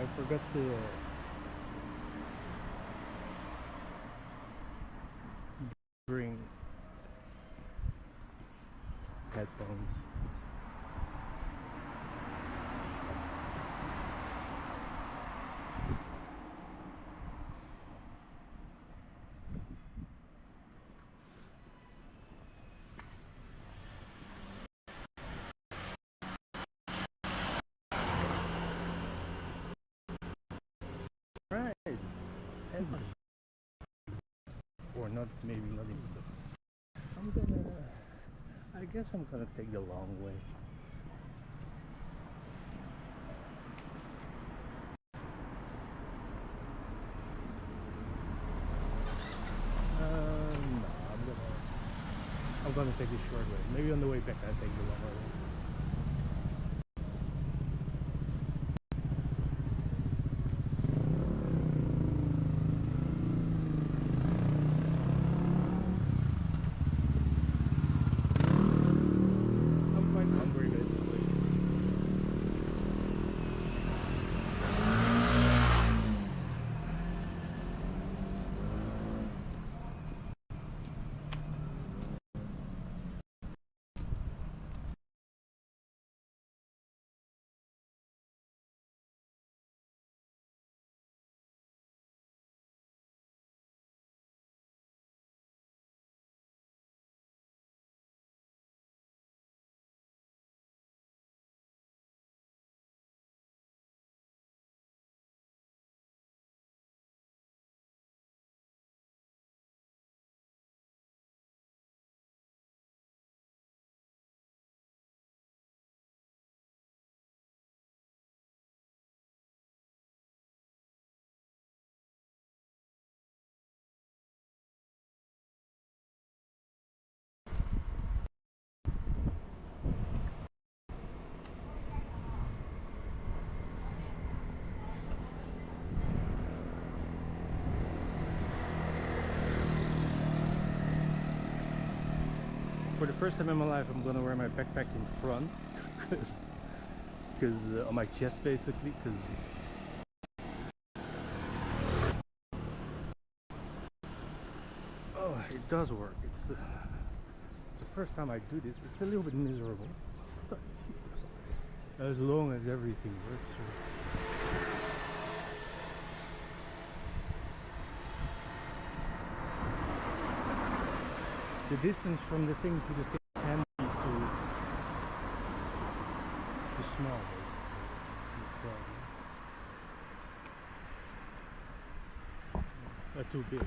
I forgot to bring headphones. Right, and or not, maybe not even. I guess I'm gonna take the long way. No, I'm gonna take the short way. Maybe on the way back I take the longer way. For the first time in my life, I'm gonna wear my backpack in front, because on my chest basically, because oh, it does work. It's the first time I do this. It's a little bit miserable, as long as everything works. The distance from the thing to the thing can be too small, too big.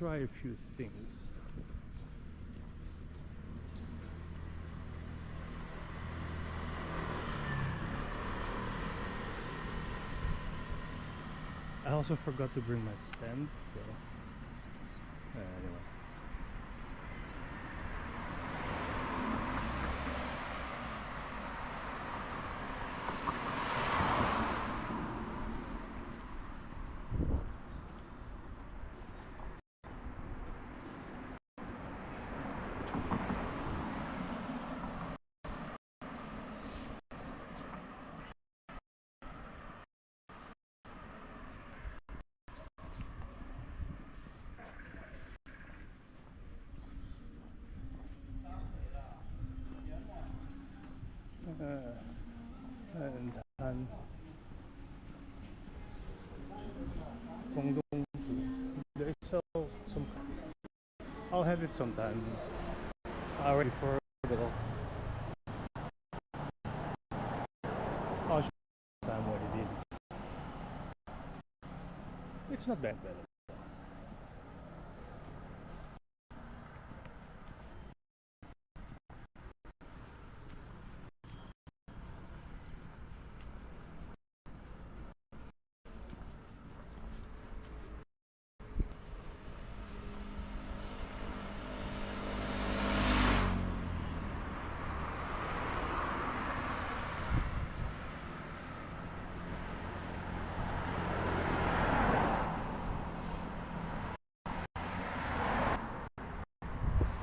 Let's try a few things. I also forgot to bring my stand, so anyway. And they sell some. I'll have it sometime. Already for little. I'll show you time what it did. It's not that bad.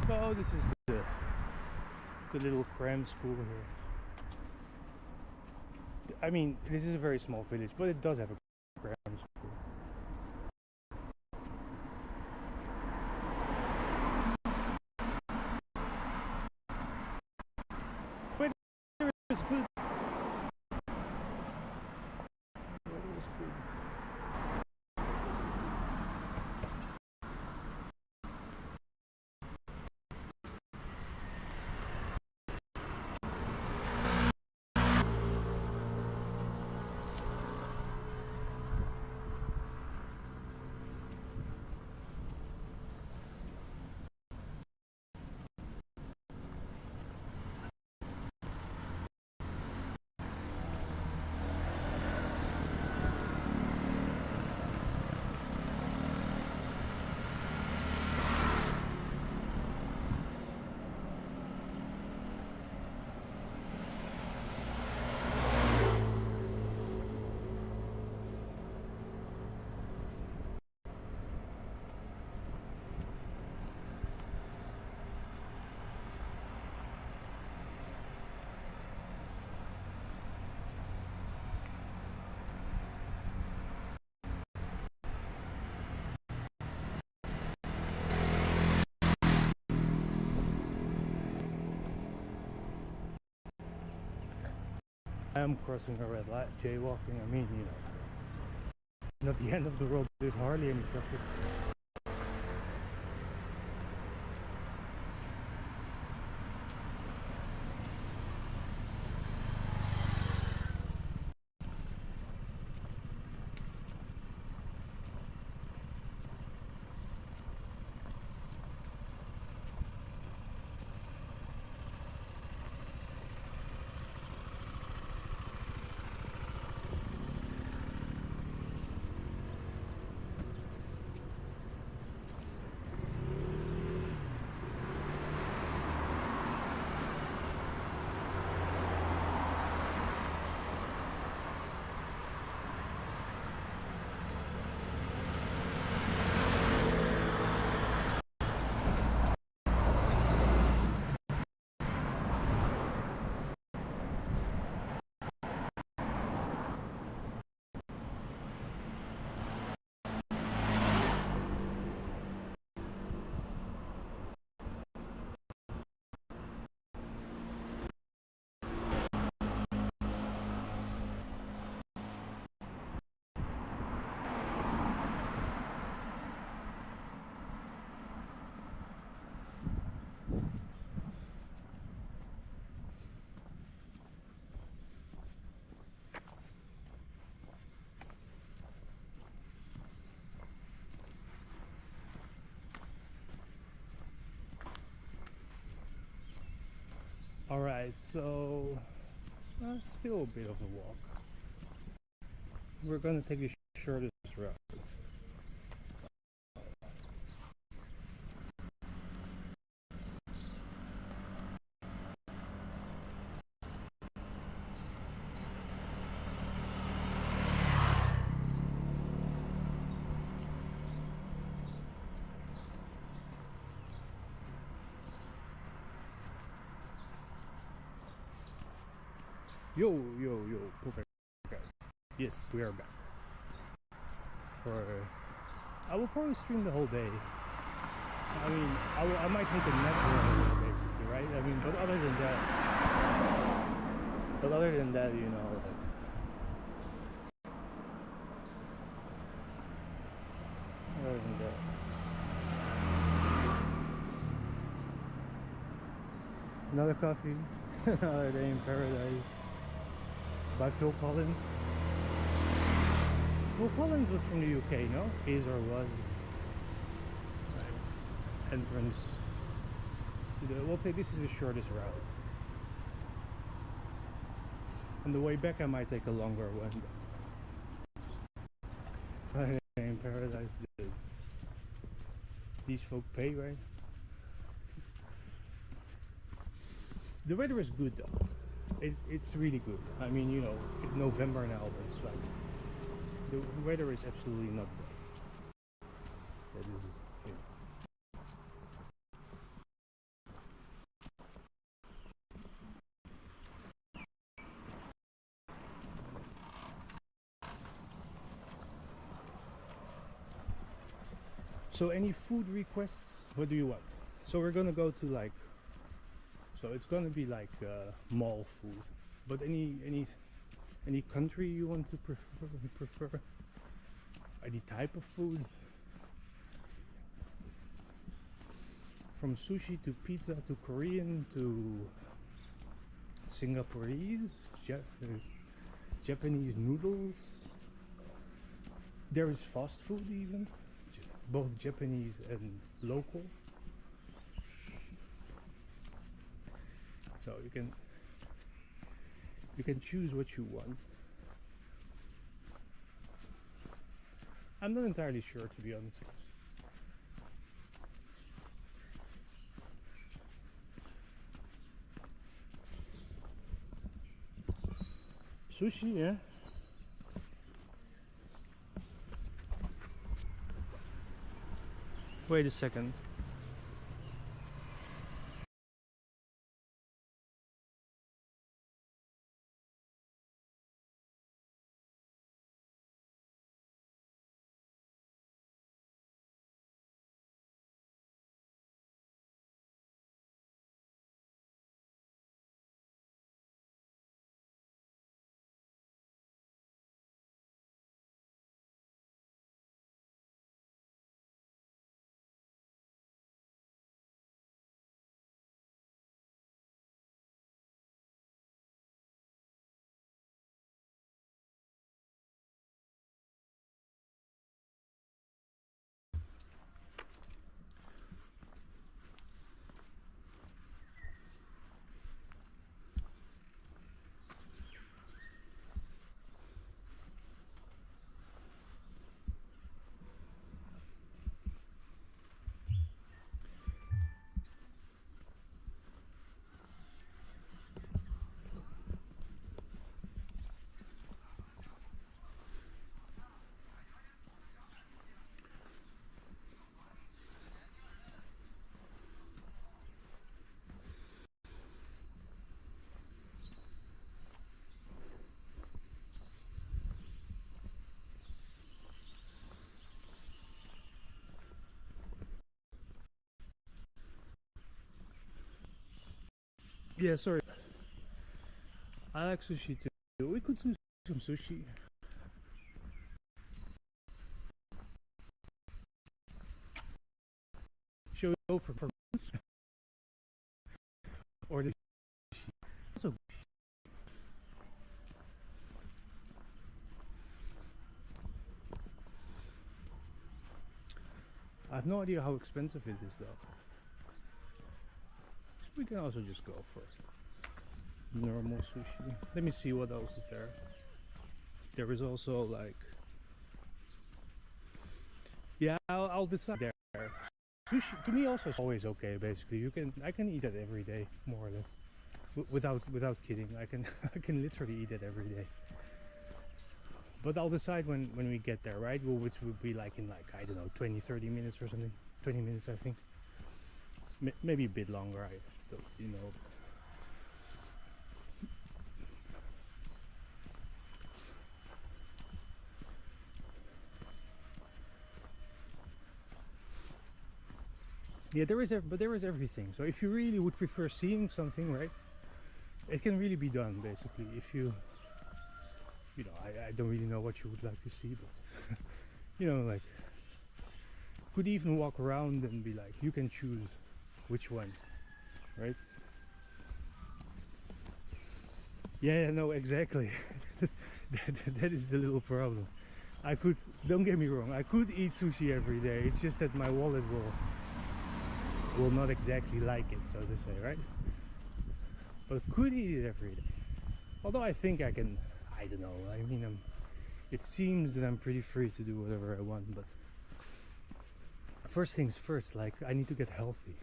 So this is the little cram school here. I mean, this is a very small village, but it does have a cram school. But it was good. It was good. I'm crossing a red light, jaywalking. I mean, you know, not the end of the road. There's hardly any traffic. Alright, so it's still a bit of a walk. We're gonna take the shortest route. Yo, perfect guys. Yes, we are back. I will probably stream the whole day. I mean, I might take a nap basically, right? I mean, but other than that, you know, like, other than that, Another coffee, another day in paradise by Phil Collins. Phil Collins was from the UK, no? Is or was. Right. Entrance to the. We'll take. This is the shortest route. On the way back, I might take a longer one. But in paradise, these folk pay, right? The weather is good though. It's really good. I mean, you know, it's November now, but it's like the weather is absolutely not bad. That is, you know. So any food requests? What do you want? So we're gonna go to like. So it's gonna be like mall food, but any country you want to prefer? Any type of food? From sushi to pizza to Korean to Singaporese, Japanese noodles. There is fast food even, both Japanese and local. So you can choose what you want. I'm not entirely sure, to be honest. Sushi, yeah. Wait a second. Yeah, sorry. I like sushi too. We could do some sushi. Shall we go for or the also? I have no idea how expensive it is though. We can also just go for normal sushi. Let me see what else is there. There is also like, yeah, I'll decide there. Sushi to me also is always okay. Basically, I can eat it every day more or less, without kidding. I can I can literally eat it every day. But I'll decide when we get there, right? Well, which would be like in like, I don't know, 20-30 minutes or something. 20 minutes, I think. Maybe a bit longer. I don't, you know. Yeah, but there is everything. So if you really would prefer seeing something, right, it can really be done. Basically, if you know, I don't really know what you would like to see, but you know, like, could even walk around and be like, you can choose which one, right? Yeah, no, exactly. that is the little problem. I could, don't get me wrong, I could eat sushi every day. It's just that my wallet will not exactly like it, so to say, right? But could eat it every day. Although I think I can, I don't know. I mean, it seems that I'm pretty free to do whatever I want, but first things first, like I need to get healthy.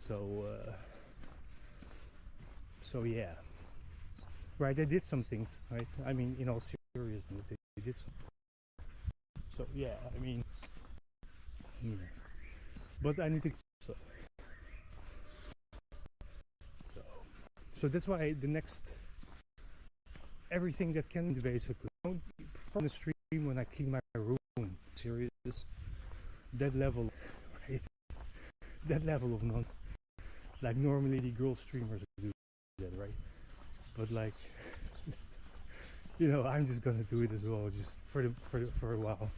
So yeah, right. I did some things, right? I mean, in all seriousness, I did some. So yeah, I mean, but I need to. So that's why the next everything that can basically don't from the stream when I clean my room. Serious, that level, right? That level of non, like normally the girl streamers do that, right? But like, you know, I'm just gonna do it as well, just for a while.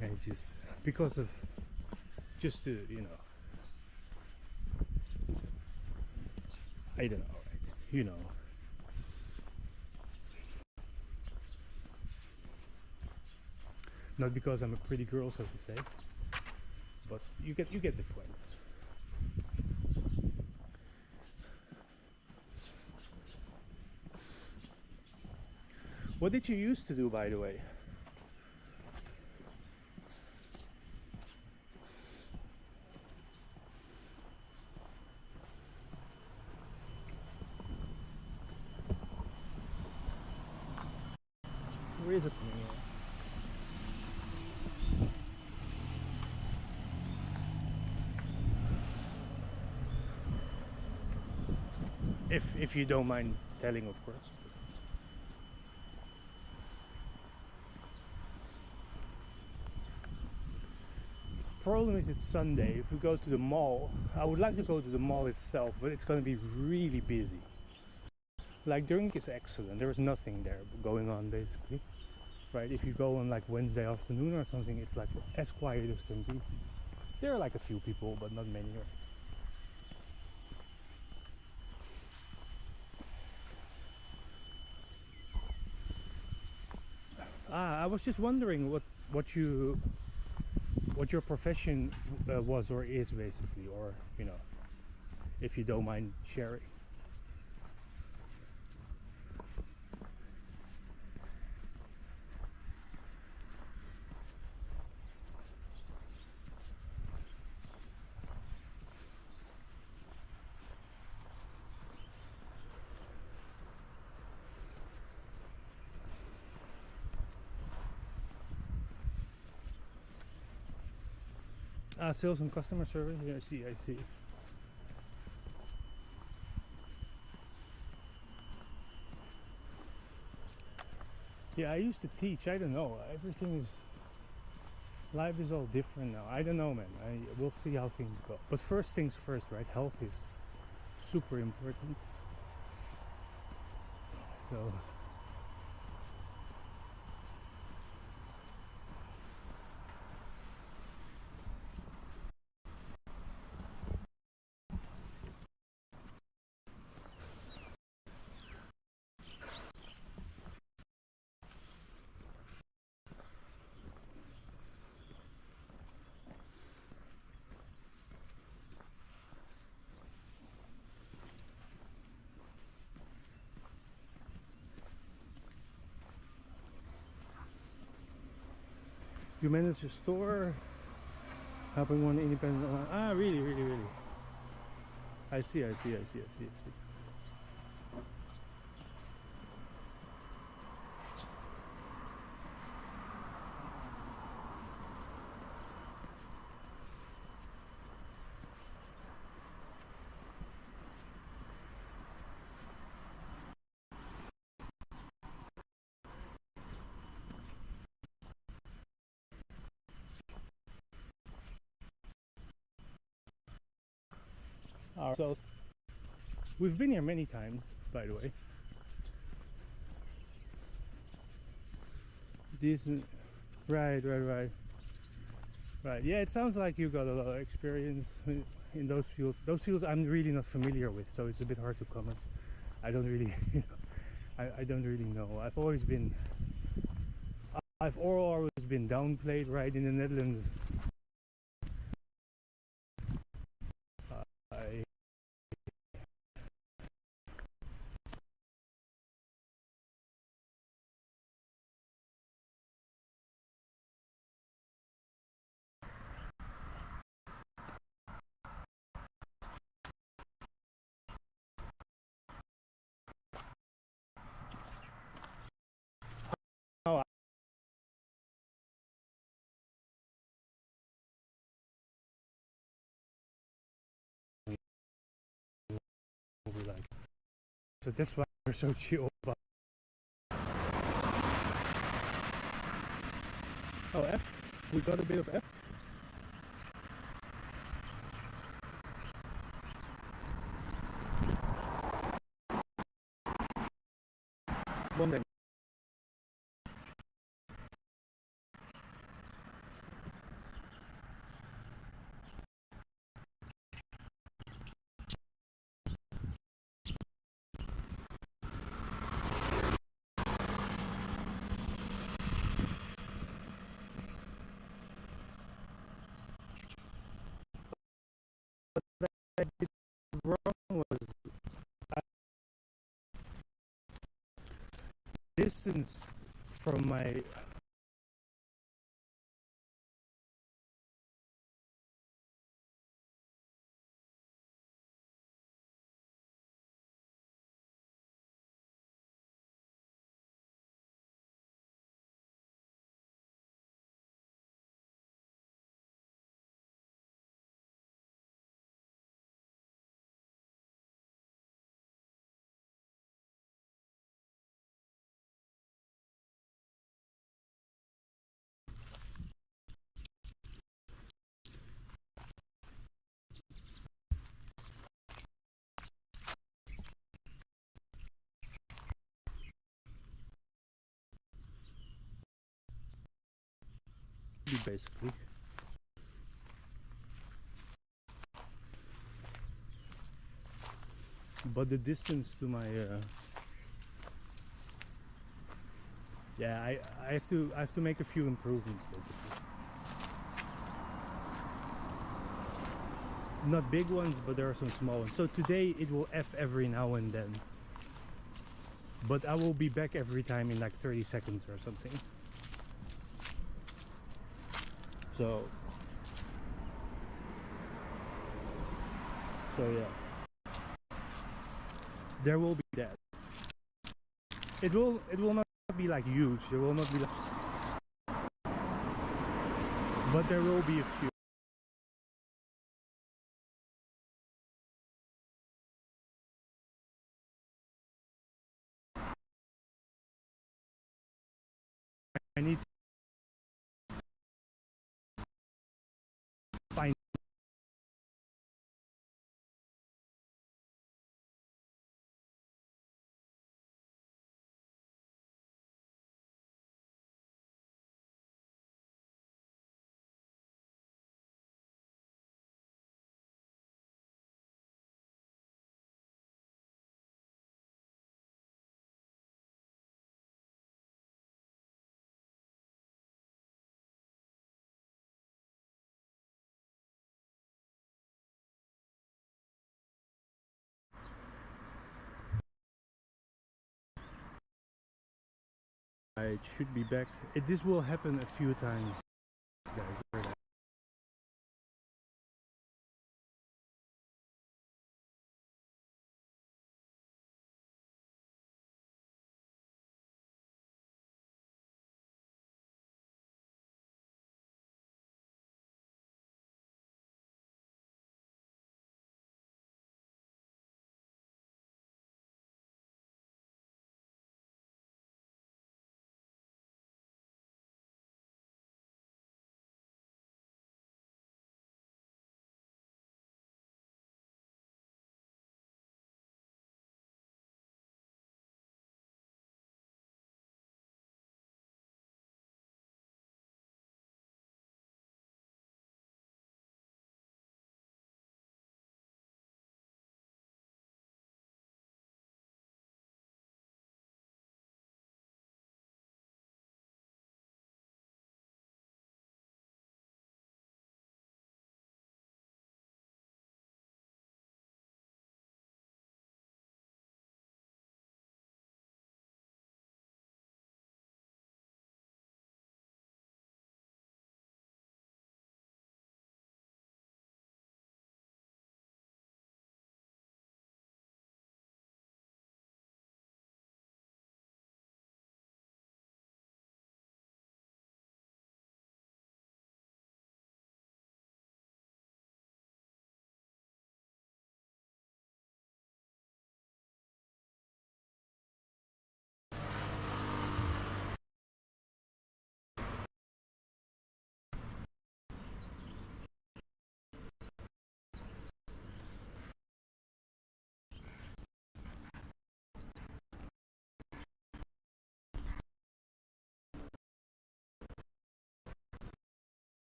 And just because of just to, you know, I don't know, right? You know. Not because I'm a pretty girl, so to say, but you get the point. What did you used to do, by the way? Where is it? If you don't mind telling, of course. Problem is it's Sunday. If we go to the mall, I would like to go to the mall itself, but it's going to be really busy. Like during is excellent. There is nothing there going on basically, right? If you go on like Wednesday afternoon or something, it's like as quiet as can be. There are like a few people, but not many. Right? I was just wondering what your profession was or is basically, or you know, if you don't mind sharing. Sales and customer service. Yeah, I see. Yeah, I used to teach. I don't know. Everything is life is all different now. I don't know, man. We'll see how things go. But first things first, right? Health is super important. So. You manage a store, helping one independent. Really. I see. So we've been here many times, by the way. Decent, right. Yeah, it sounds like you got a lot of experience in those fields. Those fields I'm really not familiar with, so it's a bit hard to comment. I don't really, I don't really know. I've always been downplayed, right? In the Netherlands, I oh, I will be like, so that's why we're so chill about. Oh, F, we got a bit of F. One thing. I did wrong was distance from my basically. But the distance to my yeah, I have to make a few improvements basically. Not big ones, but there are some small ones. So today it will F every now and then, but I will be back every time in like 30 seconds or something. So yeah, there will be that. It will not be like huge. There will not be like, but there will be a few. I need to find. I should be back. This will happen a few times, guys.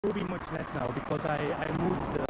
will be much less now because I moved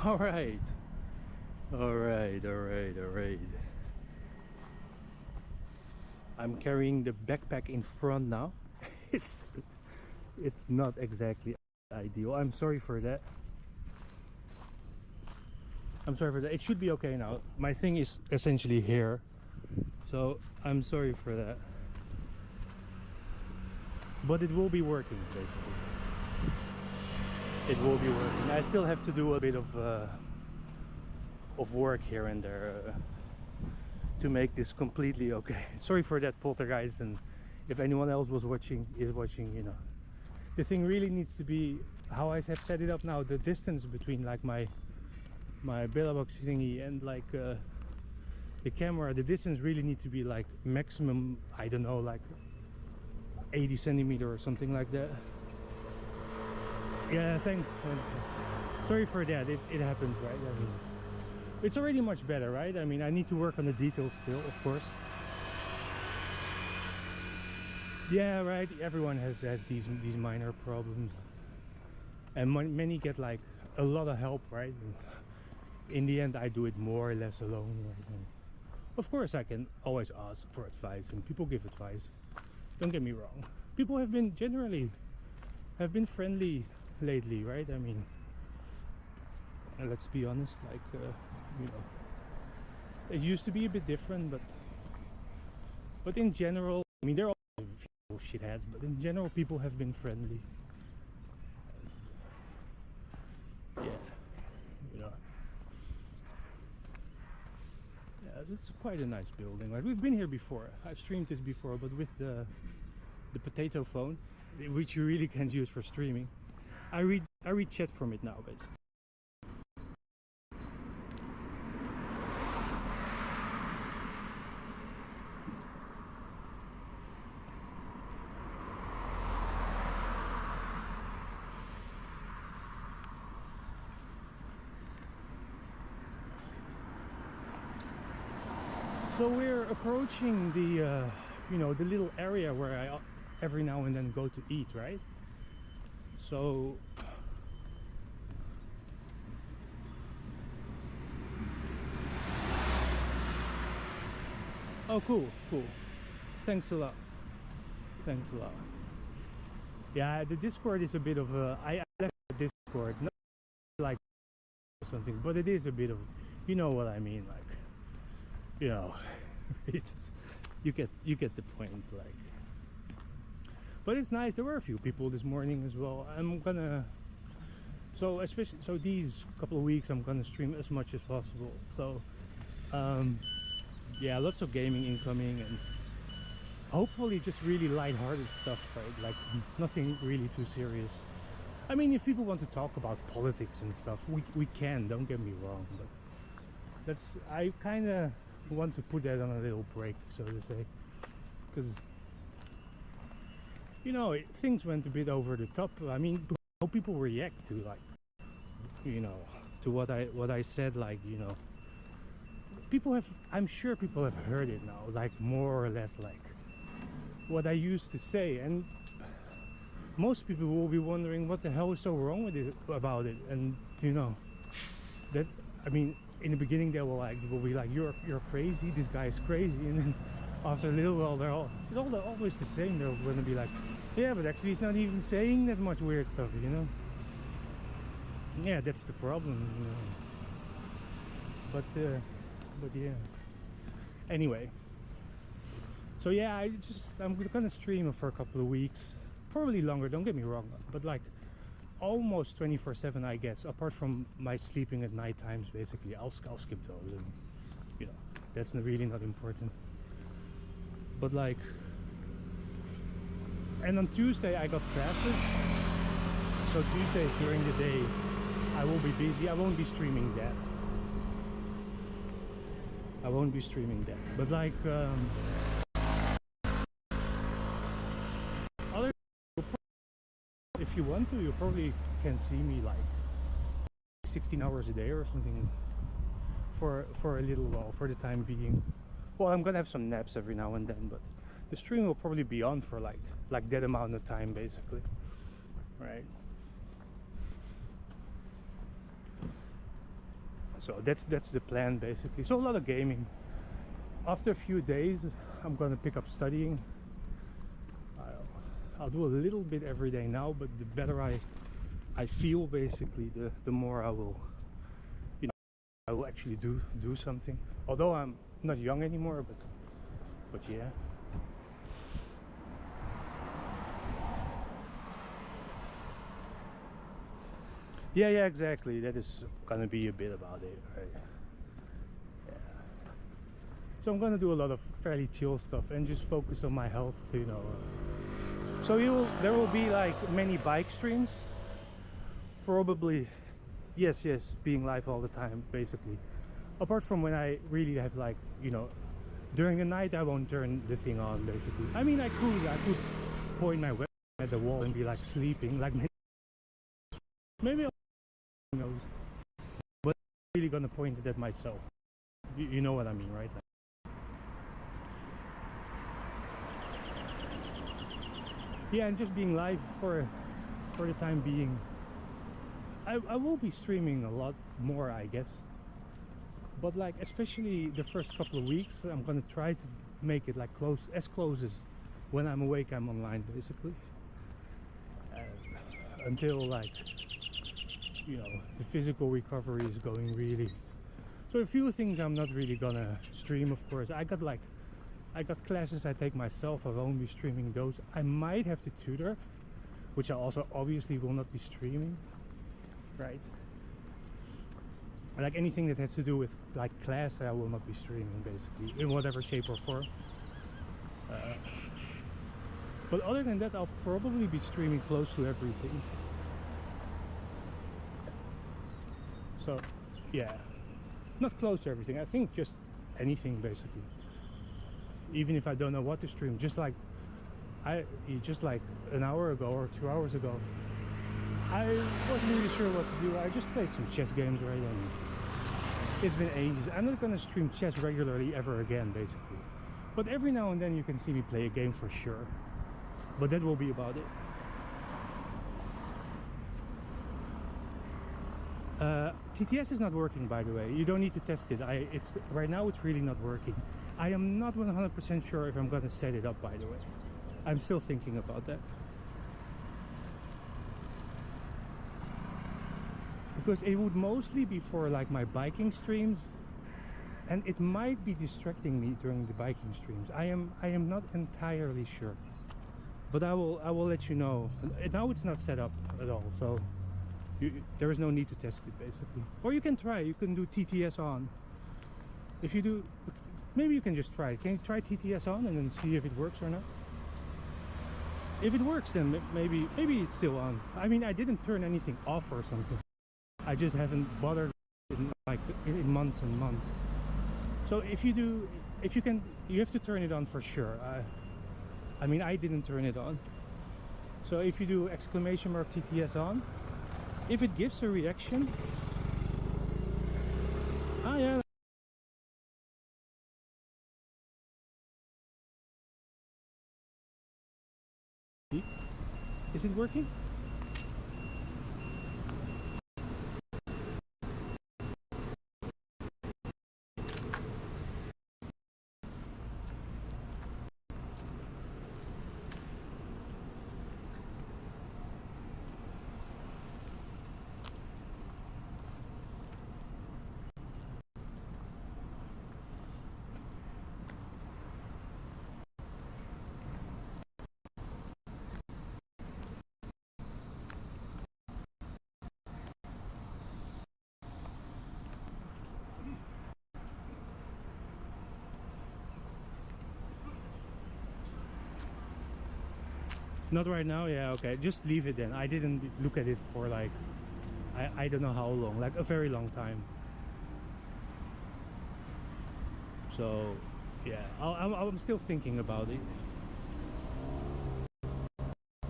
All right. All right. I'm carrying the backpack in front now. it's not exactly ideal. I'm sorry for that. It should be okay now. My thing is essentially here, so I'm sorry for that. But it will be working basically. It will be working. I still have to do a bit of work here and there to make this completely okay. Sorry for that, poltergeist, and if anyone else is watching, you know, the thing really needs to be how I have set it up now. The distance between like my billbox thingy and like the camera, the distance really needs to be like maximum, I don't know, like 80 centimeters or something like that. Yeah, thanks. Sorry for that. It happens, right? I mean, it's already much better, right? I mean, I need to work on the details still, of course. Yeah, right. Everyone has these minor problems, and many get like a lot of help, right? And in the end, I do it more or less alone. Right? And of course, I can always ask for advice, and people give advice. Don't get me wrong. People have been friendly lately, right? I mean, let's be honest. Like, you know, it used to be a bit different, but in general, I mean, there are a few shitheads, but in general, people have been friendly. Yeah, you know. Yeah, it's quite a nice building. Like, we've been here before. I've streamed this before, but with the potato phone, which you really can't use for streaming. I read chat from it now, basically. So we're approaching the you know, the little area where I every now and then go to eat, right? So oh, cool. Thanks a lot. Yeah, the Discord is a bit of a, I left the Discord, not like something, but it is a bit of, you know what I mean, like, you know, you get the point, like. But it's nice. There were a few people this morning as well. I'm gonna, so especially, so these couple of weeks I'm gonna stream as much as possible. So yeah, lots of gaming incoming, and hopefully just really light-hearted stuff, right? Like nothing really too serious. I mean, if people want to talk about politics and stuff, we can, don't get me wrong, but that's, I kind of want to put that on a little break, so to say, because, you know, things went a bit over the top. I mean, how people react to, like, you know, to what I said, like, you know, people have, I'm sure people have heard it now, like more or less like what I used to say, and most people will be wondering what the hell is so wrong with it, about it. And you know, that, I mean, in the beginning they will be like, you're crazy, this guy is crazy, and then after a little while it's always the same. They're going to be like, yeah, but actually he's not even saying that much weird stuff, you know. Yeah, that's the problem, you know. But yeah, anyway, so yeah, I'm gonna stream for a couple of weeks, probably longer, don't get me wrong, but like almost 24/7, I guess, apart from my sleeping at night times. Basically, I'll skip those, and you know, that's really not important. But like, and on Tuesday I got classes, so Tuesday during the day I will be busy. I won't be streaming that. But like other, if you want to, you probably can see me like 16 hours a day or something for a little while, for the time being. Well, I'm gonna have some naps every now and then, but the stream will probably be on for like that amount of time, basically, right? So that's the plan basically. So a lot of gaming. After a few days, I'm gonna pick up studying. I'll do a little bit every day now, but the better I feel basically, the more I will, you know, I will actually do something. Although I'm not young anymore, but yeah. Yeah, exactly. That is gonna be a bit about it, right? Yeah. So I'm gonna do a lot of fairly chill stuff and just focus on my health, you know. So there will be like many bike streams, probably. Yes, being live all the time, basically. Apart from when I really have, like, you know, during the night I won't turn the thing on, basically. I mean, I could point my webcam at the wall and be like sleeping, like maybe I'll, who knows, but I'm really gonna point it at myself. You know what I mean, right? Yeah, and just being live for the time being. I will be streaming a lot more, I guess, but like especially the first couple of weeks I'm gonna try to make it like as close as when I'm awake I'm online, basically, until, like, you know, the physical recovery is going really. So a few things I'm not really gonna stream, of course. I got classes I take myself. I won't be streaming those. I might have to tutor, which I also obviously will not be streaming, right? Like anything that has to do with like class, I will not be streaming, basically, in whatever shape or form. But other than that, I'll probably be streaming close to everything. So yeah, not close to everything. I think just anything, basically. Even if I don't know what to stream, just like an hour ago or 2 hours ago, I wasn't really sure what to do. I just played some chess games, right? And it's been ages. I'm not gonna stream chess regularly ever again, basically. But every now and then you can see me play a game for sure. But that will be about it. TTS is not working, by the way. You don't need to test it. Right now it's really not working. I am not 100% sure if I'm gonna set it up, by the way. I'm still thinking about that. Because it would mostly be for like my biking streams, and it might be distracting me during the biking streams. I am not entirely sure. But I will let you know. Now it's not set up at all, so there is no need to test it, basically. Or you can try. You can do TTS on. If you do, maybe you can just try it. Can you try TTS on and then see if it works or not? If it works, then maybe it's still on. I mean, I didn't turn anything off or something. I just haven't bothered in months and months. So if you can, you have to turn it on for sure. I mean, I didn't turn it on. So if you do exclamation mark TTS on, if it gives a reaction, yeah. Is it working? Not right now. Yeah, okay, just leave it then. I didn't look at it for like I don't know how long, like a very long time. So yeah, I'm still thinking about it.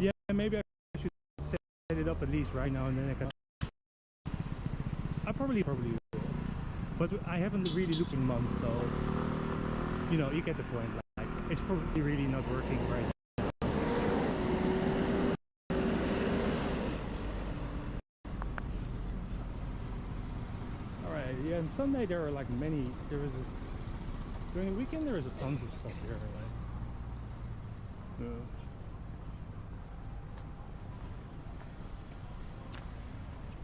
Yeah, maybe I should set it up at least right now, and then I probably will, but I haven't really looked in months, so you know, you get the point. Like, it's probably really not working right now. Yeah, Yeah, and Sunday there are like many. During the weekend there is a tons of stuff here. Like,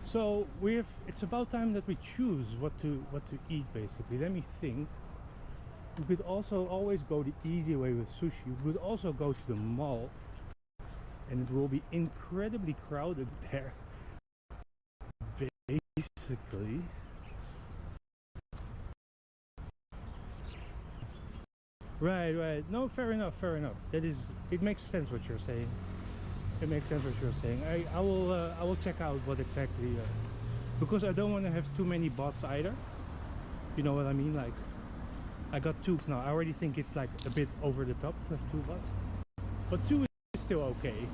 so it's about time that we choose what to eat basically. Let me think. We could also always go the easy way with sushi. We could also go to the mall, and it will be incredibly crowded there. Basically. Right. No, fair enough. It makes sense what you're saying. I will check out what exactly, because I don't want to have too many bots either. You know what I mean? Like, I got 2 now. I already think it's like a bit over the top to have 2 bots, but 2 is still okay.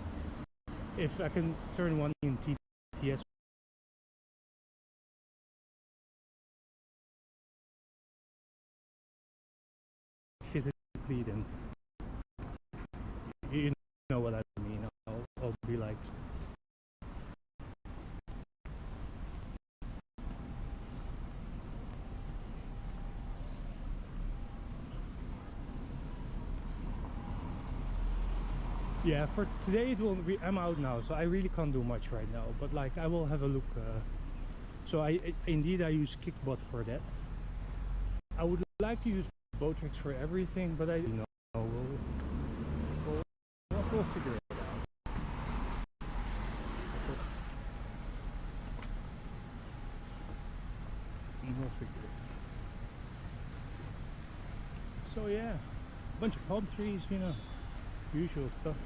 If I can turn one in TTS. Physically, then you know what I mean. I'll be like, yeah, for today it will be, I'm out now, so I really can't do much right now, but like I will have a look. So I use Kickbot for that. I would like to use Botrix for everything, but I don't know. We'll figure it out. We'll figure it out. So yeah, a bunch of palm trees, you know, usual stuff.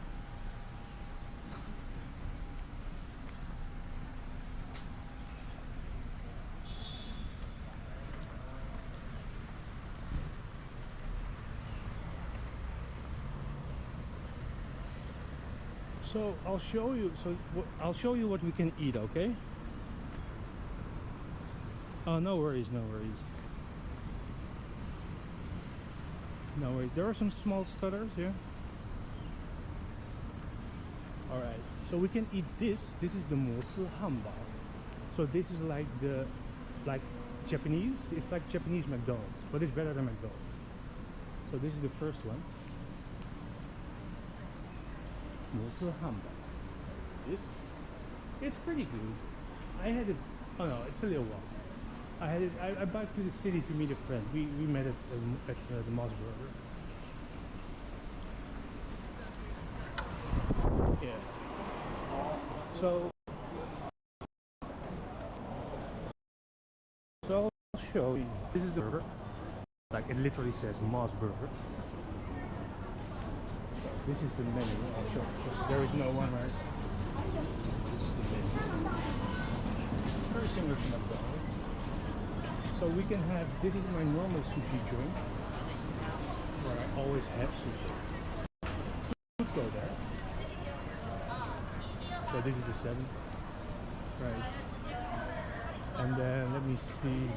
So I'll show you. I'll show you what we can eat. Okay. Oh, no worries. There are some small stutters here. All right. So we can eat this. This is the 摩斯汉堡. So this is like Japanese. It's like Japanese McDonald's, but it's better than McDonald's. So this is the first one. 摩斯汉堡. It's pretty good. I had it. Oh no, it's a little while. I had it. I back to the city to meet a friend. We met at the Moss Burger. Yeah. So I'll show you. This is the burger. Like it literally says Moss Burger. This is the menu. I'll show you. There is no one, right? This is the menu. Very similar to McDonald's. So we can have, this is my normal sushi joint, where I always have sushi. Could go there. So this is the 7. Right. And then let me see.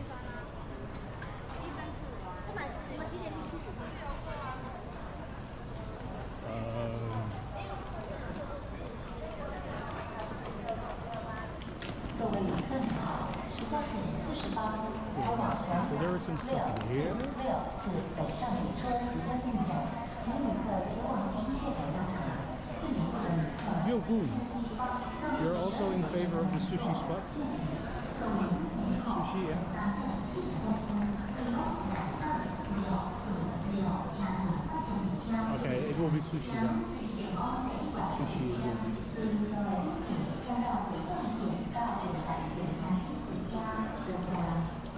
So there is some stuff in here. Yo, good. You're also in favor of the sushi spot? Sushi, yeah. Okay, it will be sushi then. Sushi will be.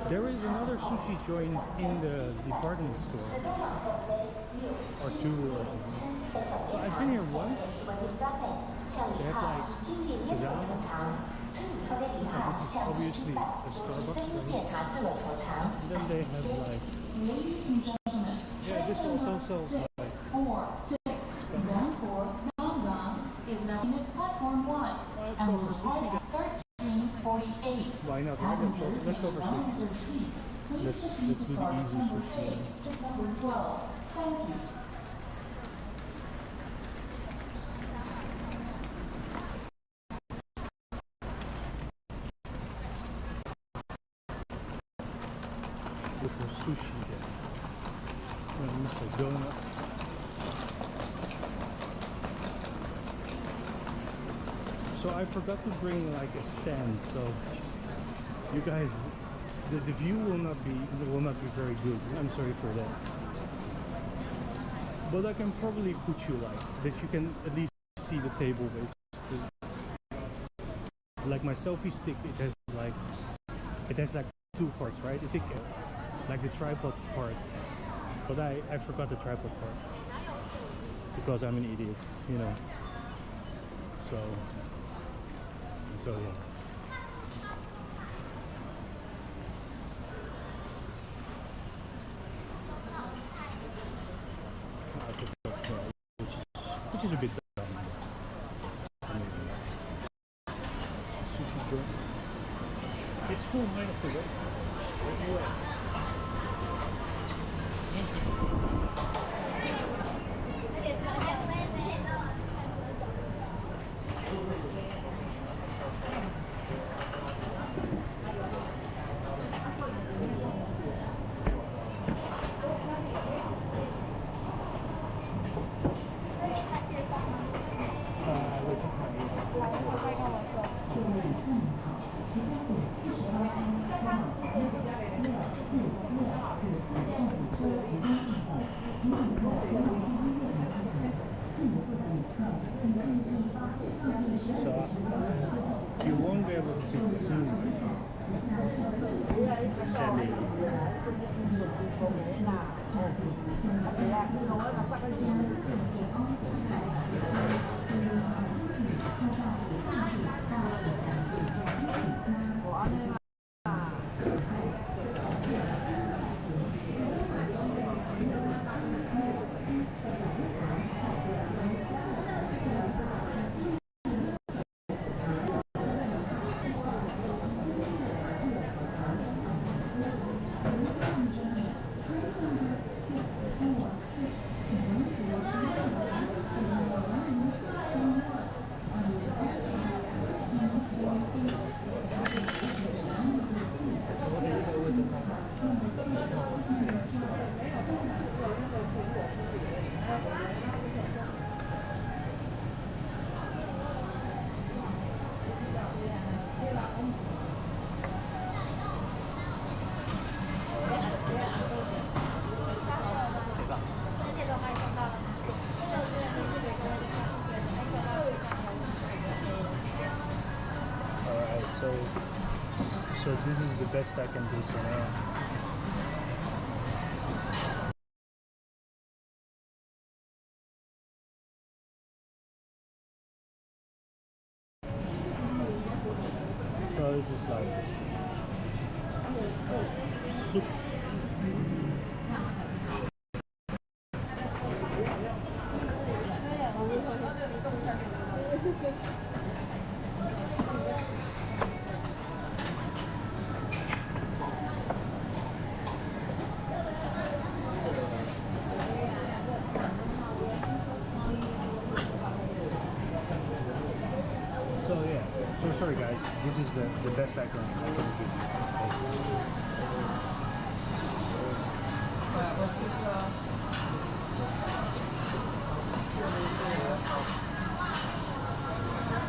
There is another sushi joint in the department store, or 2 or something. So I've been here once. They have like pajama. This is obviously a Starbucks, right? And then they have like, yeah, this also sells like is now in platform 1 and will depart at 13:48. Why not? Let's go for sushi. Let's do the easy sushi. Number 12. Thank you. for sushi there. Mr. Donut. So I forgot to bring like a stand, so you guys, the view will not be very good. I'm sorry for that. But I can probably put you like that you can at least see the table basically. Like my selfie stick, it has like two parts, right? I think like the tripod part, but I forgot the tripod part because I'm an idiot, you know. So yeah. Which is a bit dumb. Sushi joint. It's full minus the weight. So you won't be able to see the zoom. Sadly. So this is the best I can do for now. So this is like soup. So sorry guys, this is the best I can give.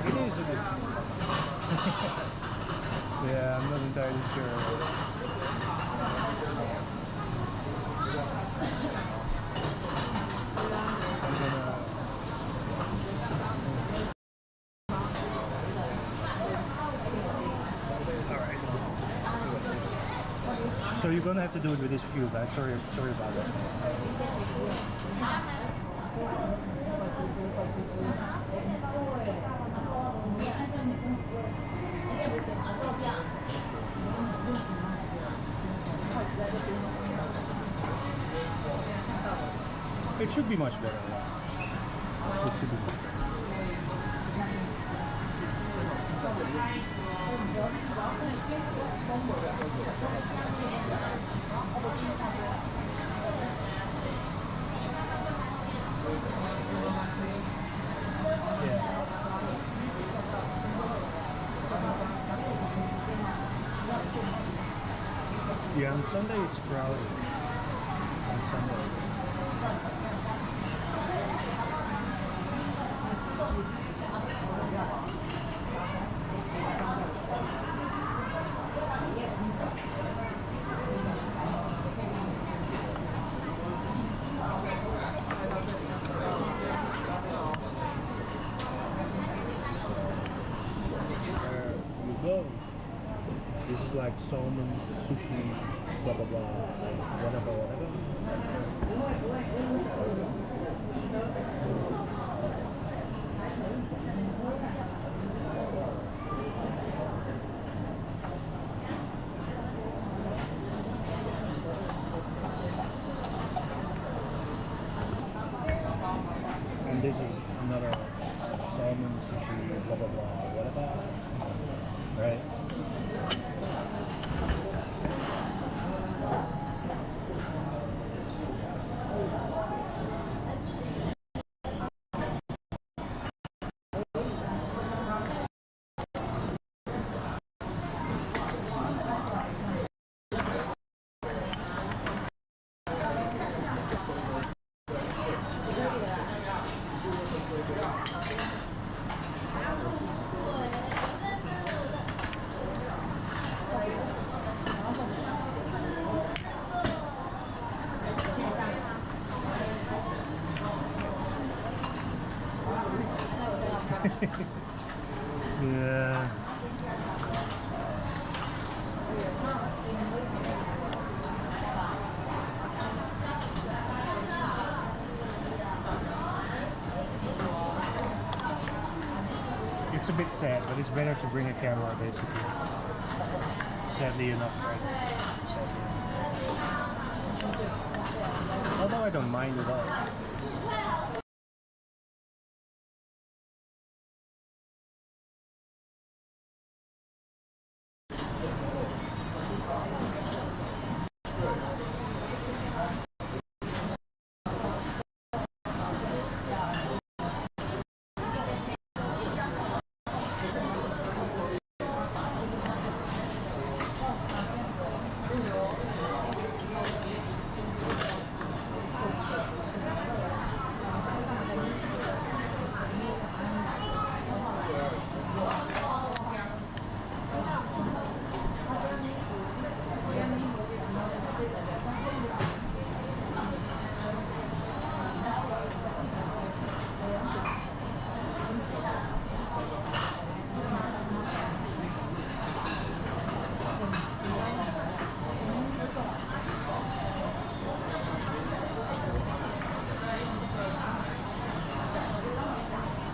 It is a bit. Yeah, I'm not entirely sure. So you're gonna have to do it with this view, guys. Sorry about that. It should be much better. It should be much better. Yeah, on Sunday it's crowded. On Sunday. There you go. This is like salmon, sushi, blah blah blah, whatever, whatever. And this is another salmon, sushi, blah blah blah, whatever. Right? Yeah. It's a bit sad, but it's better to bring a camera, basically. Sadly enough, right? Sadly enough. Although I don't mind at all.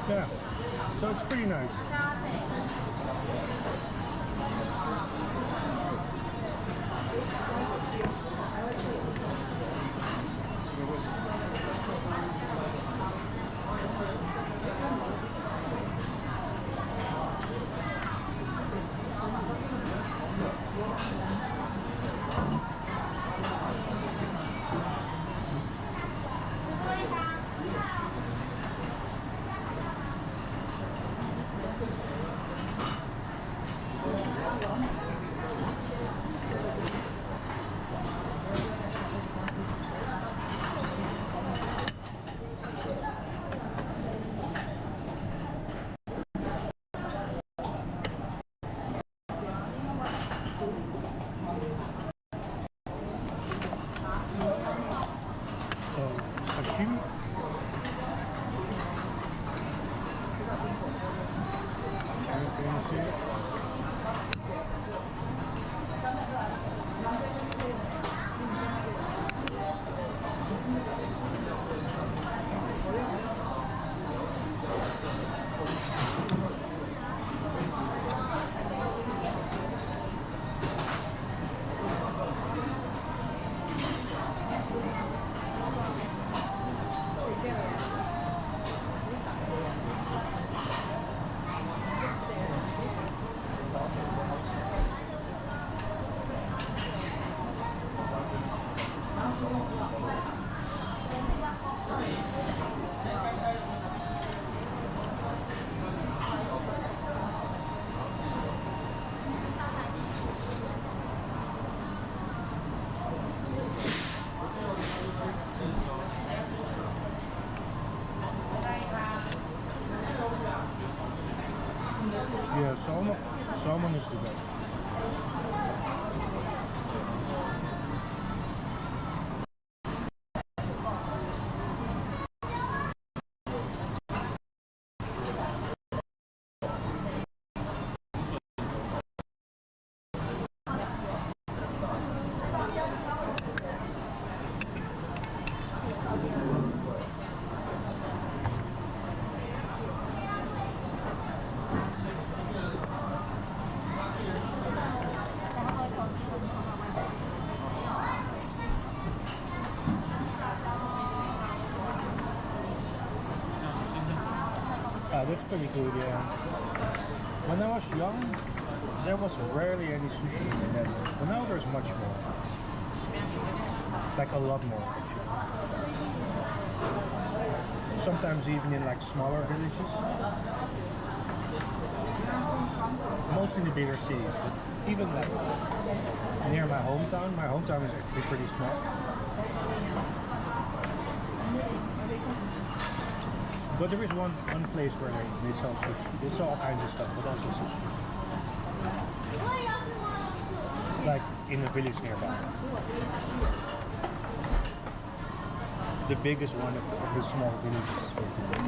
Yeah, so it's pretty nice. Salmon is the best. That's pretty good, yeah. When I was young, there was rarely any sushi in the Netherlands, but now there's much more. Like a lot more, actually. Sometimes even in like smaller villages. Mostly in the bigger cities, but even like near my hometown is actually pretty small. But there is one place where they sell sushi. They sell all kinds of stuff, but also sushi. Like in a village nearby. The biggest one of the small villages, basically.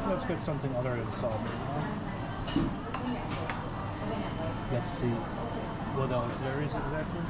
Let's get something other than salmon. Let's see what else there is exactly.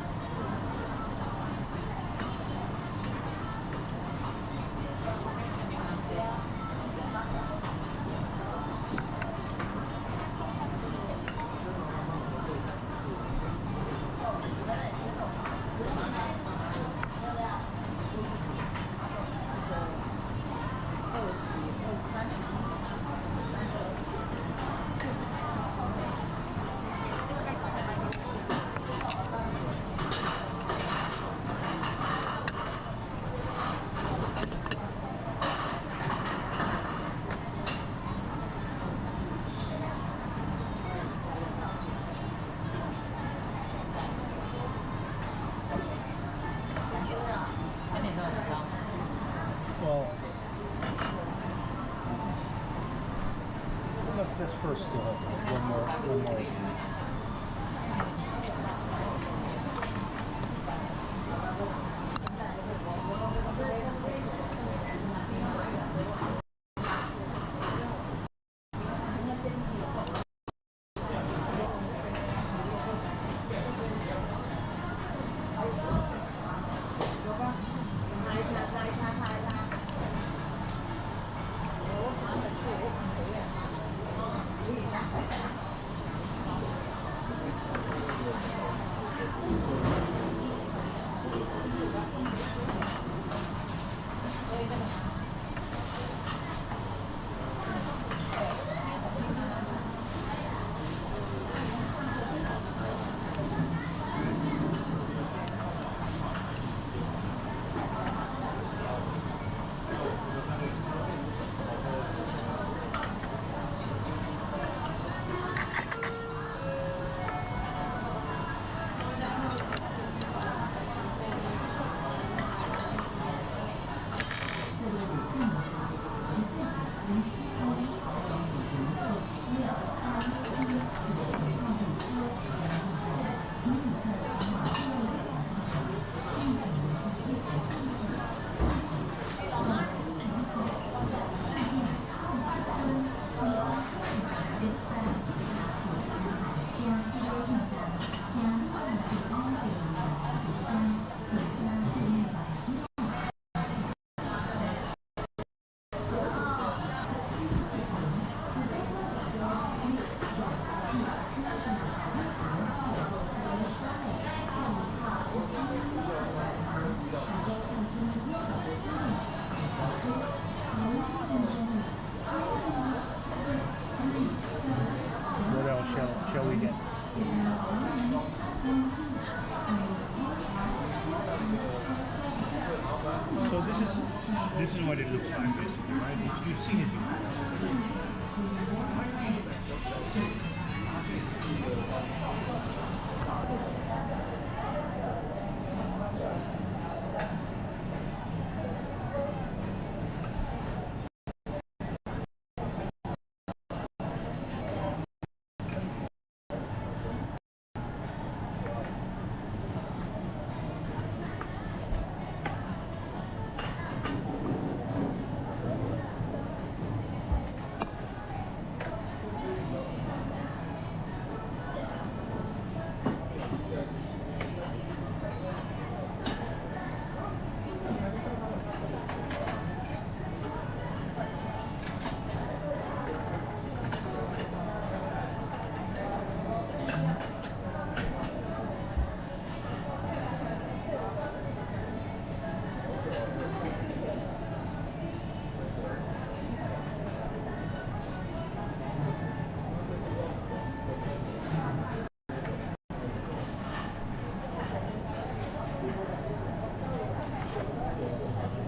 Let's first still have one more. looks like, basically, right? You've seen it before.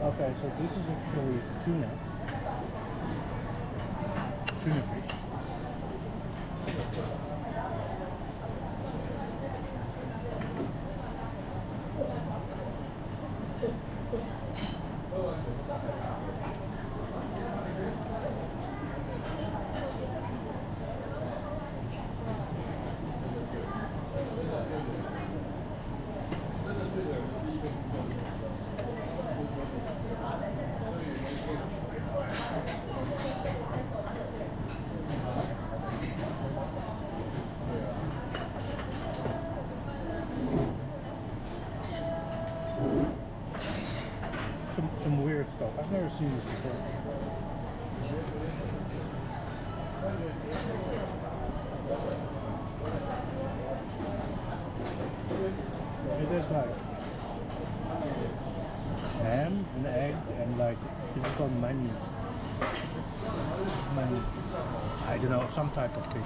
Okay, so this is actually tuna fish. Some weird stuff. I've never seen this before. It is like ham and egg and like this is called mani. I don't know, some type of fish.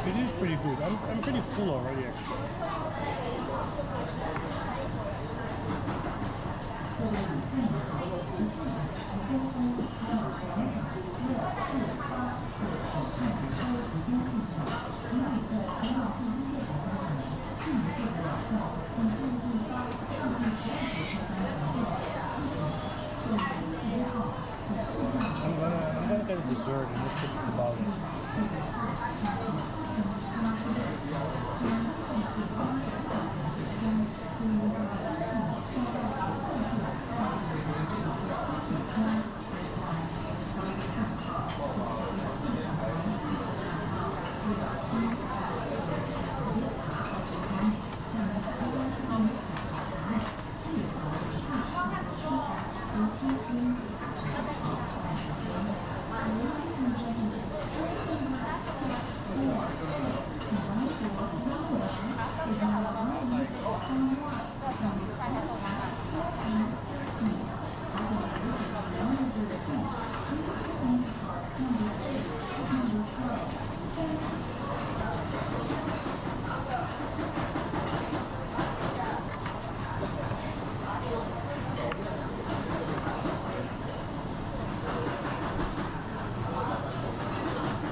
It is pretty good. I'm pretty full already actually. dessert and that's about it.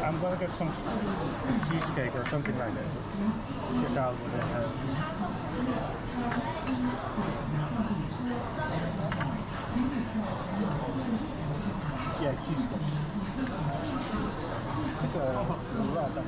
I'm gonna get some cheesecake or something like that. Check out what they have. Yeah, cheesecake. It's a lot of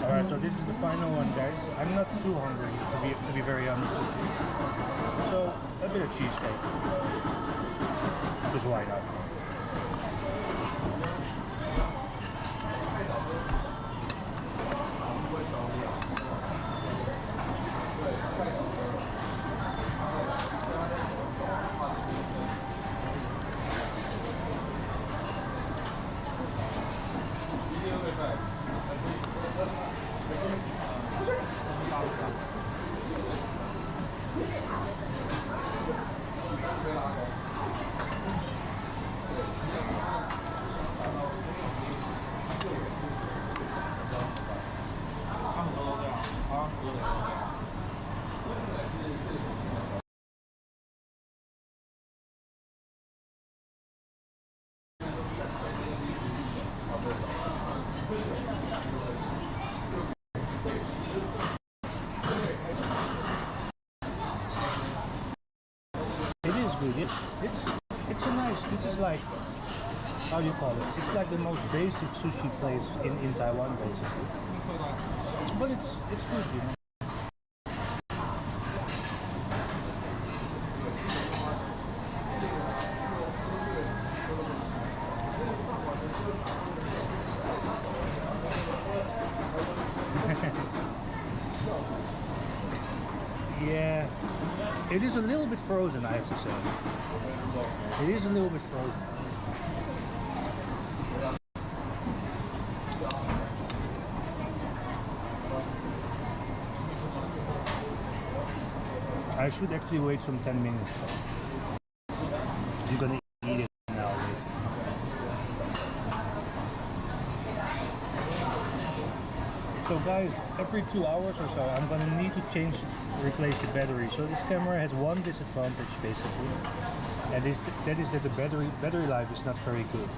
Alright, so this is the final one, guys. I'm not too hungry, to be very honest with you. So, a bit of cheesecake. Just why not? It's a nice, this is like, how do you call it? It's like the most basic sushi place in Taiwan, basically. But it's good, you know. Yeah, it is a little bit frozen, I have to say. It is a little bit frozen. I should actually wait some 10 minutes. I'm gonna eat it now, basically. So guys, every 2 hours or so, I'm gonna need to replace the battery. So this camera has one disadvantage, basically, and that is that the battery life is not very good.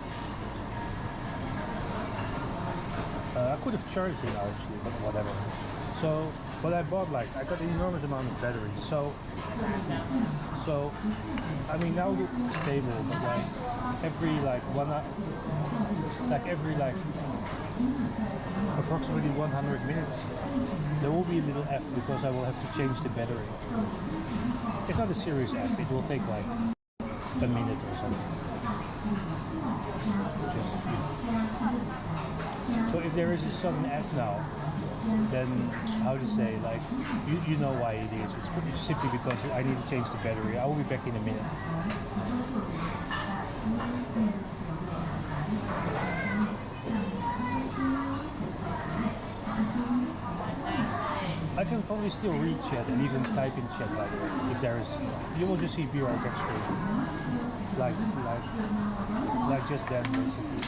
I could have charged it actually, but whatever. So, but I bought I got an enormous amount of batteries. So I mean now it's stable, but every approximately 100 minutes there will be a little F because I will have to change the battery. It's not a serious F, it will take like a minute or something. So if there is a sudden F now, then how to say, you know why it is. It's simply because I need to change the battery. I will be back in a minute. I can probably still read chat and even type in chat, by the way, if there is. You will just see be right next to it. Like just that, basically.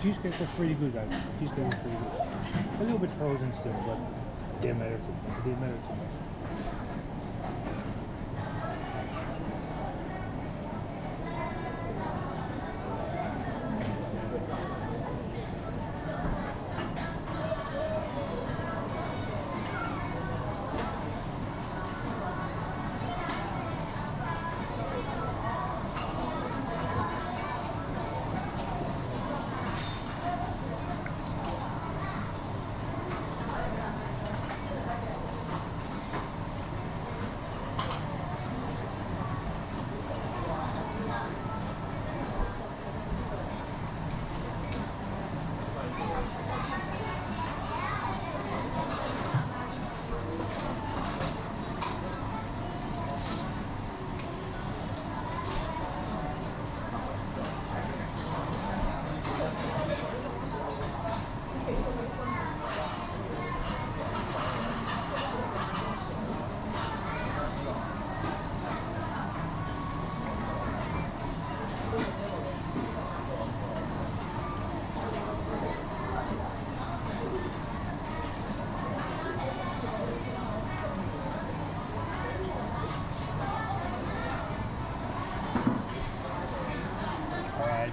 Cheesecake was pretty good, guys. Cheesecake was pretty good. A little bit frozen still, but it didn't matter too much.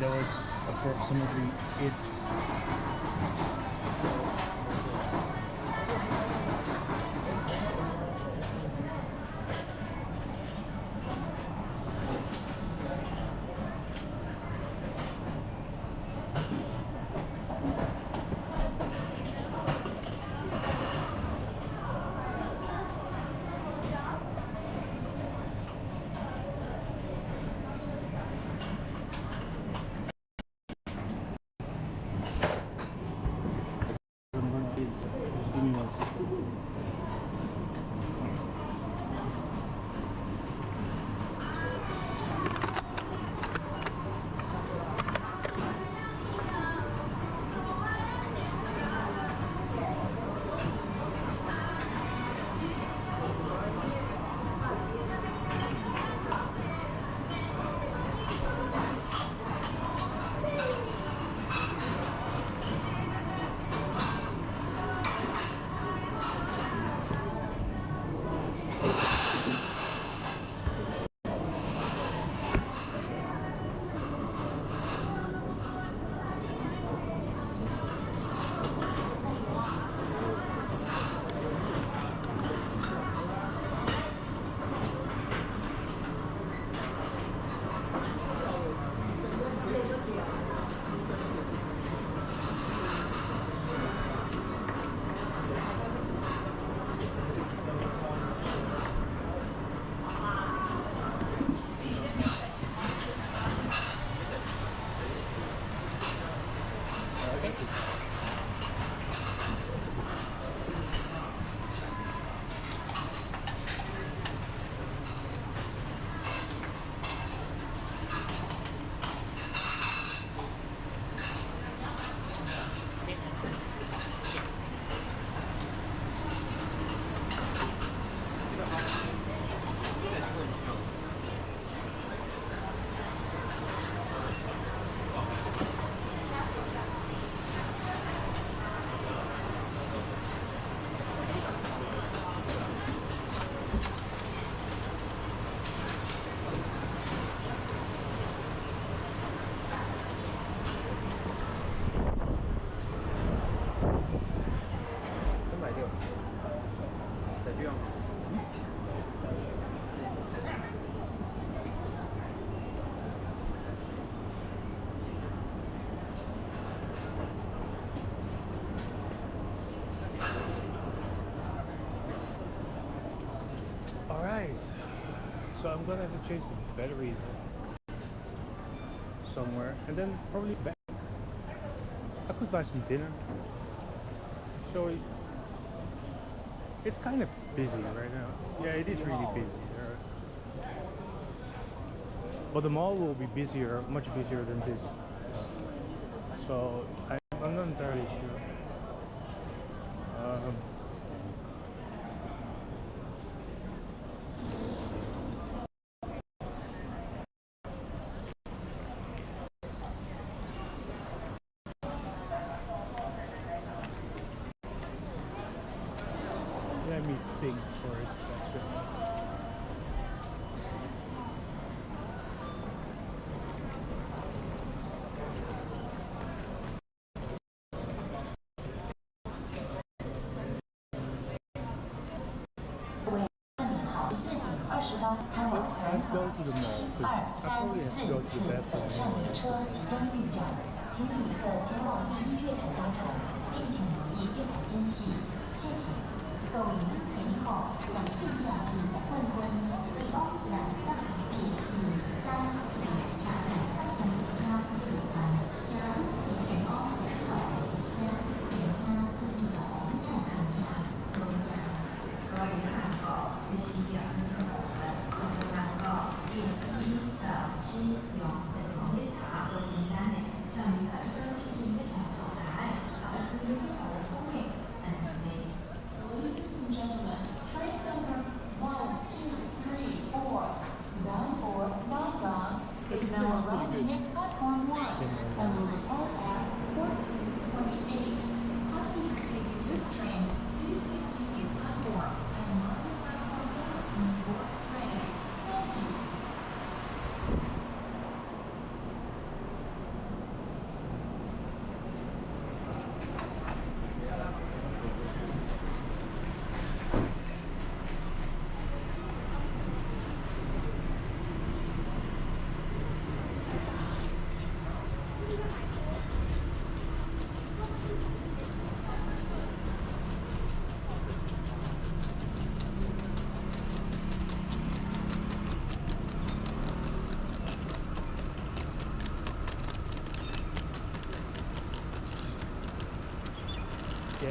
that was approximately it. Just give me 1 second. So I'm gonna have to change the battery somewhere and then probably back. I could buy some dinner. So it's kind of busy right now. Yeah, it is really busy. But the mall will be busier, much busier than this. So I'm not entirely sure. Let me think for a second. Let's go to the mall because I probably have to go to the bathroom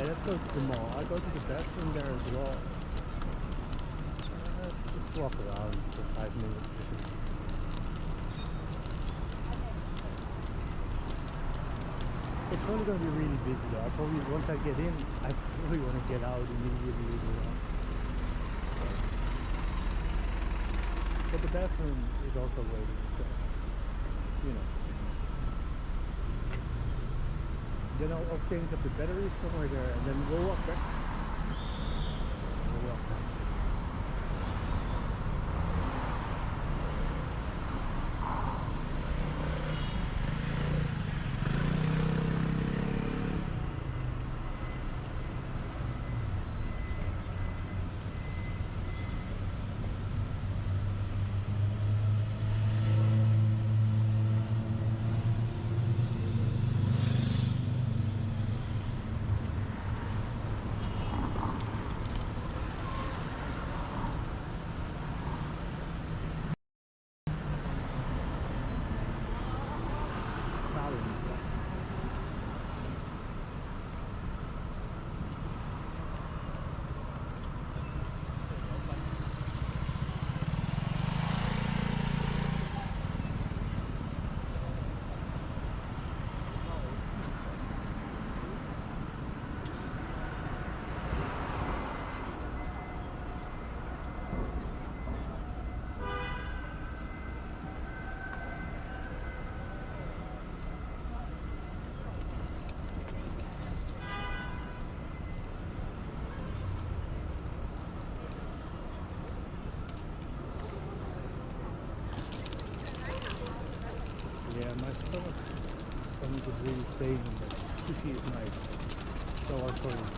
Yeah, let's go to the mall. I'll go to the bathroom there as well. Let's just walk around for 5 minutes. It's probably going to be really busy though. I probably, once I get in, I probably want to get out immediately as well. But the bathroom is also waiting, so, you know. Then I'll change up the batteries somewhere there and then we'll walk back. We'll walk back. Yeah, my stomach is really saying that sushi is nice. So I told him.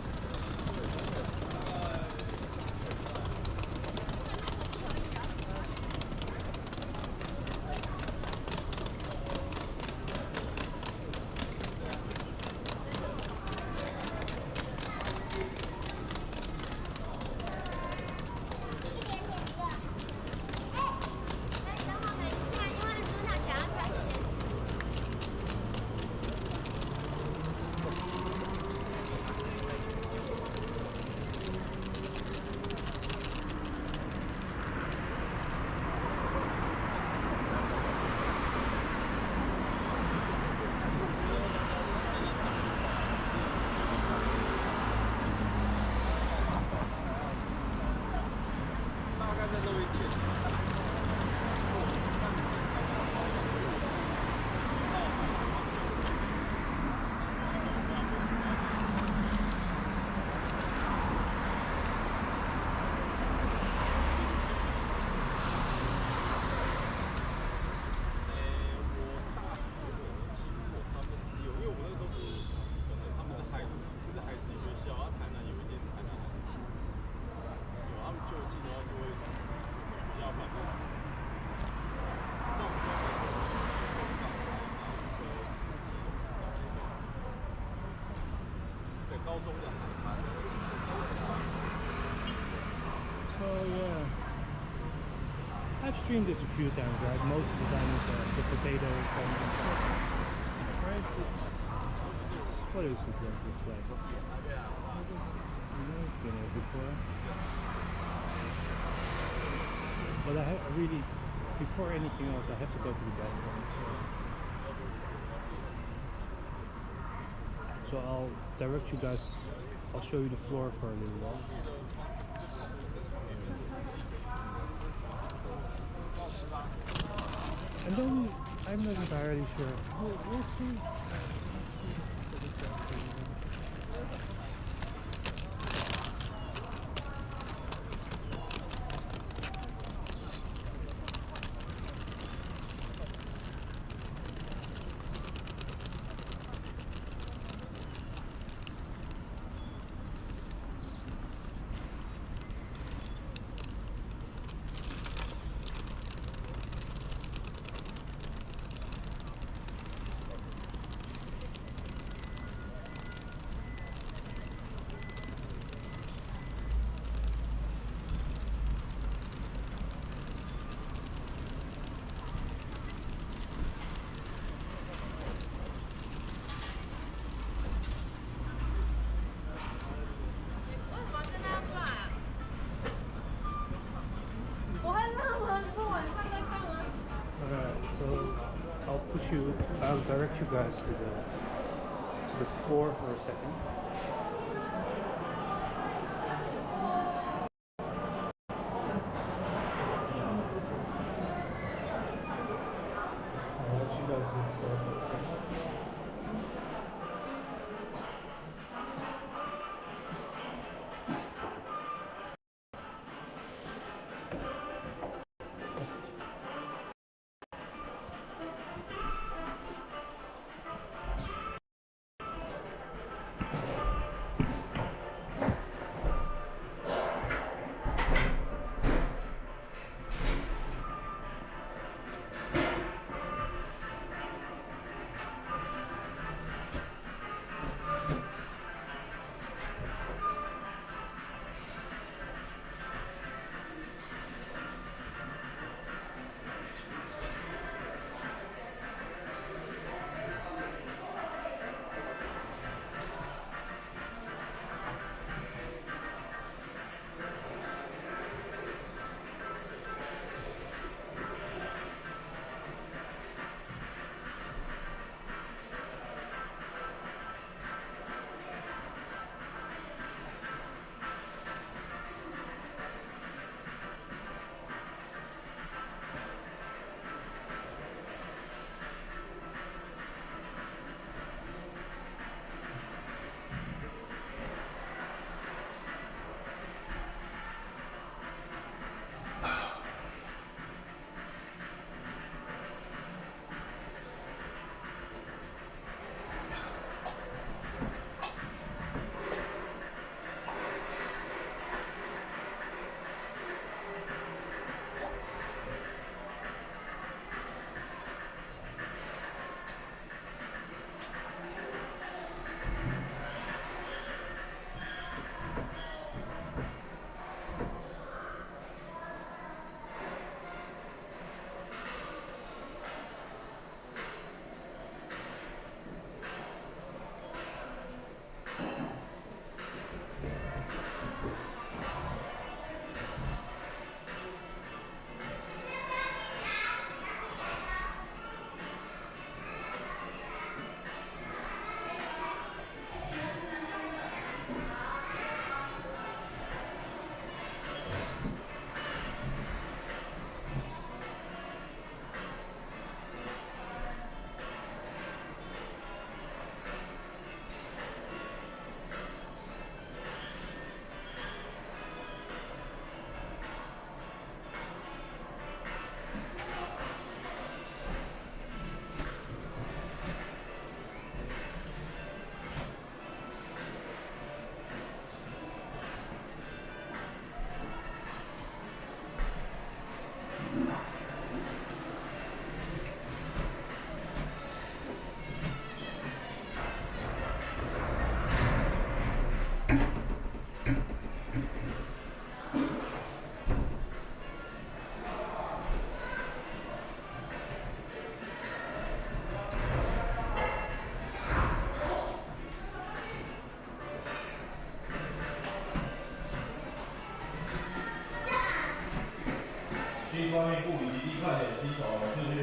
So yeah, I've streamed this a few times, right? Most of the time with the potato and right? What is it that looks like? I've been here before. But I really, before anything else, I have to go to the bathroom. So I'll direct you guys. I'll show you the floor for a little while. And then I'm not entirely sure. We'll see. direct you guys to the floor for a second. I'll let you guys to the floor for a second.这方面不比极地快点的新手出去。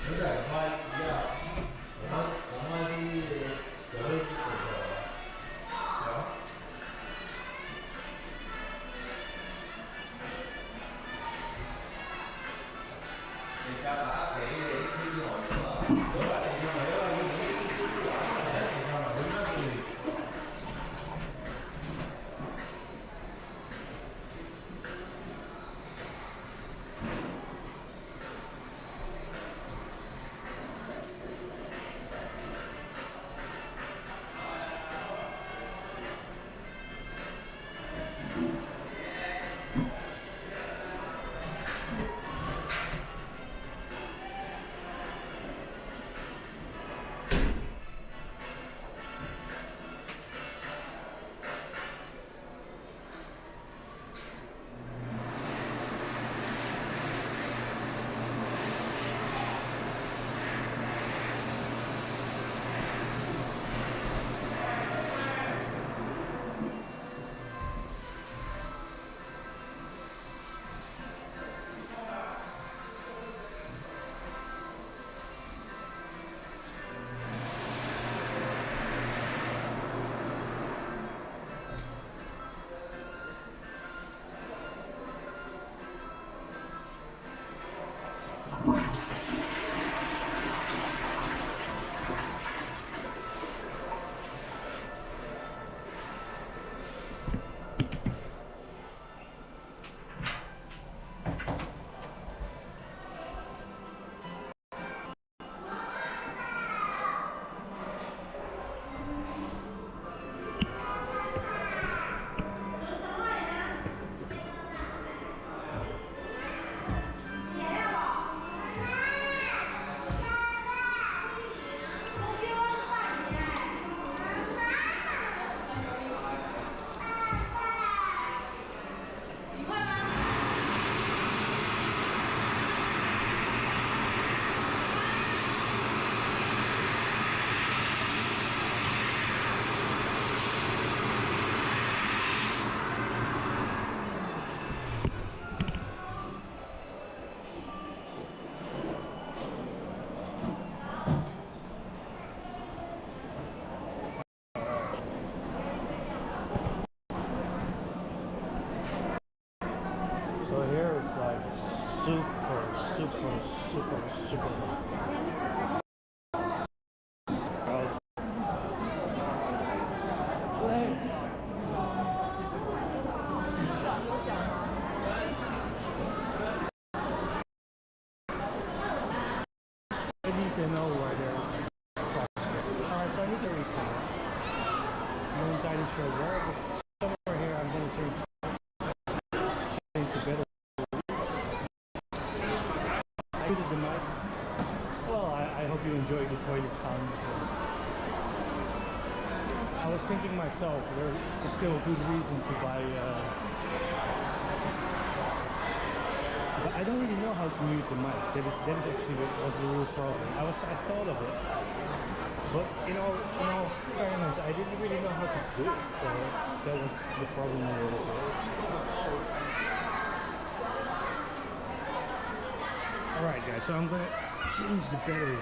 有点快一样，我们是有一只手的，有。你家把给你好吃了，有点挺香的，有点就没吃不完，还挺香的，我觉得可以。super hot. At least they know where they're from. Alright, so I need to restart. I'm not entirely sure where, but somewhere here I'm going to change to better. I muted the mic. Well, I hope you enjoyed the toilet sounds. I was thinking myself, there is still a good reason to buy. But I don't really know how to mute the mic. That is actually what was the real problem. I thought of it, but in all fairness, I didn't really know how to do it. So that was the problem a little bit. All right, guys. So I'm gonna change the battery.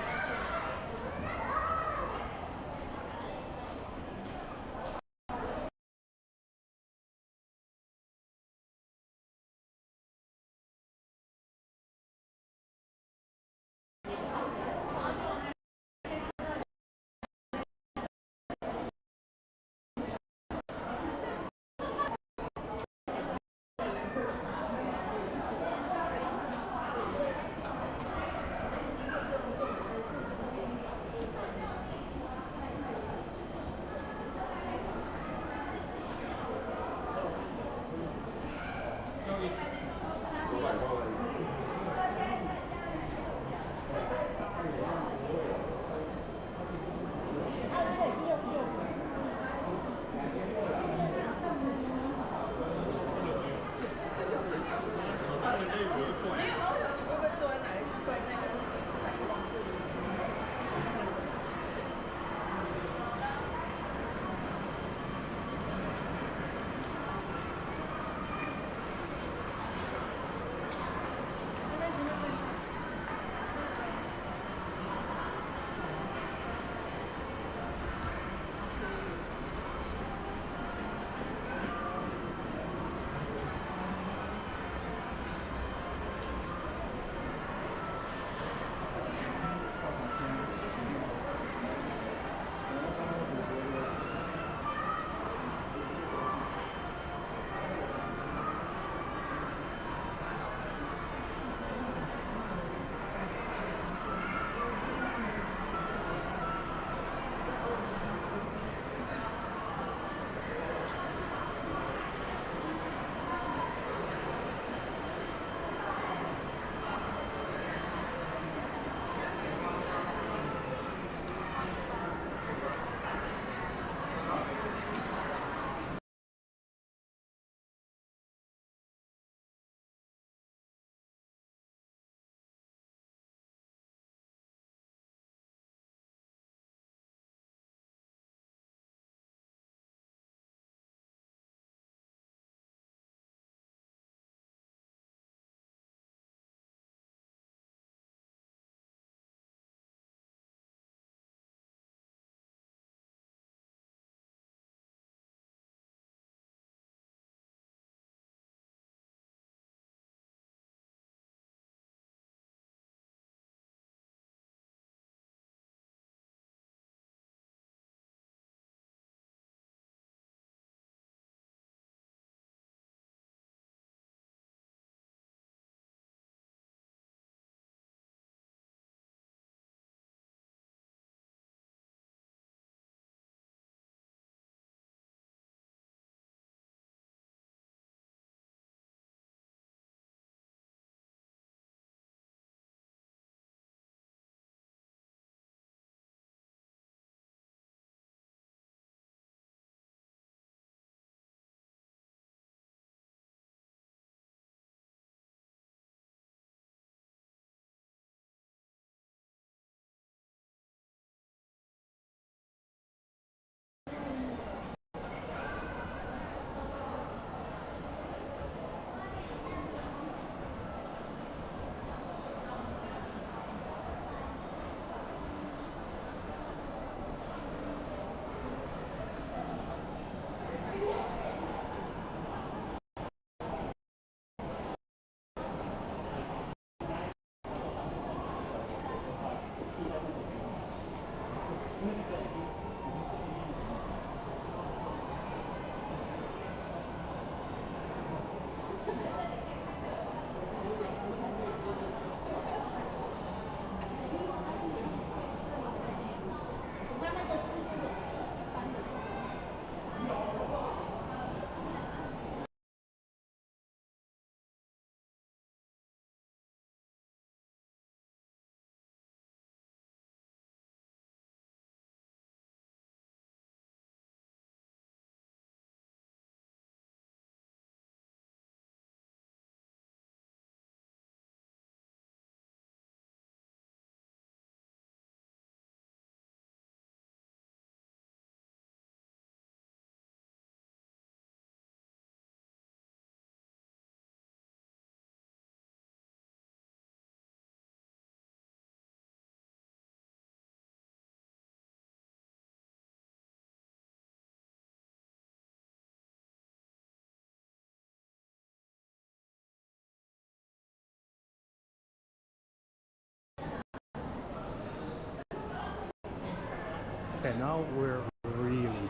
Okay, now we're really done.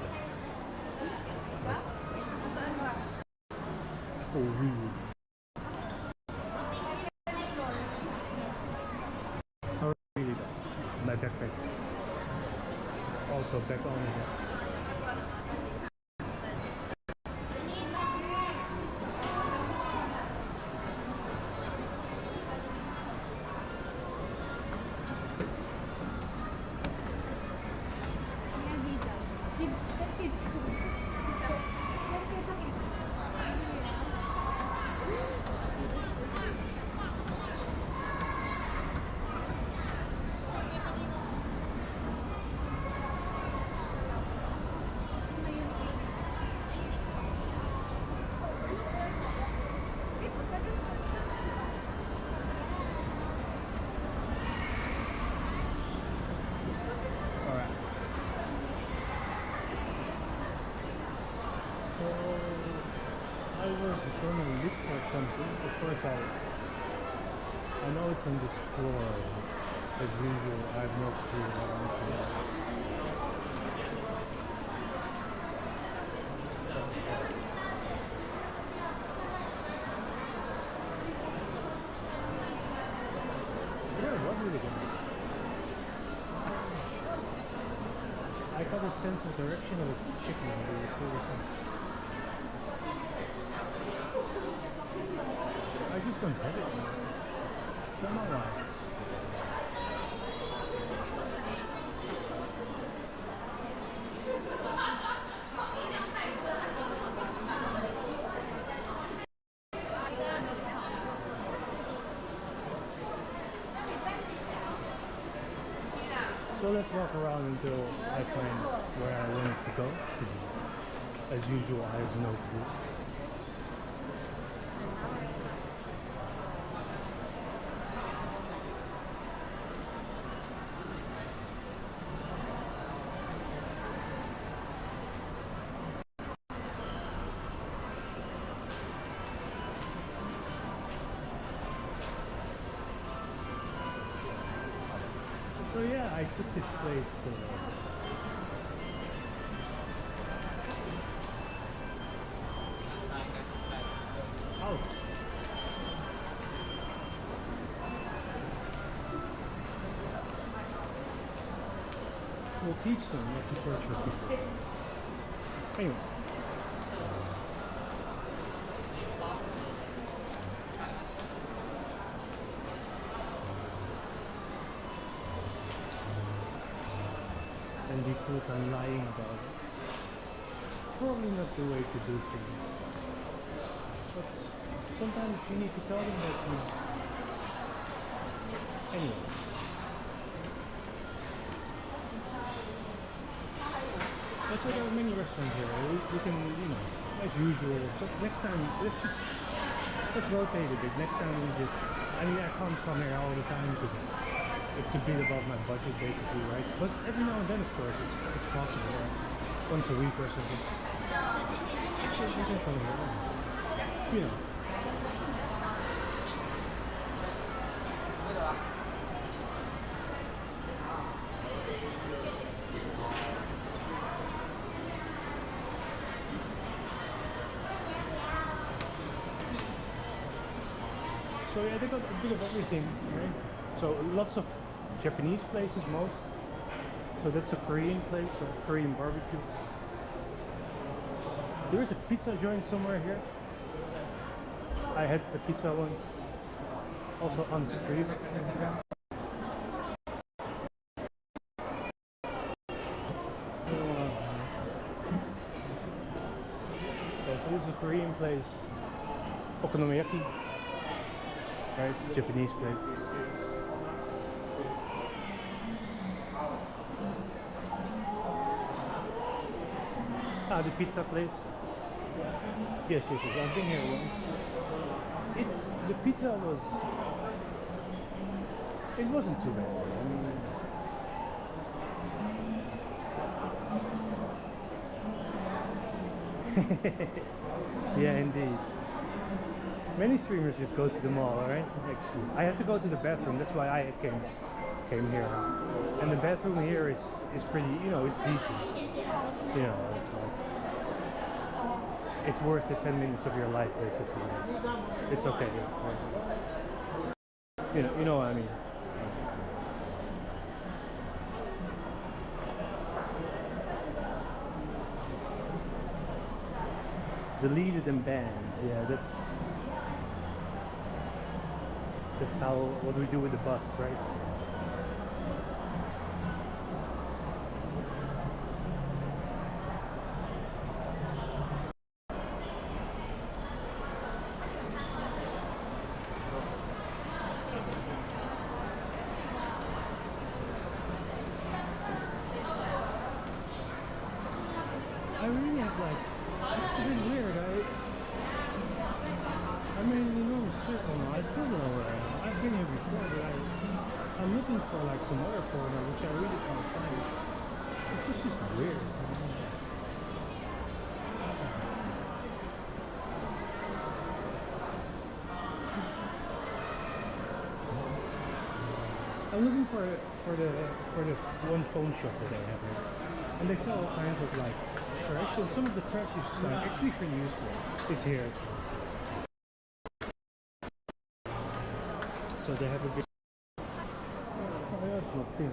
Oh, really? Oh, really done. My backpack. Also back on here. I was gonna look for something. Of course, I know it's on this floor. As usual, I have no clue what I'm doing. Yeah, what really good. I got a sense of direction of a chicken. I just don't have it. I don't know why. So let's walk around until I find where I want it to go. As usual, I have no clue. So yeah, I took this place out. We'll teach them what to torture people. Anyway. And the truth I'm lying about it. Probably not the way to do things. But sometimes you need to tell them that you... Anyway. That's why there are many restaurants here. We can, you know, as usual. So next time, let's rotate a bit. Next time we just... I mean, I can't come here all the time because it's a bit above my budget basically, right? But every now and then, of course, it's possible, right? Once a week or something. So you can come here, you know. So yeah, they got a bit of everything, right? So lots of Japanese places, most. So that's a Korean place, a Korean barbecue. There is a pizza joint somewhere here. I had a pizza once. Also on the street. Yeah, so this is a Korean place. Okonomiyaki. Right, Japanese place. Ah, the pizza place. Yes, I've been here once. The pizza was... It wasn't too bad. I mean... Yeah, indeed. Many streamers just go to the mall, right? Actually, I had to go to the bathroom. That's why I came came here, and the bathroom here is pretty, you know, it's decent. You know, it's worth the 10 minutes of your life basically. It's okay. You know what I mean. Deleted and banned. Yeah, that's how what we do with the bus, right? I really have like, it's a bit weird. I mean, you know, circle now. I still don't know where I am. I've been here before, but I'm looking for like some other corner, which I really can't find. It's just weird. I'm looking for the one phone shop that they have here, and they sell all kinds of like trash. So some of the trash is like actually pretty useful. It's here. So they have a big. Oh, that's not clean.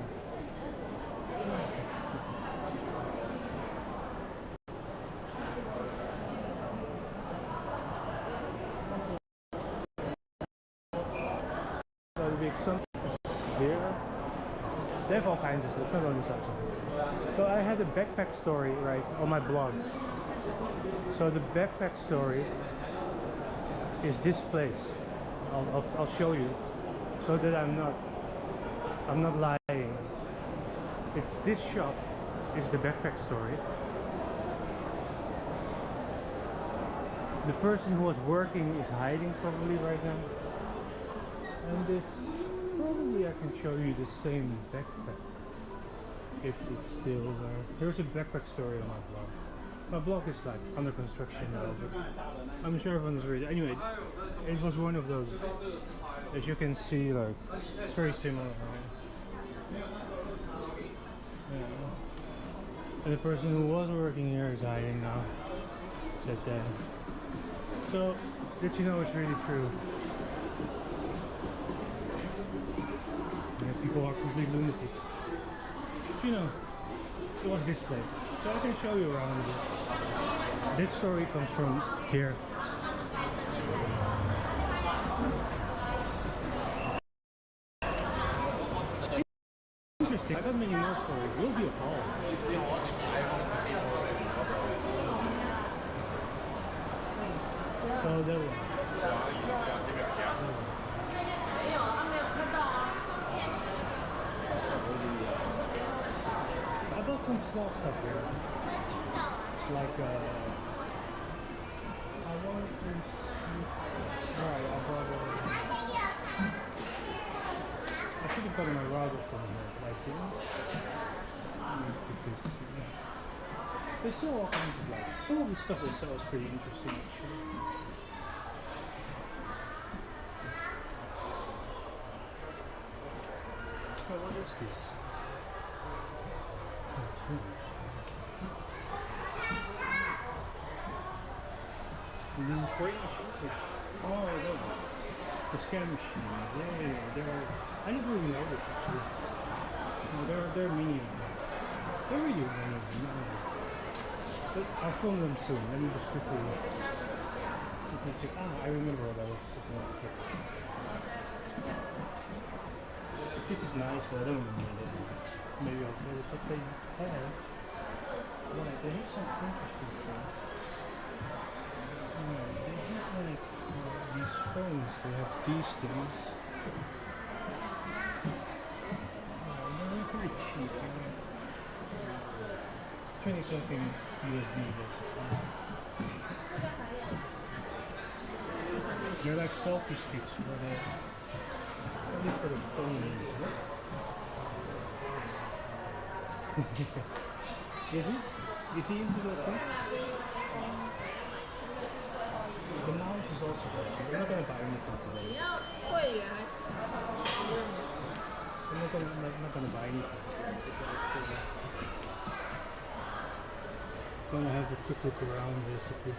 So the big sun here. They have all kinds of stuff. It's not only stuff. So I had a backpack story right on my blog. So the backpack story is this place. I'll show you, so that I'm not lying. It's this shop. Is the backpack story. The person who was working is hiding probably right now, and it's probably I can show you the same backpack if it's still there. Here's a backpack story on my blog. My blog is like under construction now, but I'm sure everyone's read it. Anyway, it was one of those. As you can see, like it's very similar. Right? Yeah. And the person who was working here is hiding now. That day. So, did you know it's really true? Yeah, people are complete lunatics. But you know, it was this place. So I can show you around it. This story comes from here. Interesting. I got many more stories. We'll be a call. So there we I bought some small stuff here. Like I wanted to see. Alright, I bought I should have gotten my router from here, but I didn't. Because there's still all kinds of like some of the stuff they sell is pretty interesting actually. So what is this? Oh, no. The scan machines. Yeah, they're. I never even noticed actually. No, they're mini. They're really one of them. But I'll film them soon. Let me just quickly check. Ah, I remember what I was supposed to. This is nice, but I don't remember it. Maybe I'll play it, but they have. Right, they have some interesting things. Yeah, they have like these phones, they have these things. They're very cheap. 20 something USD basically. They're like selfie sticks for the only for the phone. Is he into those things? The mouse is also good. I'm not gonna buy anything today. I'm not gonna not gonna buy anything. Gonna have a quick look around basically.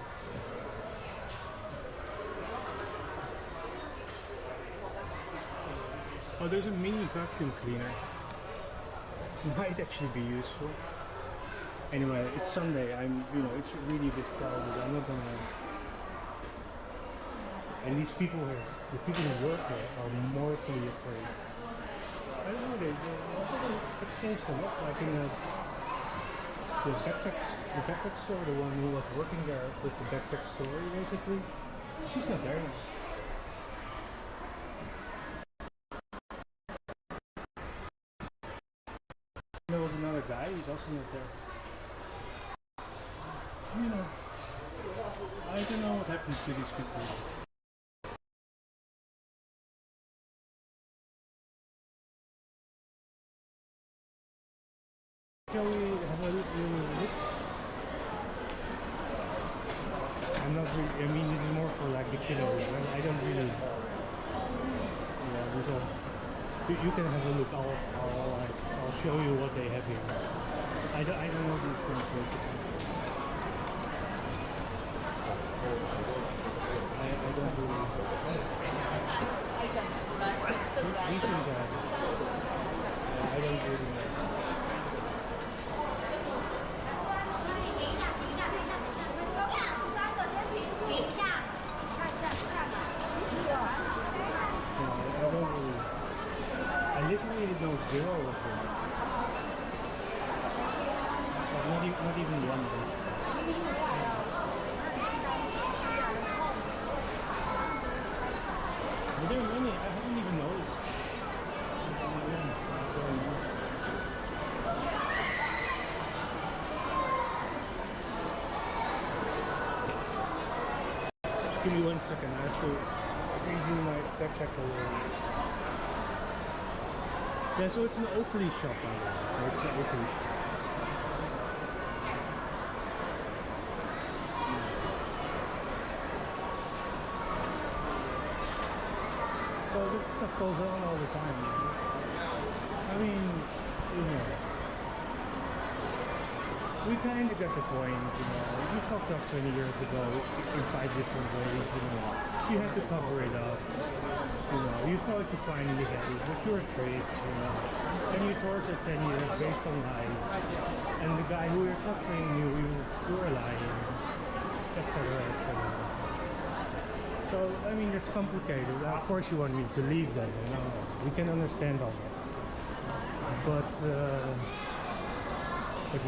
Oh, there's a mini vacuum cleaner. Might actually be useful. Anyway, it's Sunday. It's really a bit crowded. I'm not gonna. And these people here, the people who work here, are mortally afraid. I don't know. They changed a lot. Like in the backpack store, the one who was working there with the backpack story, basically, she's not there now. There was another guy, he's also not there. I don't know what happens to these people. Shall we have a look? I'm not really, this is more for like the kiddos, right? I don't really, there's a, you can have a look, I'll show you what they have here. I don't know these things basically. I don't really. Asian guy. I don't really know. I literally know zero of them. Like not even one of them. But there are many, I haven't even noticed. Just give me 1 second, I have to redo my backpack a little. Yeah, so it's an Oakley shop, by the way. So it's an Oakley shop. So this stuff goes on all the time. I mean, we kind of got the point, you fucked up 20 years ago in 5 different ways, you had to cover it up. You thought you finally had it, but you're tricked, and you tortured 10 years based on lies, and the guy who you're torturing knew you were lying, etc., etc. So, it's complicated. Of course you want me to leave them, we can understand all that. But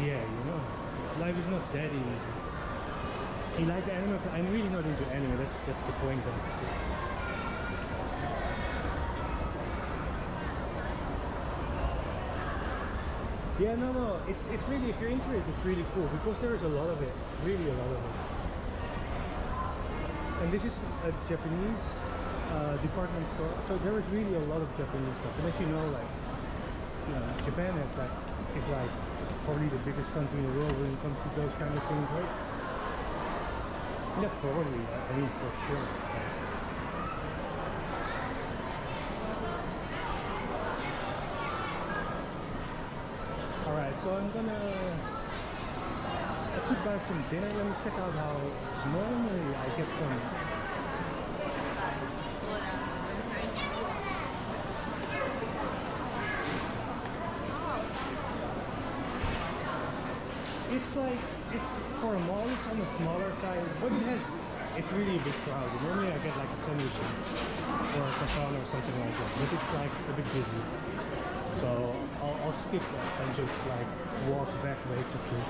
yeah, life is not that easy. He likes anime, but I'm really not into anime, that's the point of it. Yeah, no, it's really, if you're into it, it's really cool, because there is a lot of it, really a lot of it. And this is a Japanese department store, so there is really a lot of Japanese stuff. And as you know, Japan is probably the biggest country in the world when it comes to those kind of things, right? Not probably, for sure. Alright, so I could buy some dinner. Let me check out how normally I get some. It's for a mall, it's on the smaller side, but it's really a big crowd. Normally I get like a sandwich or a croissant or something like that, but it's like a bit busy. So I'll skip that and just walk back basically.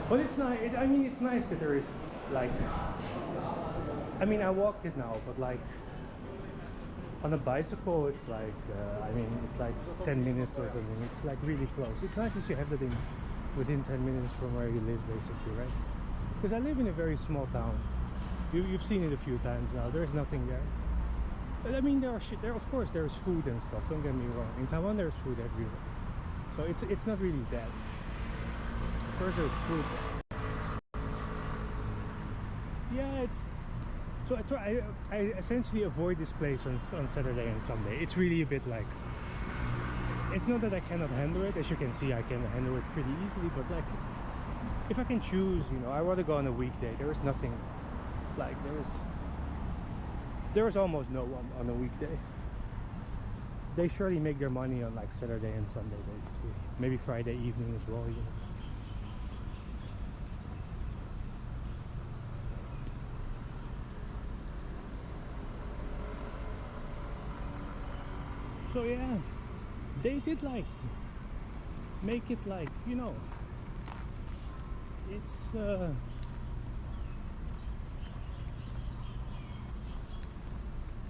But it's nice. It's nice that there is I walked it now, but on a bicycle, it's it's 10 minutes or something. It's really close. It's nice that you have that within 10 minutes from where you live, basically, right? Because I live in a very small town. You've seen it a few times now. There's nothing there. But there of course there's food and stuff. Don't get me wrong. In Taiwan, there's food everywhere. So it's not really that. course there's food. Yeah, it's so I essentially avoid this place on Saturday and Sunday. It's really a bit like, it's not that I cannot handle it. As you can see, I can handle it pretty easily, but like, if I can choose, you know, I want to go on a weekday. There is nothing like, there is almost no one on a weekday. They surely make their money on like Saturday and Sunday, basically. Maybe Friday evening as well, you know. So yeah, they did like make it like, you know, it's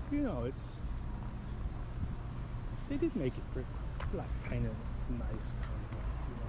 you know, it's, they did make it pretty, like, kind of nice, kind of, you know.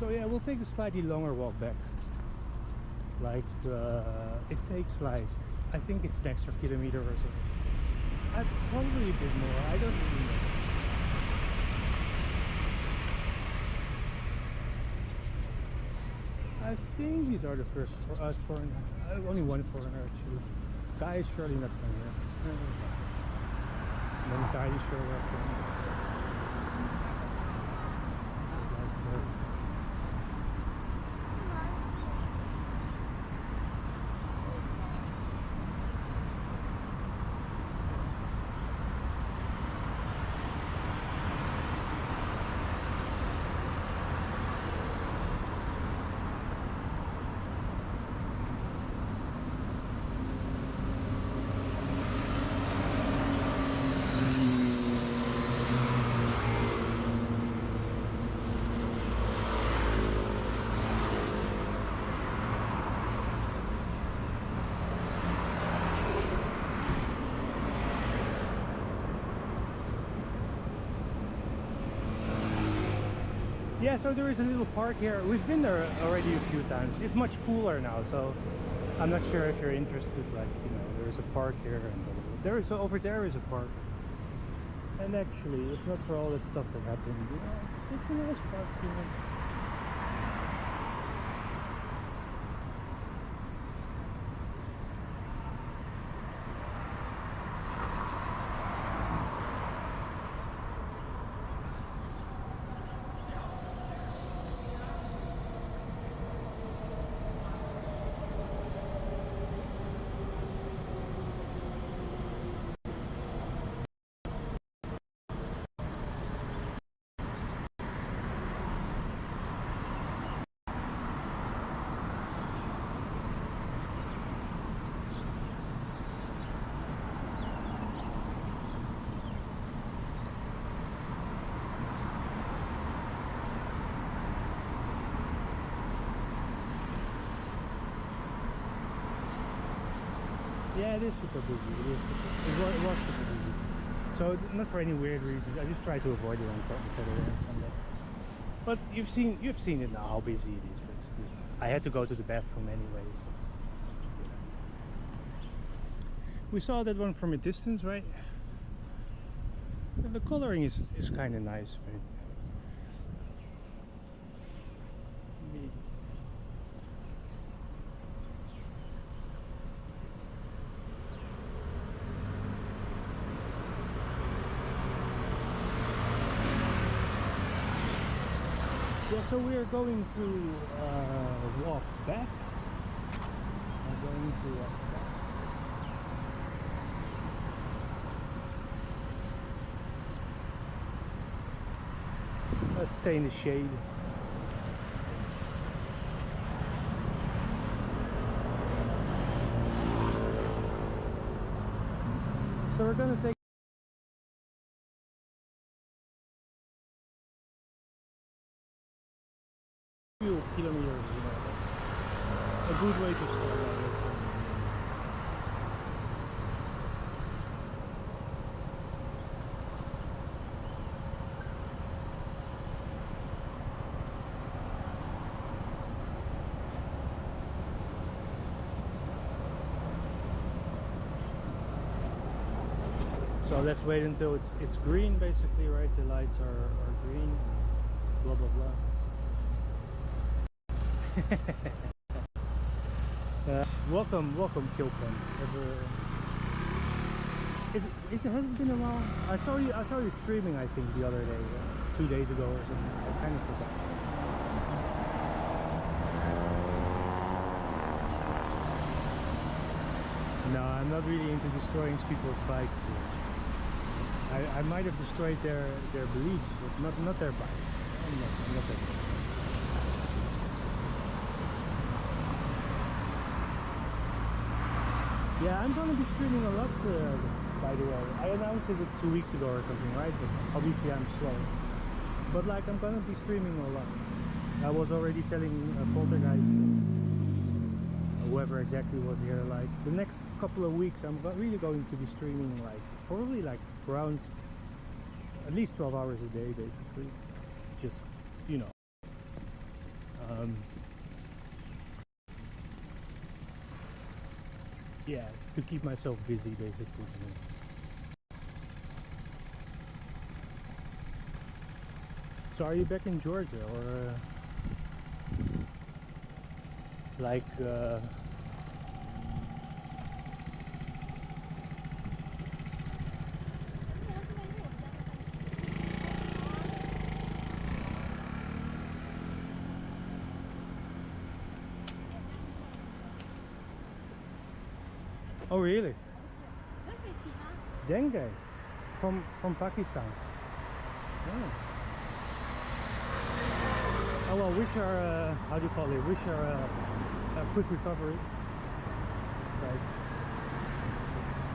So yeah, we'll take a slightly longer walk back. Like, it takes like, I think it's an extra kilometer or so. Probably a bit more, I don't really know. I think these are the first foreigner. Only one foreigner actually. Guy is surely not from here. I'm not entirely sure where from. Yeah, so there is a little park here. We've been there already a few times. It's much cooler now, so I'm not sure if you're interested. Like, you know, there's a park here, and there is, over there is a park. And actually, if not for all that stuff that happened, you know, it's a nice park, you know. Yeah, it is super busy. It was super busy. So not for any weird reasons. I just try to avoid it on Saturday and Sunday. But you've seen it now how busy it is. Basically, I had to go to the bathroom anyway. So. We saw that one from a distance, right? And the coloring is kind of nice, right? Yeah, so we are going to walk back. I'm going to walk back. Let's stay in the shade. So we're gonna take few kilometers, you know, good way to start, I guess. So let's wait until it's green, basically, right? The lights are green, blah blah blah. Welcome Kilpen. Has it been a while? I saw you streaming, I think, the other day, 2 days ago or something. I kind of forgot. No, I'm not really into destroying people's bikes. I might have destroyed their beliefs, but not their bikes. I'm not that bad. Yeah, I'm gonna be streaming a lot, by the way. I announced it 2 weeks ago or something, right? But obviously I'm slow. But like, I'm gonna be streaming a lot. I was already telling Poltergeist, whoever exactly was here, like the next couple of weeks I'm really going to be streaming, like probably like around at least 12 hours a day, basically. Just, you know, yeah, to keep myself busy, basically. So are you back in Georgia, or like oh really? Dengue from Pakistan. Oh. Oh well, wish her how do you call it? Wish her a quick recovery. Like,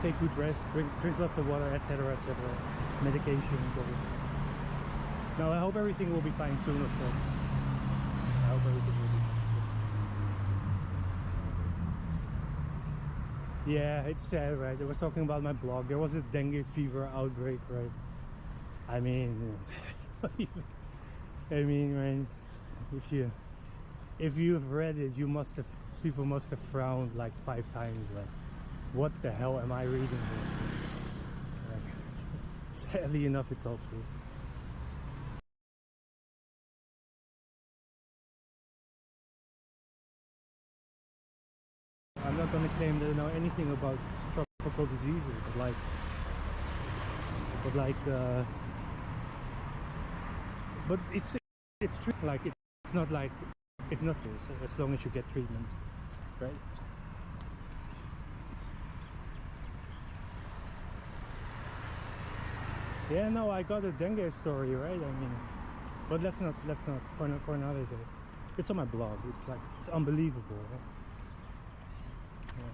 take good rest, drink lots of water, etc., etc. Medication. Now I hope everything will be fine soon, of course. I hope everything will be fine soon. Yeah, it's sad, right? I was talking about my blog. There was a dengue fever outbreak, right? I mean, I mean, right? If you've read it, people must have frowned like 5 times. Like, what the hell am I reading here? Like, sadly enough, it's all true. I'm not gonna claim that I know anything about tropical diseases, but it's true. Like, it's not like it's not serious as long as you get treatment, right? Yeah, no, I got a dengue story, right? I mean, but let's not for another day. It's on my blog. It's like, it's unbelievable, right? Yeah.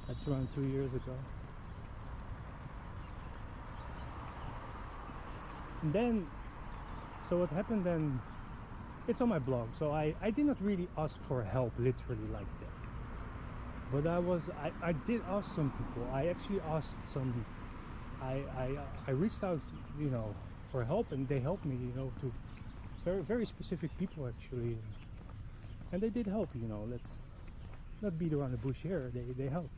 That's around 2 years ago. And then, so what happened then, it's on my blog. So I did not really ask for help, literally, like that. But I did ask some people. I actually asked some, I reached out, you know, for help, and they helped me, you know, to very specific people, actually. And they did help, you know. Let's not beat around the bush here. They helped.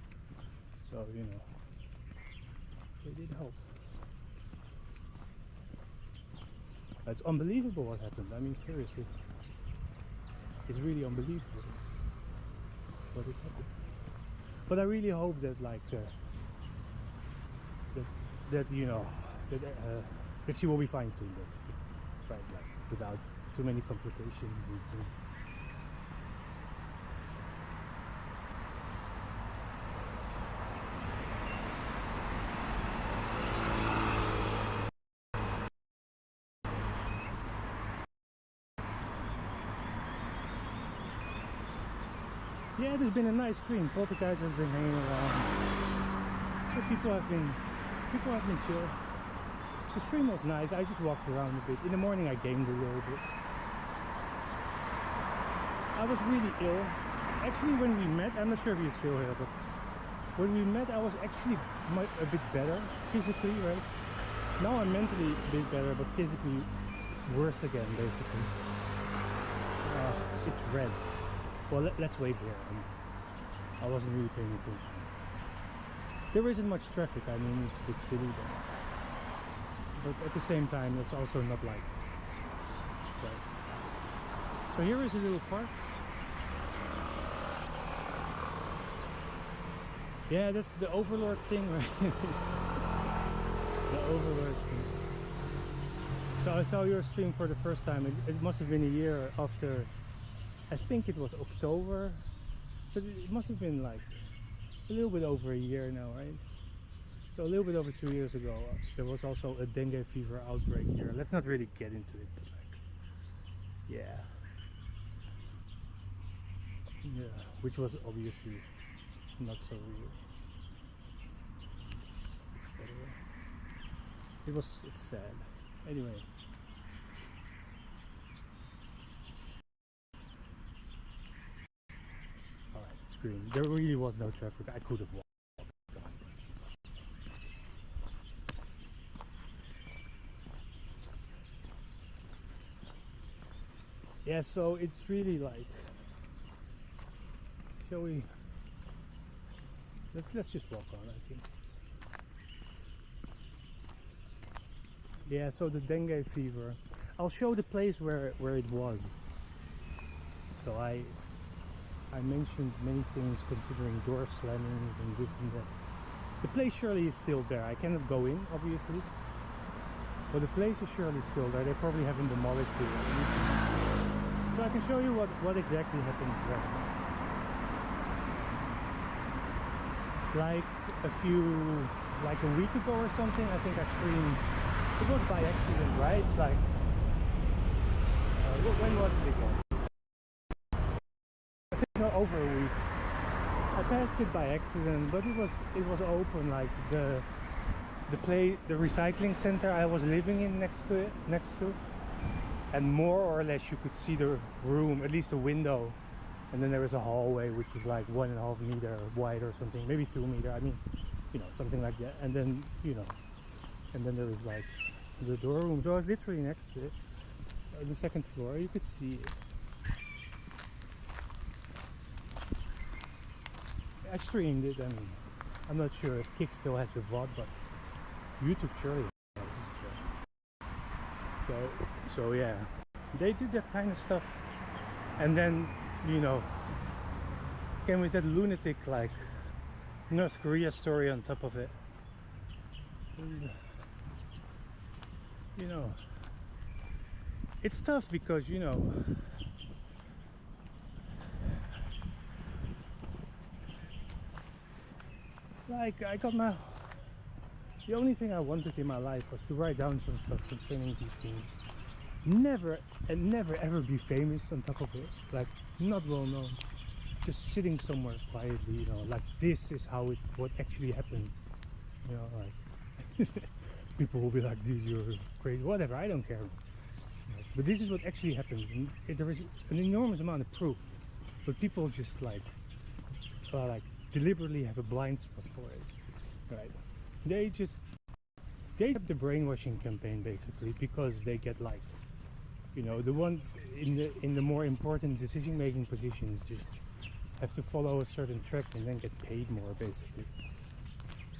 So, you know, they did help. It's unbelievable what happened. I mean, seriously, it's really unbelievable what it happened. But I really hope that, like, that you know, that she will be fine soon, basically, right? Like, without too many complications and so. Yeah, it has been a nice stream. Poltergeist has been hanging around. But people have been chill. The stream was nice. I just walked around a bit. In the morning I gamed a little bit. I was really ill. Actually, when we met, I'm not sure if you're still here, but when we met, I was actually a bit better physically, right? Now I'm mentally a bit better, but physically worse again, basically. It's red. Well, let's wait here. I wasn't really paying attention. There isn't much traffic. I mean, it's a bit silly there. But at the same time, it's also not like right. So here is a little park. Yeah, that's the Overlord thing, right? The Overlord thing. So I saw your stream for the first time. It must have been a year after. I think it was October. So it must have been like a little bit over a year now, right? So a little bit over 2 years ago, there was also a dengue fever outbreak here. Let's not really get into it, but like, yeah, which was obviously not so real. It's sad. Anyway. Alright, it's green. There really was no traffic. I could have walked. Yeah, so it's really like, shall we, let's just walk on, I think. Yeah, so the dengue fever, I'll show the place where it was. So I mentioned many things considering door slammings and this and that. The place surely is still there. I cannot go in, obviously, but the place is surely still there. They probably haven't demolished it. So I can show you what exactly happened there. Like a week ago or something, I think I streamed. It was by accident, right? Like, when was it again? I think not over a week. I passed it by accident, but it was open. Like the recycling center I was living in next to, and more or less you could see the room, at least the window, and then there was a hallway which is like 1.5 meter wide or something, maybe 2 meter. I mean, something like that. And then and then there was like the door room. So I was literally next to it, on the second floor. You could see it. I streamed it, and I'm not sure if Kick still has the VOD, but YouTube surely has. So yeah, they did that kind of stuff, and then came with that lunatic like North Korea story on top of it. And, it's tough because like the only thing I wanted in my life was to write down some stuff concerning these things. Never ever be famous on top of it, like not well known, just sitting somewhere quietly, like this is what actually happens, like people will be like, dude, you're crazy, whatever, I don't care, but this is what actually happens, and there is an enormous amount of proof, but people just like deliberately have a blind spot for it, right? They have the brainwashing campaign basically, because they get like, the ones in the more important decision-making positions just have to follow a certain track and then get paid more, basically.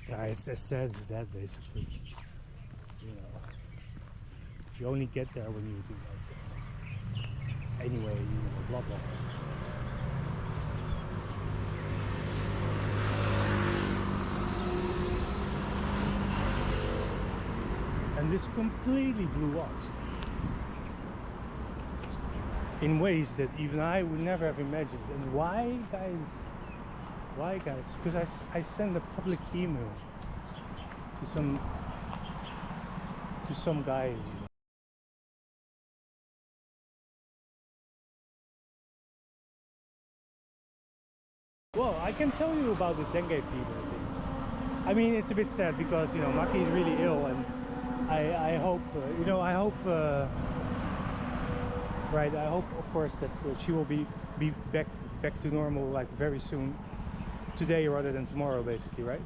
Yeah, it's as sad as that, basically. You only get there when you do like anyway, blah blah. And this completely blew up in ways that even I would never have imagined. And why, guys? Why, guys? Because I sent a public email to some guys. Well, I can tell you about the dengue fever thing. I mean, it's a bit sad because Maki is really ill, and I hope right. I hope, of course, that she will be be back to normal like very soon, today rather than tomorrow, basically, right?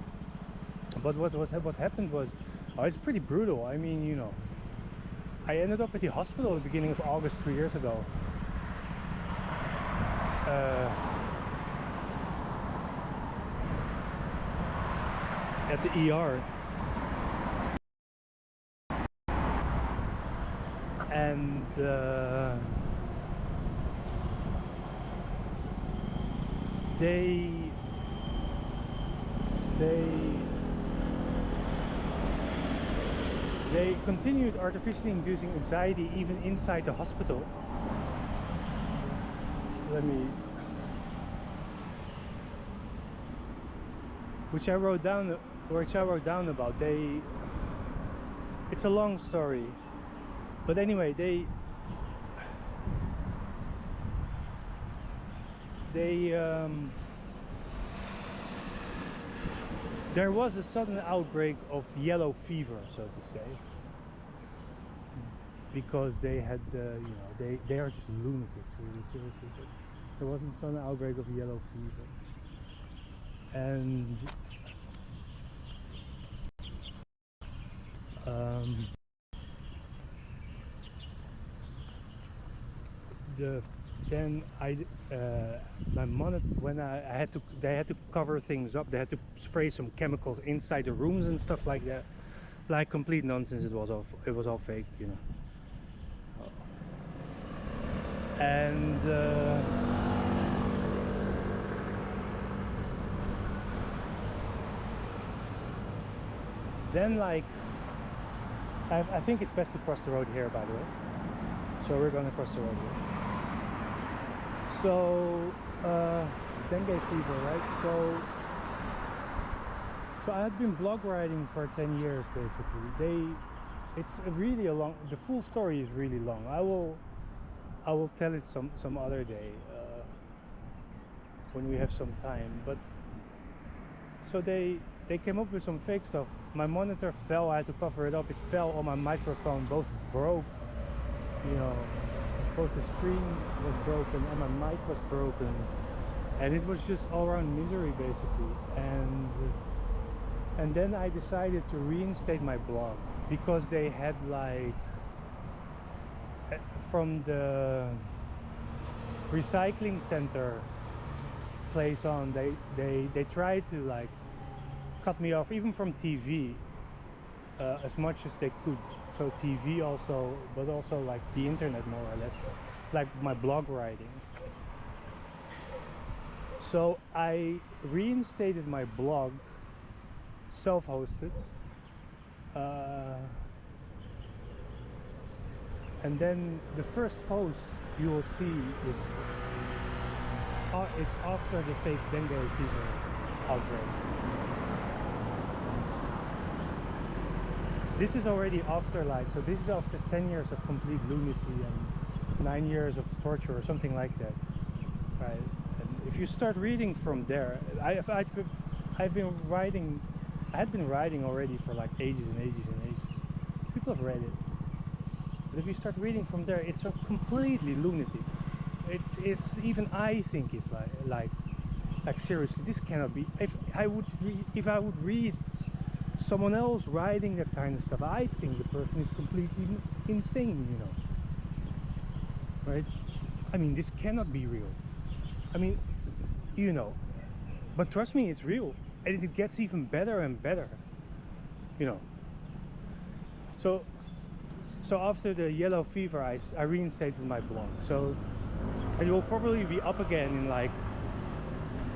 But what happened was, oh, it's pretty brutal. I mean, you know, I ended up at the hospital at the beginning of August 2 years ago. At the ER. And they continued artificially inducing anxiety even inside the hospital. Which I wrote down about. It's a long story, but anyway, there was a sudden outbreak of yellow fever, so to say, because they had, you know, they are just lunatics, really, seriously. But there was a sudden outbreak of yellow fever, and then my monitor, when they had to cover things up, they had to spray some chemicals inside the rooms and stuff like that, like complete nonsense. It was all fake, you know. And then, like, I think it's best to cross the road here, by the way. So we're gonna cross the road here. So dengue fever, right? So I had been blog writing for 10 years, basically. It's really a long. The full story is really long. I will tell it some other day when we have some time. But so they came up with some fake stuff. My monitor fell. I had to cover it up. It fell on my microphone. Both broke. You know, both the screen was broken and my mic was broken, and it was just all around misery, basically. And then I decided to reinstate my blog, because they had, like, from the recycling center place on, they tried to, like, cut me off even from TV as much as they could. So TV also, but also like the internet, more or less, like my blog writing. So I reinstated my blog, self-hosted, and then the first post you will see is after the fake dengue fever outbreak. This is already after, like, so this is after 10 years of complete lunacy and 9 years of torture or something like that, right? And if you start reading from there, I had been writing already for like ages and ages and ages. People have read it, but if you start reading from there, it's so completely lunatic. It's even, I think, it's like seriously, this cannot be. If I would read someone else writing that kind of stuff, I think the person is completely insane, you know, right? I mean, this cannot be real. I mean, you know, but trust me, it's real, and it gets even better and better, you know. So after the yellow fever, I reinstated my blog, so it will probably be up again in, like,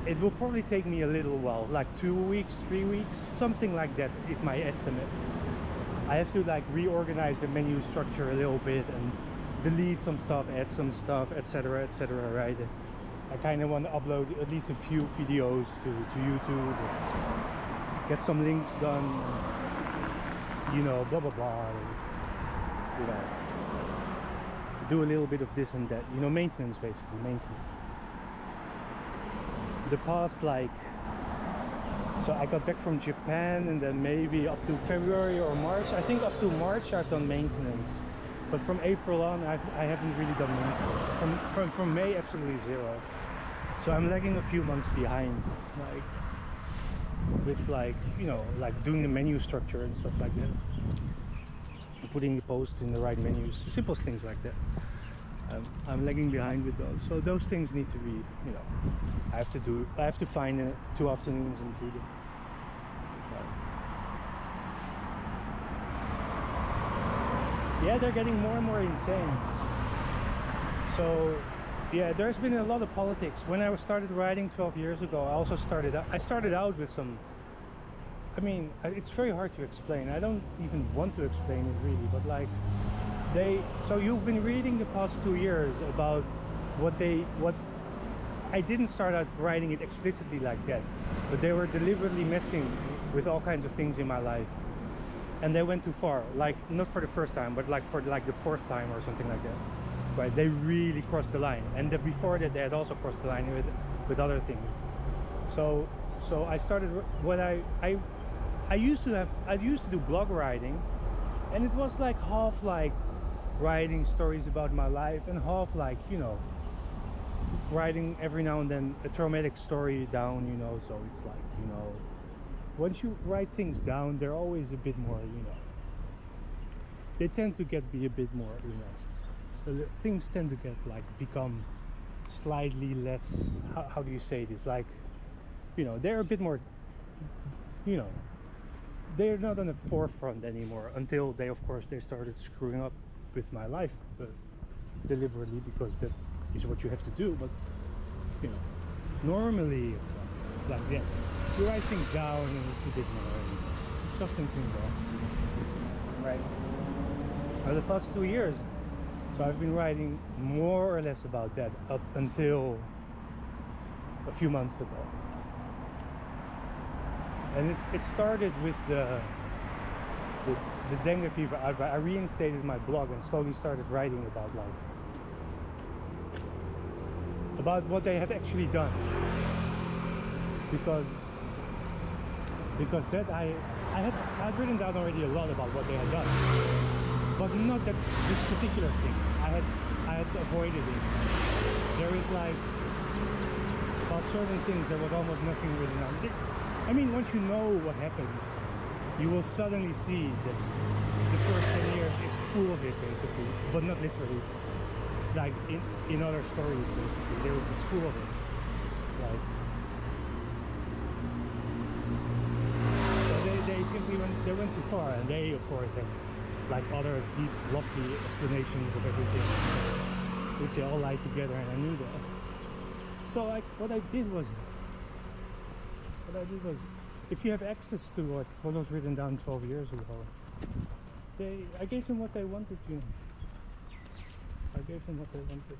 it will probably take me a little while, like 2 weeks, 3 weeks, something like that is my estimate. I have to, like, reorganize the menu structure a little bit and delete some stuff, add some stuff, etc., right? I kind of want to upload at least a few videos to YouTube, get some links done, you know, blah blah blah, you know, do a little bit of this and that, you know, maintenance, basically, maintenance. The past, like, so I got back from Japan, and then maybe up to February or March, I think up to March I've done maintenance, But from April on, I haven't really done anything. From May, absolutely zero. So I'm lagging a few months behind, like with like, you know, like doing the menu structure and stuff like that, putting the posts in the right menus, simple things like that. I'm lagging behind with those, so those things need to be, you know, I have to find 2 afternoons and do them. Yeah, they're getting more and more insane. So yeah, there's been a lot of politics. When I started riding 12 years ago, I started out with some, I mean, it's very hard to explain. I don't even want to explain it really, but like so you've been reading the past 2 years about what I didn't start out writing it explicitly like that, but they were deliberately messing with all kinds of things in my life, and they went too far, like not for the first time, but like for like the 4th time or something like that, right? They really crossed the line, and before that they had also crossed the line with other things. So I started what I used to do blog writing, and it was like half like writing stories about my life and half like, you know, writing every now and then a traumatic story down, you know. So it's like, you know, once you write things down, they're always a bit more, you know, they tend to be a bit more, you know, things tend to get like become slightly less, how do you say this, like, you know, they're a bit more, you know, they're not on the forefront anymore, until they, of course, they started screwing up with my life, deliberately, because that is what you have to do. But you know, normally it's like that. You write things down and it's a bit more, stuff things down, right? For the past 2 years, so I've been writing more or less about that up until a few months ago. And it started with the dengue fever outbreak. I reinstated my blog and slowly started writing about what they had actually done, because that I had written down already a lot about what they had done, but not that this particular thing. I had avoided it. There is like, about certain things there was almost nothing written down. I mean, once you know what happened, you will suddenly see that the first 10 years is full of it, basically, but not literally. It's like in other stories, basically, it's full of it. Like, so they simply went too far, and they, of course, have like other deep, lofty explanations of everything, which they all lie together, and I knew that. So like, what I did was, if you have access to what was written down 12 years ago, I gave them what they wanted, you know. I gave them what they wanted.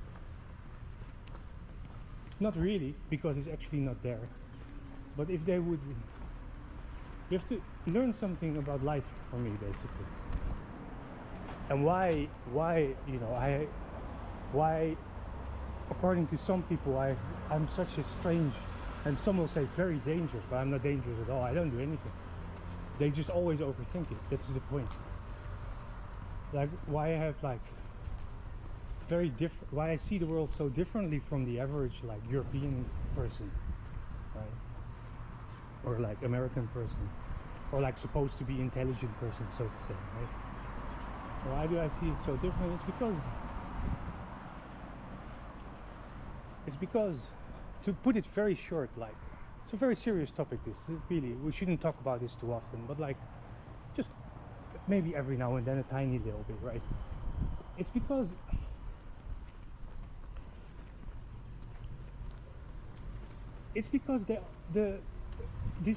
Not really, because it's actually not there. But if they would, you have to learn something about life from me, basically. And why, you know, why, according to some people, I'm such a strange, and some will say very dangerous, but I'm not dangerous at all. I don't do anything. They just always overthink it. That's the point. Like, why I have like very different, why I see the world so differently from the average like European person, right? Or like American person, or like supposed to be intelligent person, so to say, right? Why do I see it so different? It's because, to put it very short, like, it's a very serious topic, this, really, we shouldn't talk about this too often, but like, just maybe every now and then a tiny little bit, right? It's because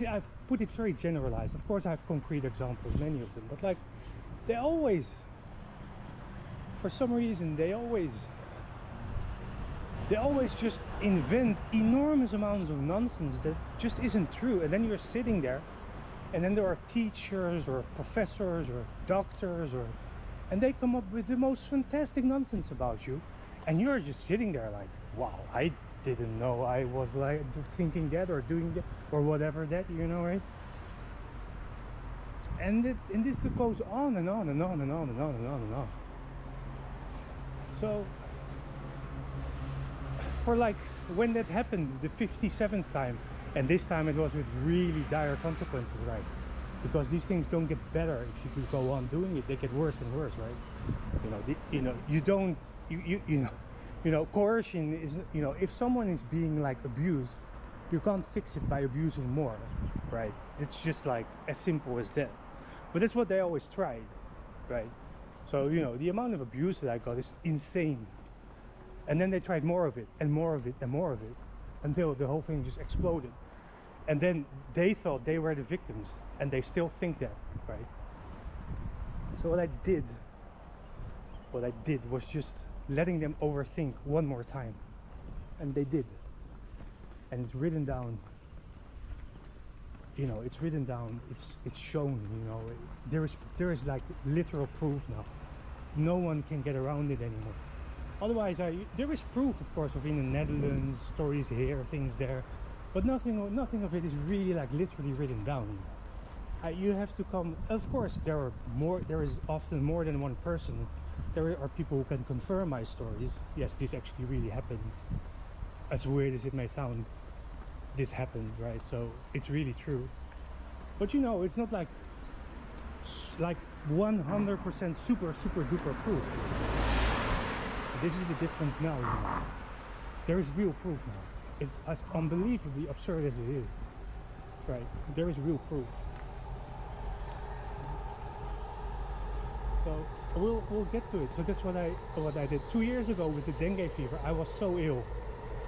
I've put it very generalized. Of course I have concrete examples, many of them, but like, they always, for some reason, they always just invent enormous amounts of nonsense that just isn't true, and then you're sitting there, and then there are teachers or professors or doctors, and they come up with the most fantastic nonsense about you, and you're just sitting there like, wow, I didn't know I was like thinking that or doing that or whatever that, you know, right? And this goes on and on and on and on and on and on and on. So for like when that happened the 57th time, and this time it was with really dire consequences, right? Because these things don't get better if you go on doing it; they get worse and worse, right? Coercion is, if someone is being like abused, you can't fix it by abusing more, right? It's just like as simple as that. But that's what they always tried, right? So the amount of abuse that I got is insane. And then they tried more of it and more of it and more of it until the whole thing just exploded. And then they thought they were the victims, and they still think that, right? So what I did was just letting them overthink one more time, and they did. And it's written down. It's written down. It's shown. There is like literal proof now. No one can get around it anymore. Otherwise, there is proof, of course, of in the Netherlands, stories here, things there, but nothing of it is really like literally written down. You have to come. Of course, there is often more than one person. There are people who can confirm my stories. Yes, this actually really happened. As weird as it may sound, this happened, right? So it's really true. But it's not like 100% super duper proof. This is the difference now. There is real proof now. It's as unbelievably absurd as it is, right? There is real proof. So we'll get to it. So that's what I did 2 years ago with the dengue fever. I was so ill.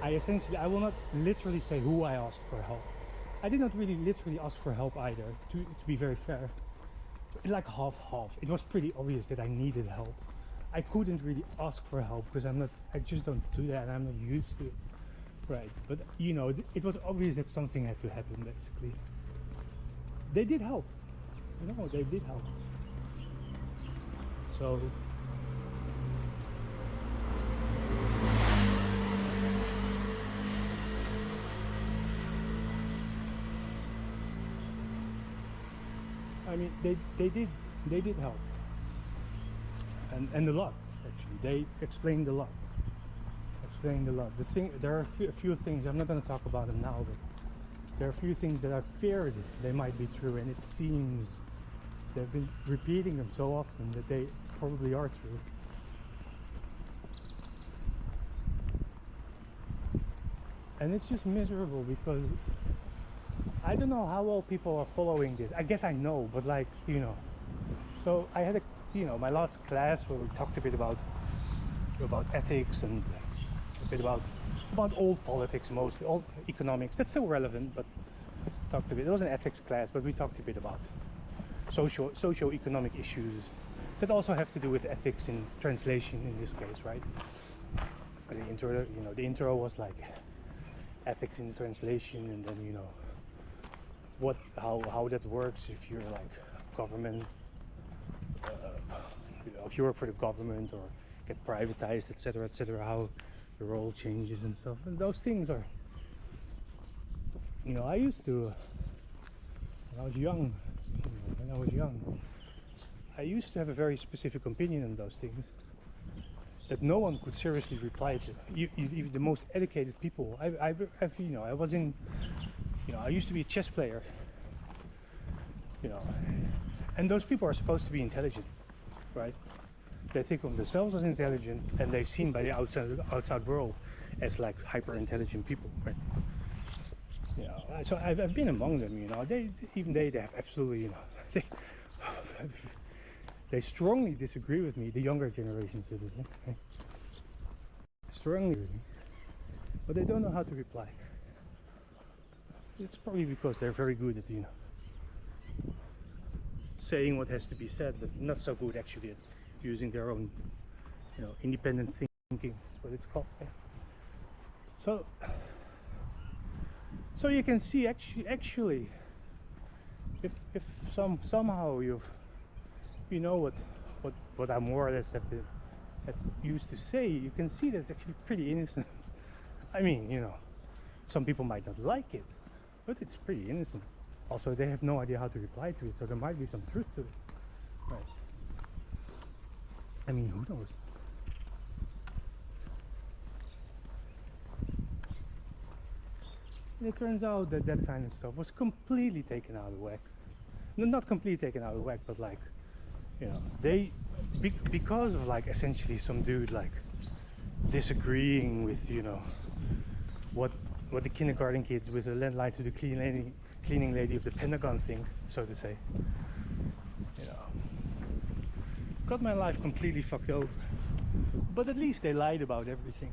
I will not literally say who I asked for help. I did not really literally ask for help either, to be very fair. Like half. It was pretty obvious that I needed help. I couldn't really ask for help because I just don't do that, and I'm not used to it, right? But it was obvious that something had to happen. Basically, they did help. They did help. So I mean, they did help. And a lot, actually. They explained a lot. There are a few things, I'm not going to talk about them now, but there are a few things that I feared they might be true, and it seems they've been repeating them so often that they probably are true. And it's just miserable because I don't know how well people are following this. I guess I know, but so I had my last class where we talked a bit about ethics and a bit about old politics, mostly old economics. That's still relevant, but talked a bit. It was an ethics class, but we talked a bit about socio-economic issues that also have to do with ethics in translation in this case, right? The intro was like ethics in translation, and then how that works if you're like government. If you work for the government or get privatized, etc., how the role changes and stuff. And those things are, I used to, when I was young, I used to have a very specific opinion on those things that no one could seriously reply to. Even the most educated people. I used to be a chess player, and those people are supposed to be intelligent, right? They think of themselves as intelligent, and they're seen by the outside world as like hyper intelligent people, right? So I've been among them. They have absolutely, they strongly disagree with me. The younger generation citizen, right? Strongly with me, but they don't know how to reply. It's probably because they're very good at saying what has to be said, but not so good actually at using their own independent thinking. That's what it's called, right? So you can see actually if somehow you know what I more or less have used to say, you can see that's actually pretty innocent. I mean, some people might not like it, but it's pretty innocent. Also, they have no idea how to reply to it, so there might be some truth to it, right? I mean, who knows? it turns out that that kind of stuff was completely taken out of whack. No, not completely taken out of whack, but like, you know, because of like essentially some dude like disagreeing with, you know, what the kindergarten kids with a landline to the cleaning lady of the Pentagon think, so to say. You know, got my life completely fucked over. But at least they lied about everything.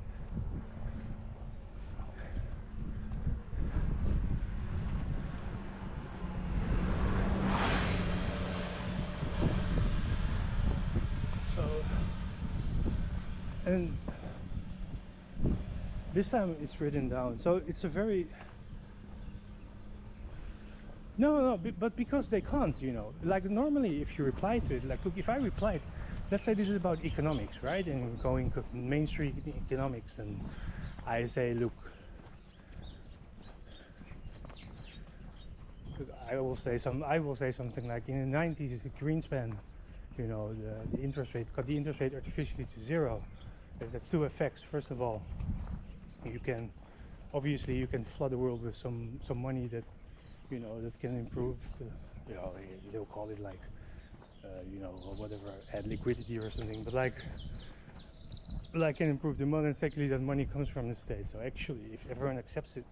And this time it's written down, so it's a very but because they can't, you know, like normally if you reply to it, like, look, if I replied, let's say this is about economics, right, and going mainstream economics, and I say, look, I will say something like, in the 90s Greenspan, you know, the interest rate cut the interest rate artificially to zero. There's two effects. First of all, you can flood the world with some money that, you know, that can improve the, you know, they'll call it like, you know, or whatever, add liquidity or something, but like can improve the money. And secondly, that money comes from the state. So actually, if everyone accepts it,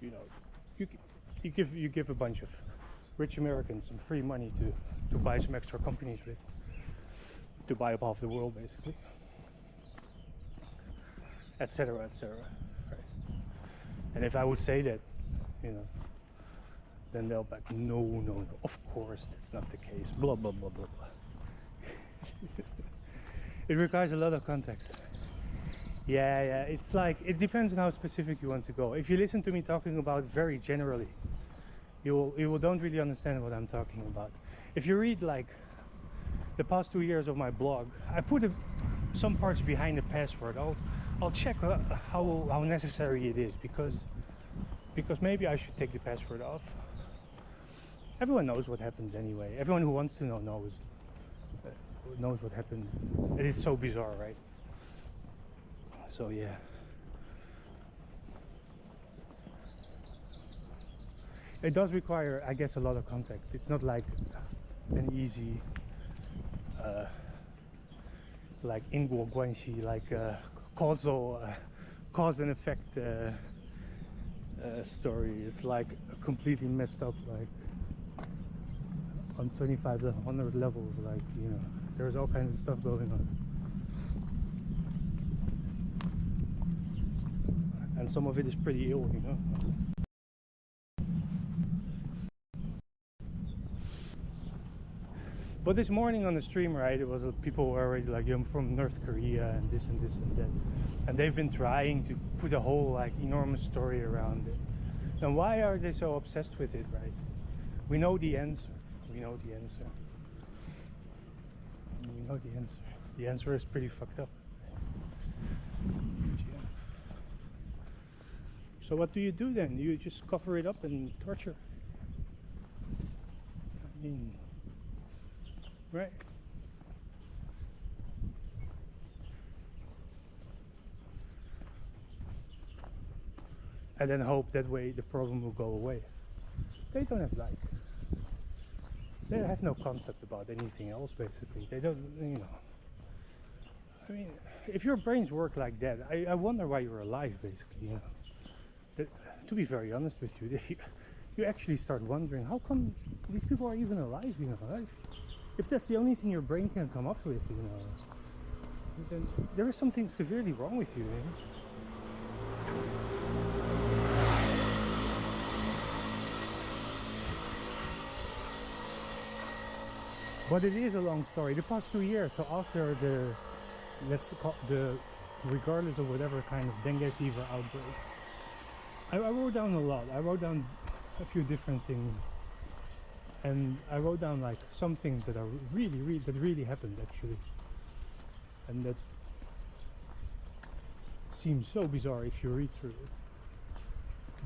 you know, you give a bunch of rich Americans some free money to buy some extra companies with, to buy up half the world basically, etc., etc. Right? And if I would say that, you know, then they'll be like, no, of course that's not the case, blah blah blah blah blah. It requires a lot of context. Yeah, it's like, it depends on how specific you want to go. If you listen to me talking about very generally, you don't really understand what I'm talking about. If you read like the past 2 years of my blog, I put some parts behind the password. I'll check how necessary it is, because maybe I should take the password off. Everyone knows what happens anyway. Everyone who wants to know knows what happened. And it's so bizarre, right? So yeah. It does require, I guess, a lot of context. It's not like an easy like 因果关系, like causal cause and effect story. It's like completely messed up, like on 2500 levels, like, you know, there's all kinds of stuff going on, and some of it is pretty ill, you know. But this morning on the stream, right, it was people were already like, I'm from North Korea and this and this and that, and they've been trying to put a whole like enormous story around it. And why are they so obsessed with it, right? We know the answer. We know the answer. We know the answer. The answer is pretty fucked up. Yeah. So what do you do then? You just cover it up and torture? I mean, right? And then hope that way the problem will go away. They don't have like, they have no concept about anything else basically. They don't, you know. I mean, if your brains work like that, I wonder why you're alive basically, you know. To be very honest with you, you actually start wondering, how come these people are even alive, you know? Right? If that's the only thing your brain can come up with, you know, then there is something severely wrong with you, you know? But it is a long story. The past 2 years, so after the, let's call regardless of whatever kind of dengue fever outbreak, I wrote down a lot. I wrote down a few different things, and I wrote down like some things that are really happened actually, and that seems so bizarre if you read through it,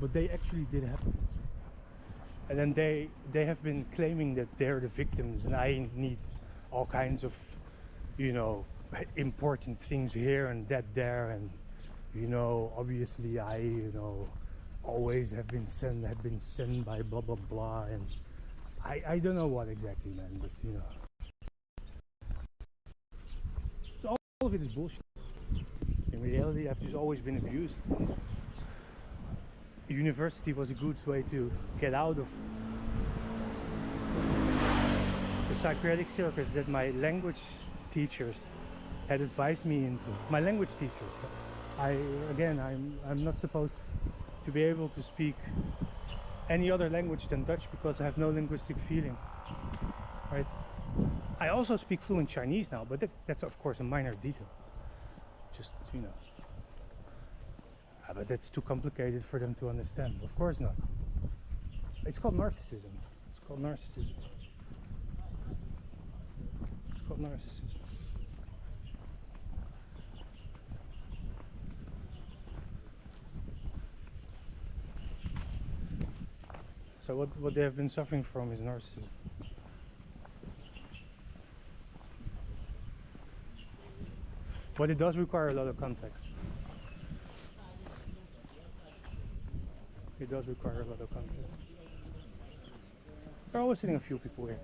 but they actually did happen. And then they have been claiming that they're the victims, and I need all kinds of, you know, important things here and that there, and, you know, obviously I, you know, always have been sent by blah blah blah, and I don't know what exactly, man, but you know, it's all of it is bullshit. In reality, I've just always been abused. University was a good way to get out of the Socratic circus that my language teachers had advised me into. My language teachers. I'm not supposed to be able to speak any other language than Dutch because I have no linguistic feeling, right? I also speak fluent Chinese now, but that's of course a minor detail. Just, you know. But that's too complicated for them to understand. Of course not. It's called narcissism. It's called narcissism. It's called narcissism. So what they have been suffering from is narcissism. But it does require a lot of context. It does require a lot of context. There are always sitting a few people here.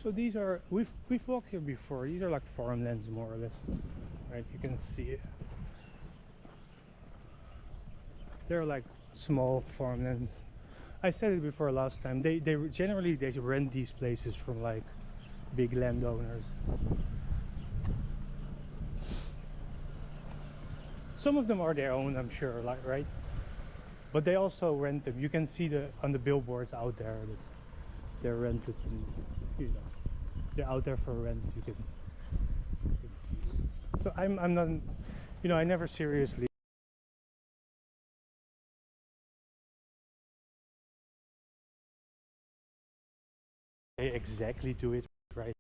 So these are, we've walked here before. These are like farmlands more or less, right? You can see it. They're like small farmlands. I said it before last time. They generally rent these places from like big landowners. Some of them are their own, I'm sure, like, right? But they also rent them. You can see on the billboards out there that they're rented, and you know, they're out there for rent. You can see. So I'm not, you know, I never seriously exactly do it right.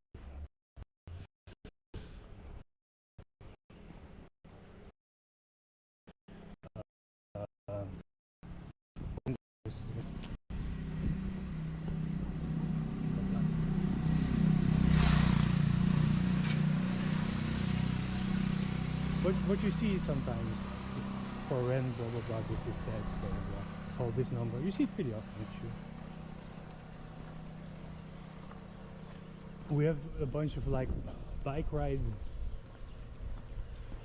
What you see sometimes for rent, blah blah blah, this is that, blah blah blah, call this number. You see it pretty often, actually. We have a bunch of like bike ride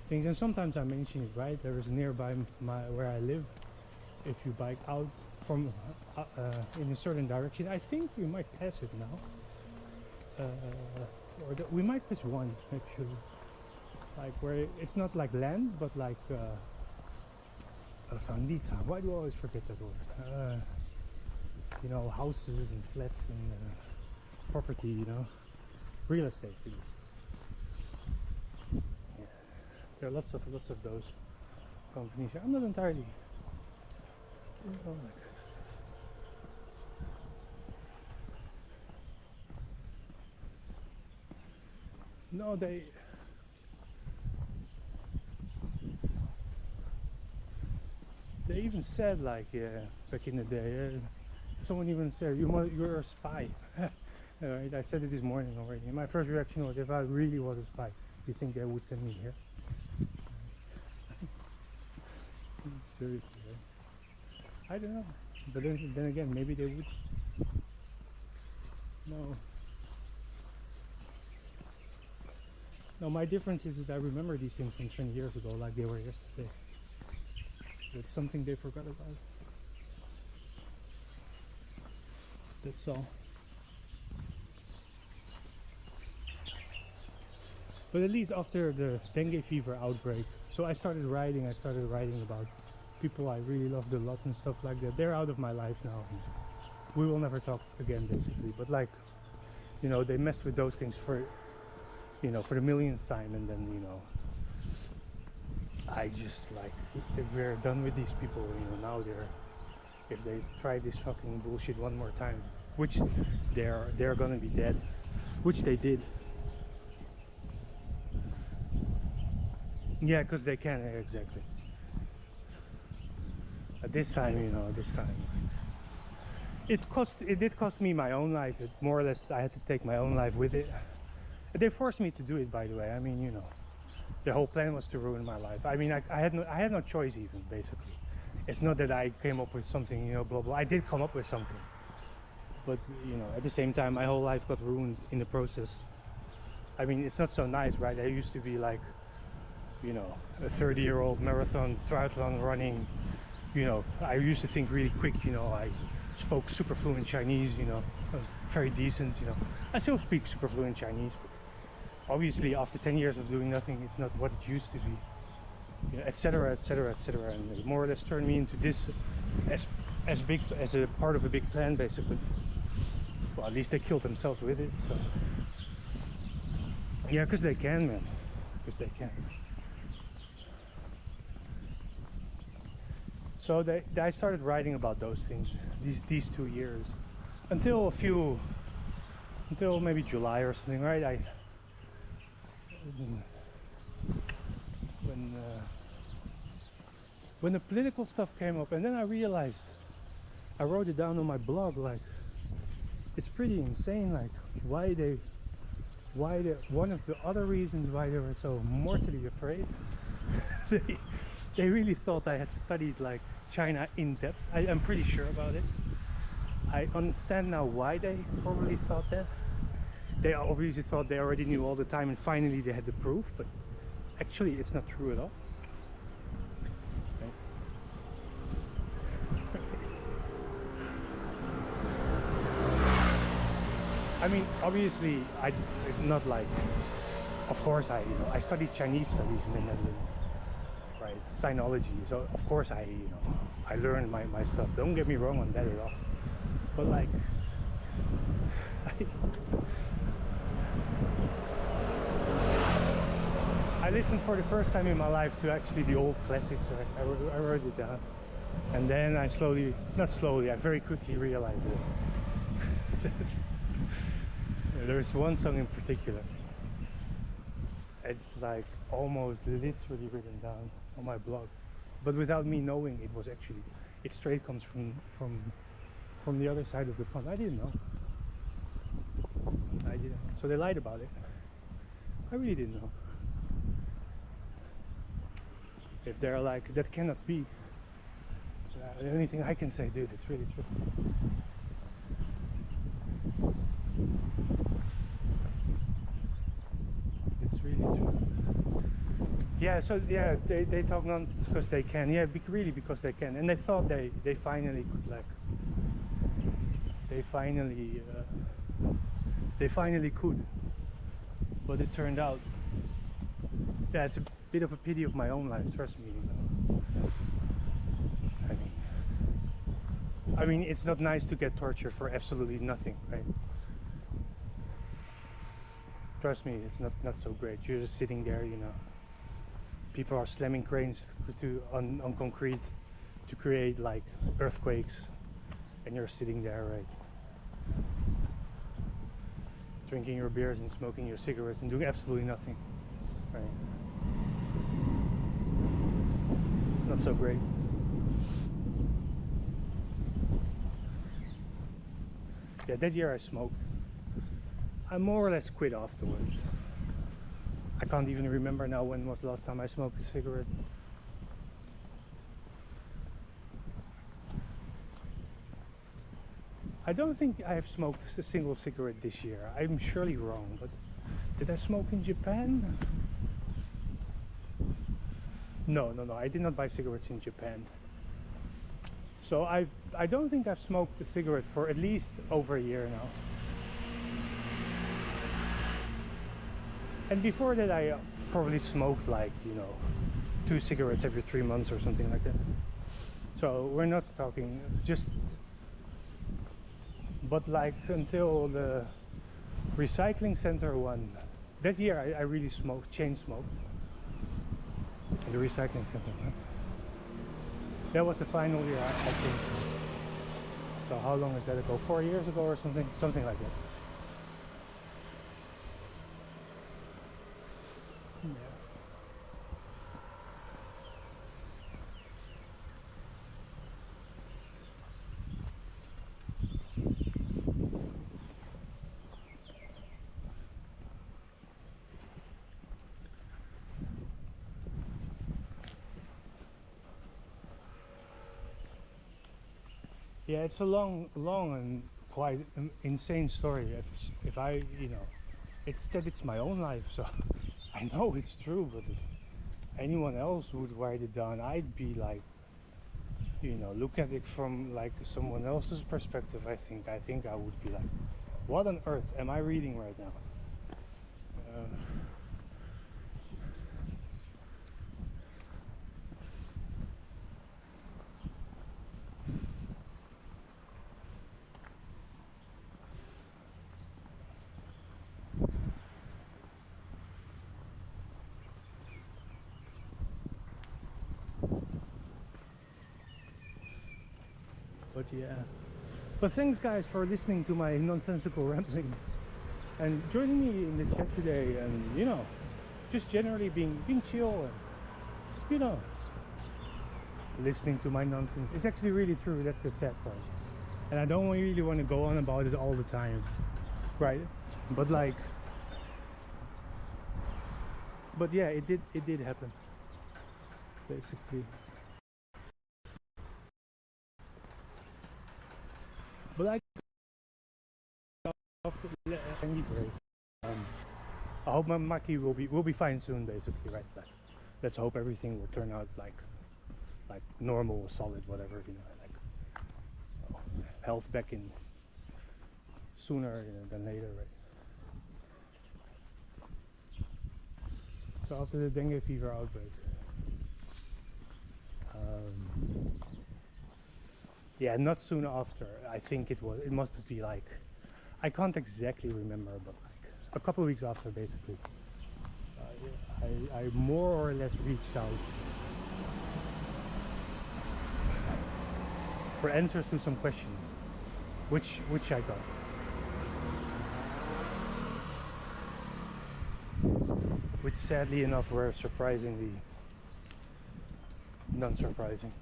things, and sometimes I mention it, right? There is nearby where I live. If you bike out from in a certain direction, I think we might pass it now, we might pass one actually. Like where it's not like land, but like Fandita. Why do I always forget that word? You know, houses and flats and property. You know, real estate. Please. Yeah. There are lots of those companies here. I'm not entirely. No, they even said, like, back in the day, someone even said, you're a spy. Right? I said it this morning already. And my first reaction was, if I really was a spy, do you think they would send me here? Seriously, right? I don't know. But then again, maybe they would. No, my difference is that I remember these things from 20 years ago like they were yesterday. It's something they forgot about. That's all. But at least after the dengue fever outbreak, so I started writing about people I really loved a lot and stuff like that. They're out of my life now. We will never talk again, basically. But like, you know, they messed with those things for, you know, for the millionth time, and then, you know, I just like, if we're done with these people, you know, now if they try this fucking bullshit one more time, which they're gonna be dead, which they did. Yeah, because they can, exactly. At this time, you know, it did cost me my own life. It more or less, I had to take my own life with it. They forced me to do it, by the way. I mean, you know, the whole plan was to ruin my life. I mean, I had no choice even, basically. It's not that I came up with something, you know, blah blah. I did come up with something, but you know, at the same time, my whole life got ruined in the process. I mean, it's not so nice, right? I used to be like, you know, a 30-year-old marathon triathlon running. You know, I used to think really quick. You know, I spoke super fluent Chinese. You know, very decent. You know, I still speak super fluent Chinese, but obviously after 10 years of doing nothing, it's not what it used to be. You know, etc., etc., etc., and they more or less turned me into this as a part of a big plan, basically. Well, at least they killed themselves with it. So yeah, because they can, man. Because they can. So I started writing about those things these 2 years until maybe July or something, right? When the political stuff came up, and then I realized, I wrote it down on my blog, like, it's pretty insane, like, one of the other reasons why they were so mortally afraid, they really thought I had studied like China in depth. I'm pretty sure about it. I understand now why they probably thought that. They obviously thought they already knew all the time and finally they had the proof, but actually it's not true at all. I mean, obviously, not like, of course I studied Chinese studies in the Netherlands, right? Sinology. So of course I learned my stuff. Don't get me wrong on that at all. But like, I listened for the first time in my life to actually the old classics. Right? I wrote it down, and then I I very quickly realized it. There's one song in particular. It's like almost literally written down on my blog, but without me knowing, it straight comes from the other side of the pond. I didn't know. So they lied about it. I really didn't know. If they're like, that cannot be, the only thing I can say, dude, it's really true. Yeah, so yeah, they talk nonsense because they can. Yeah, really because they can. And they thought they finally could, like, they finally could. But it turned out, yeah, it's a bit of a pity of my own life, trust me. I mean, it's not nice to get tortured for absolutely nothing, right? Trust me, it's not so great. You're just sitting there, you know. People are slamming cranes on concrete to create like earthquakes, and you're sitting there, right, drinking your beers and smoking your cigarettes and doing absolutely nothing, right? It's not so great. Yeah, that year I smoked. I more or less quit afterwards. I can't even remember now when was the last time I smoked a cigarette. I don't think I have smoked a single cigarette this year. I'm surely wrong, but did I smoke in Japan? No, I did not buy cigarettes in Japan. So I don't think I've smoked a cigarette for at least over a year now. And before that I probably smoked like, 2 cigarettes every 3 months or something like that. So we're not talking just, but like until the recycling center one, that year I really chain smoked. The recycling center, right? That was the final year I chain smoked. So how long is that ago? 4 years ago or something like that. Yeah. Yeah, it's a long and quite insane story. If I, it's my own life, so I know it's true. But if anyone else would write it down, I'd be like, look at it from like someone else's perspective. I think I would be like, what on earth am I reading right now? But yeah, but thanks guys for listening to my nonsensical ramblings and joining me in the chat today, and just generally being chill and listening to my nonsense. It's actually really true. That's the sad part, and I don't really want to go on about it all the time, right? But yeah, it did happen basically. But I hope my Maki will be fine soon, basically, right? Like, let's hope everything will turn out like normal, solid, whatever, health back in sooner than later, right? So after the dengue fever outbreak, yeah, not soon after. I think it must be like, I can't exactly remember, but like a couple of weeks after, basically. I more or less reached out for answers to some questions, which I got. Which sadly enough were surprisingly non-surprising.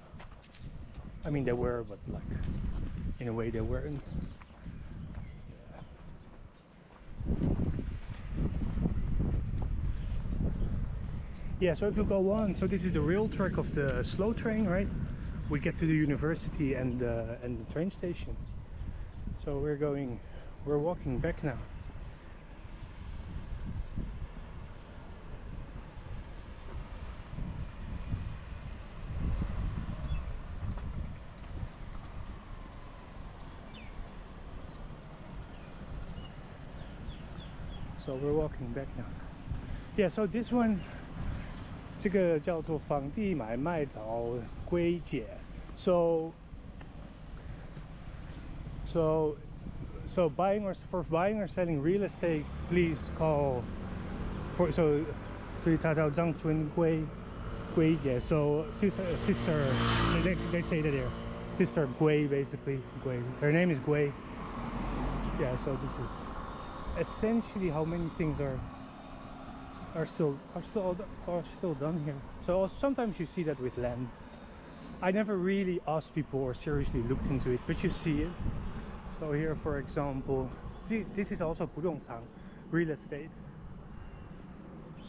I mean, they were, but like in a way they weren't. Yeah, so if you go on, so this is the rail track of the slow train, right? We get to the university and the train station. So we're walking back now. So we're walking back now. Yeah, so this one, 这个叫做房地买卖找归解. So buying or selling real estate, please call所以它叫张春归解. So sister, they say that here, sister Gui, basically Gui. Her name is Gui. Yeah, so this is essentially how many things are still done here. So sometimes you see that with land. I never really asked people or seriously looked into it, but you see it. So here, for example, this is also 不动产 real estate.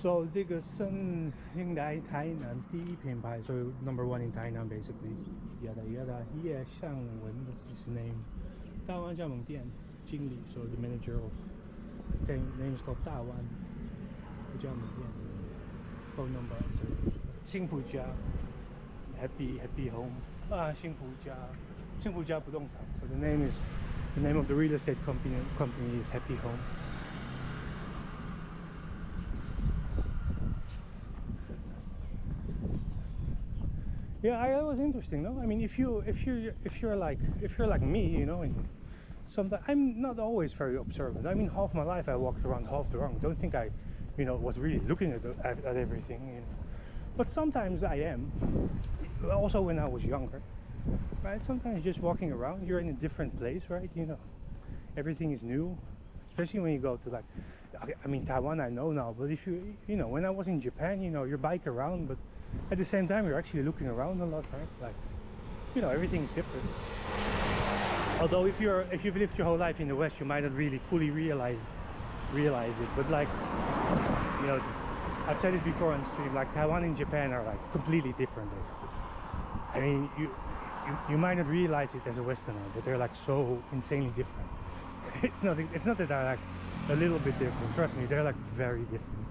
So 这个生应来台南第一品牌, so number one in Tainan, basically. Yada yada. Yeah, 向文 is his name. 大湾加盟店经理, so the manager of the name is called 大湾加盟店. Phone number, etc. 幸福家 happy home. 幸福家不动产. So the name of the real estate company is Happy Home. Yeah, that was interesting, no? I mean, if you're like me, and sometimes I'm not always very observant. I mean, half my life I walked around half the wrong. Don't think I, was really looking at everything. But sometimes I am. Also when I was younger, right? Sometimes just walking around, you're in a different place, right? Everything is new, especially when you go to like, I mean, Taiwan I know now, but if when I was in Japan, you bike around, but at the same time you're actually looking around a lot, right? Like, everything's different. Although if you've lived your whole life in the West, you might not really fully realize it. But like, I've said it before on stream, like Taiwan and Japan are like completely different, basically. I mean, you might not realize it as a Westerner, but they're like so insanely different. It's not that they're like a little bit different. Trust me, they're like very different.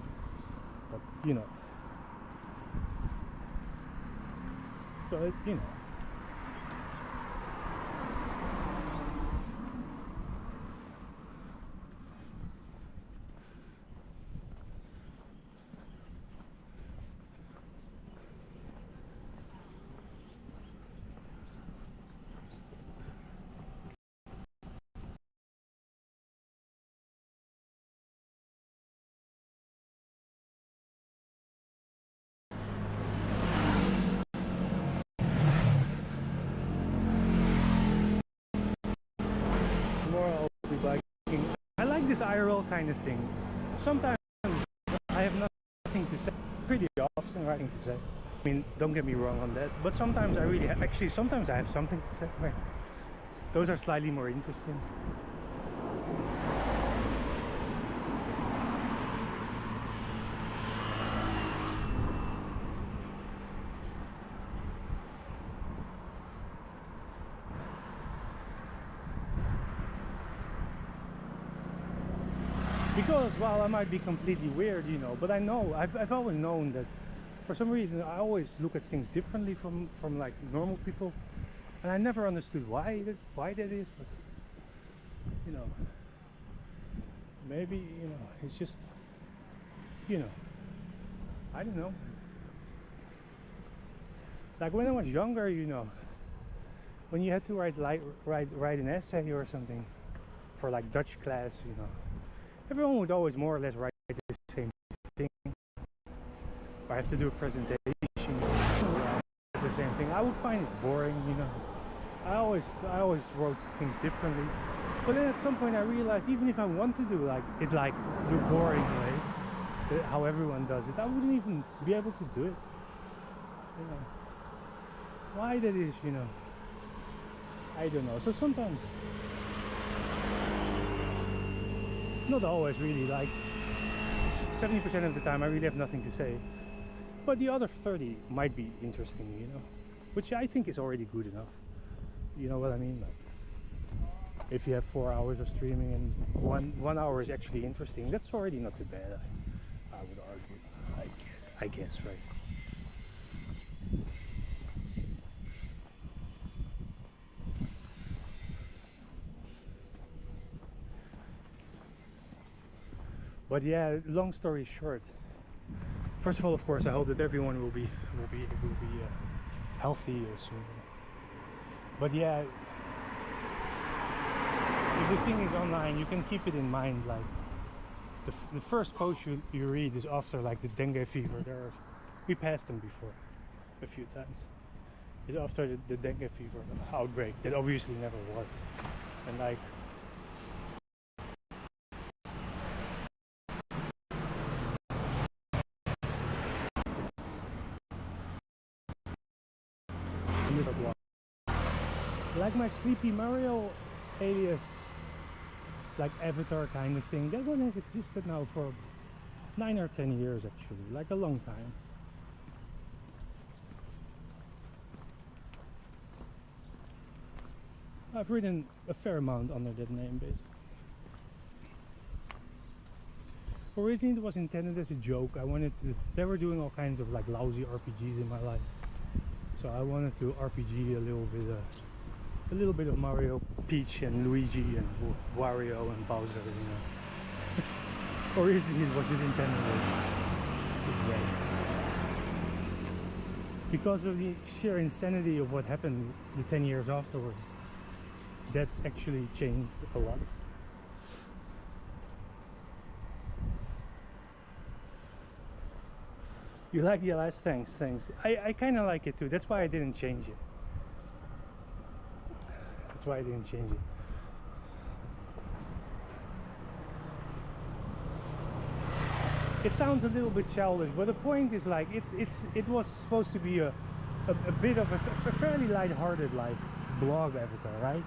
But you know, so it, you know. I'll be biking. I like this IRL kind of thing. Sometimes I have nothing to say. Pretty often, nothing to say. I mean, don't get me wrong on that. But sometimes I really actually sometimes I have something to say. Right. Those are slightly more interesting. Because while I might be completely weird, you know, but I know I've always known that for some reason I always look at things differently from like normal people, and I never understood why that is. But you know, maybe you know it's just you know I don't know. Like when I was younger, you know, when you had to write an essay or something for like Dutch class, you know. Everyone would always more or less write the same thing. Or have to do a presentation, the same thing. I would find it boring, you know. I always wrote things differently. But then at some point I realized even if I want to do like the boring way, how everyone does it, I wouldn't even be able to do it. You know. Why that is, you know. I don't know. So sometimes, not always really, like 70% of the time I really have nothing to say, but the other 30 might be interesting, you know, which I think is already good enough. You know what I mean? Like if you have 4 hours of streaming and one hour is actually interesting, that's already not too bad, I would argue. I guess, right? But yeah, long story short, first of all, of course, I hope that everyone will be healthy soon. But yeah, if the thing is online, you can keep it in mind. Like the first post you read is after like the dengue fever. We passed them before a few times. It's after the dengue fever outbreak that obviously never was, and like. Like my Sleepy Mario alias, like avatar kind of thing, that one has existed now for 9 or 10 years actually, like a long time. I've written a fair amount under that name basically. Originally it was intended as a joke. They were doing all kinds of like lousy RPGs in my life. So I wanted to RPG a little bit of Mario, Peach and Luigi and Wario and Bowser, you know. Originally it was just intended this way. Because of the sheer insanity of what happened the 10 years afterwards, that actually changed a lot. You like the LS? Thanks. I kind of like it too. That's why I didn't change it. It sounds a little bit childish, but the point is like it was supposed to be a bit of a fairly light-hearted like blog avatar, right?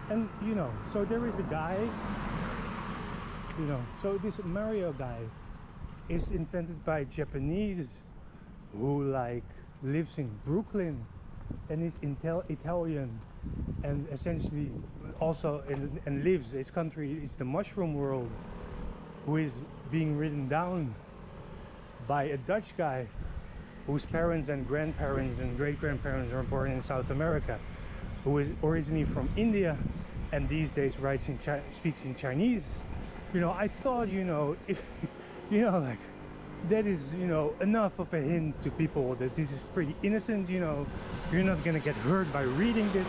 And you know, so there is a guy, you know, so this Mario guy is invented by Japanese who like lives in Brooklyn and is Italian, and essentially also and lives. His country is the mushroom world, who is being written down by a Dutch guy whose parents and grandparents and great-grandparents were born in South America, who is originally from India and these days speaks in Chinese. You know, I thought, you know, if you know, like, that is, you know, enough of a hint to people that this is pretty innocent. You know, you're not gonna get hurt by reading this.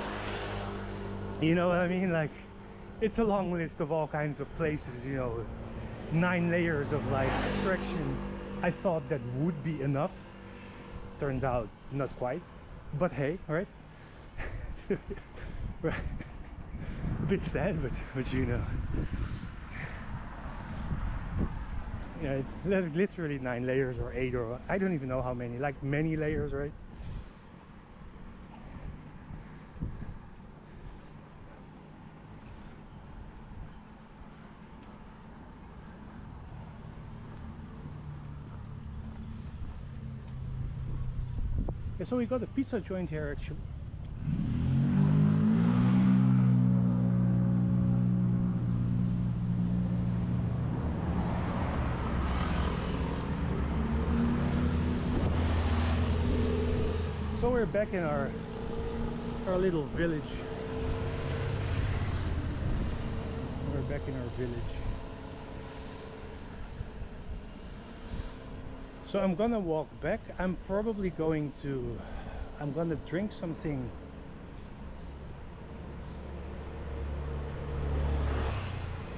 You know what I mean? Like, it's a long list of all kinds of places, you know, 9 layers of like abstraction. I thought that would be enough. Turns out not quite, but hey, right? Right. Bit sad, but you know, yeah, literally 9 layers or 8 or I don't even know how many, like many layers, right? Yeah, so we got a pizza joint here actually. So we're back in our little village. We're back in our village. So I'm gonna walk back. I'm probably going to, I'm gonna drink something.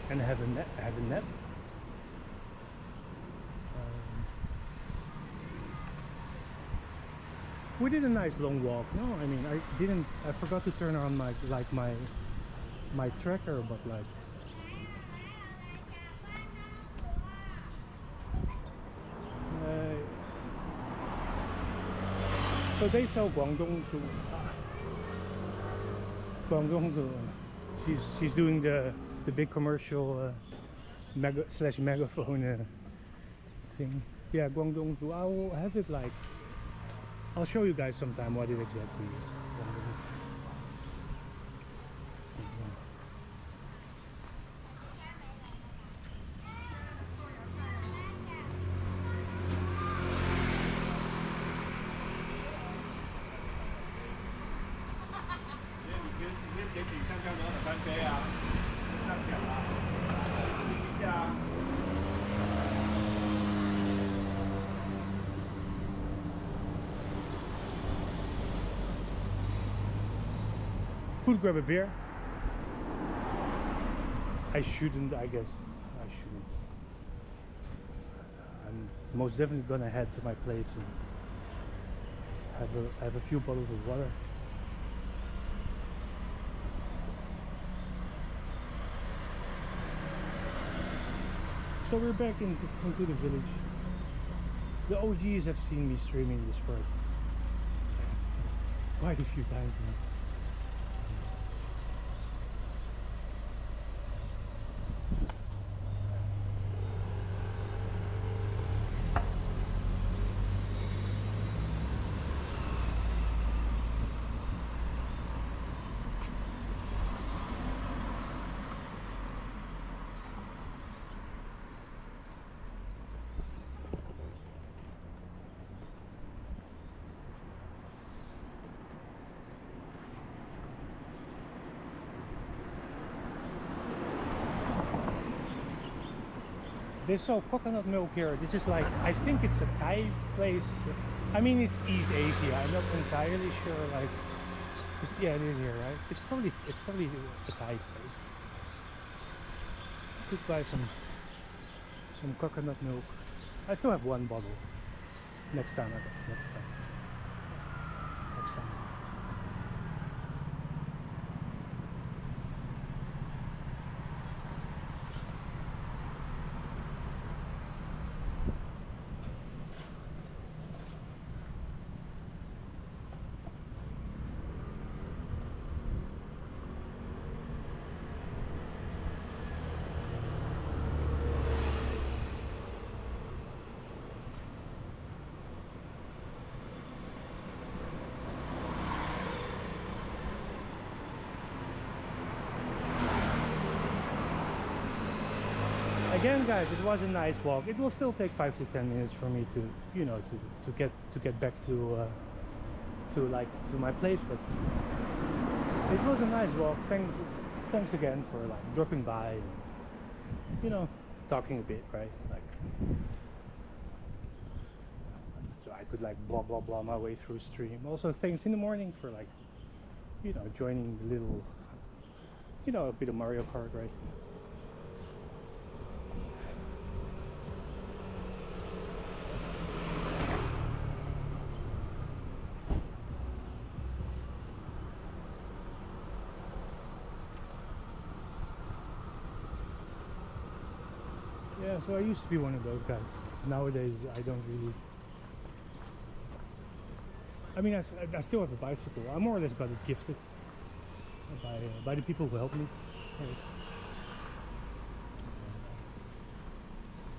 And have a nap. We did a nice long walk. No, I mean, I forgot to turn on my tracker, but like, so they sell Guangdong to she's doing the big commercial megaphone thing. Yeah, Guangdong zu. I will have it like, I'll show you guys sometime what it exactly is. Could grab a beer. I shouldn't, I guess. I shouldn't. I'm most definitely gonna head to my place and have a few bottles of water. So we're back into the village. The OGs have seen me streaming this part quite a few times now. They sell coconut milk here. This is like, I think it's a Thai place. I mean, it's East Asia. I'm not entirely sure. Like, yeah, it is here, right? It's probably a Thai place. Could buy some coconut milk. I still have 1 bottle. Next time, I guess. Next time. Again, guys, it was a nice walk. It will still take 5 to 10 minutes for me to, you know, to get back to my place, but it was a nice walk. Thanks again for like dropping by and, you know, talking a bit, right? Like, so I could like blah blah blah my way through stream. Also, thanks in the morning for like, you know, joining the little, you know, a bit of Mario Kart, right? Yeah, so I used to be one of those guys. Nowadays, I don't really. I mean, I still have a bicycle. I more or less got it gifted by the people who helped me.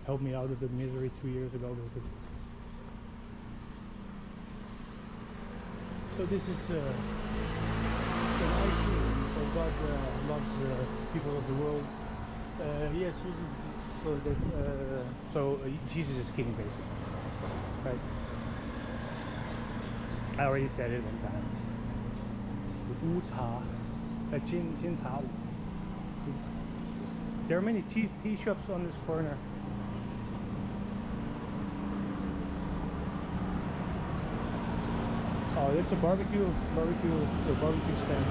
Helped me out of the misery 2 years ago. Was it? So this is so nice. So God loves people of the world. Yes, so that Jesus is king, basically, right? I already said it one time. 乌茶, Jin茶. There are many tea shops on this corner. Oh, it's a barbecue stand.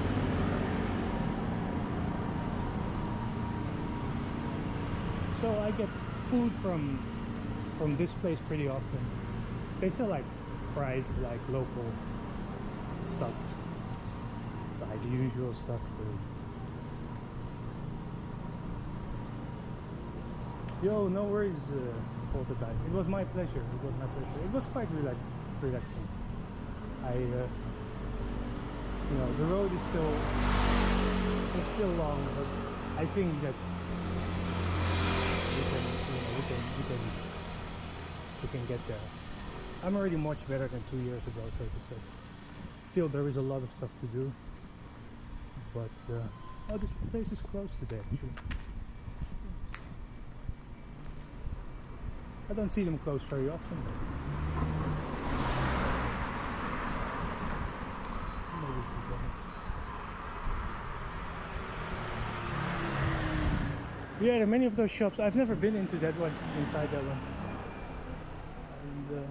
So I get food from this place pretty often. They sell like fried, like local stuff, like the usual stuff. Yo, no worries, Poltergeist. It was my pleasure. It was quite relaxing. You know, the road is still long, but I think that we can get there. I'm already much better than 2 years ago, so to say. Still, there is a lot of stuff to do, but oh, this place is closed today, actually. I don't see them closed very often. Yeah, there are many of those shops. I've never been into that one, inside that one. And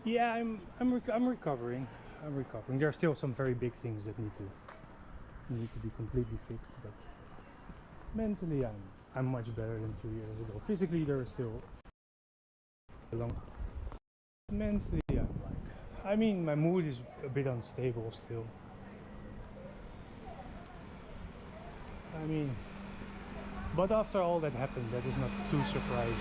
yeah, I'm recovering. There are still some very big things that need to be completely fixed, but mentally I'm much better than 2 years ago. Physically, there is still a long. Mentally, I mean, my mood is a bit unstable still. I mean, but after all that happened, that is not too surprising.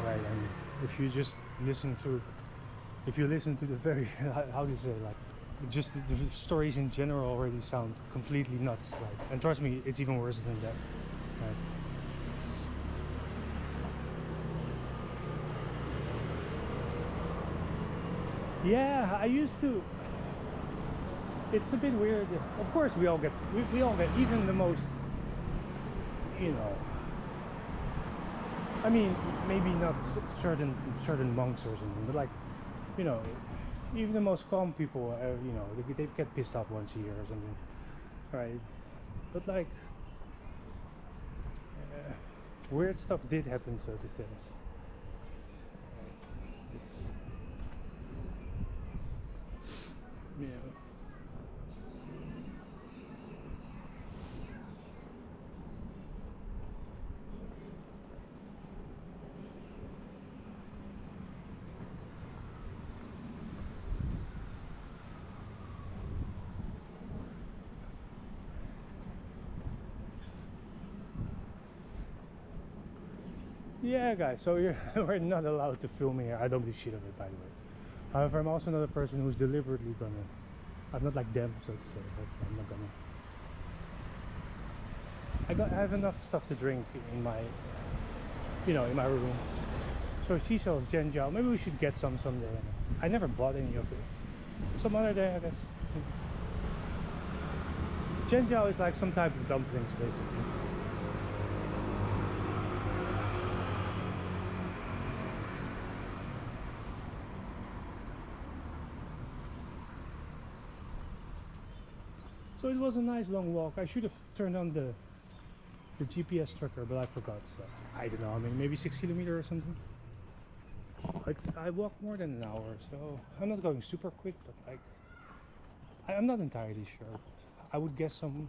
Right, and if you just listen to the very, how do you say, like, just the stories in general already sound completely nuts, like, and trust me, it's even worse than that, right? Yeah, I used to. It's a bit weird. Of course, we all get even the most, you know. I mean, maybe not certain monks or something, but like, you know, even the most calm people, you know, they get pissed off once a year or something, right? But like, weird stuff did happen, so to say. Yeah. Yeah, guys, so we're not allowed to film here. I don't do shit of it, by the way. However, I'm also not a person who's deliberately I'm not like them, so to say, but I'm not gonna. I have enough stuff to drink in my, in my room. So she sells Genjiao. Maybe we should get some someday. I never bought any of it. Some other day, I guess. Genjiao is like some type of dumplings, basically. So it was a nice long walk. I should have turned on the GPS tracker, but I forgot. So I don't know. I mean, maybe 6 kilometers or something. I walked more than an hour, so I'm not going super quick, but like I'm not entirely sure. I would guess some.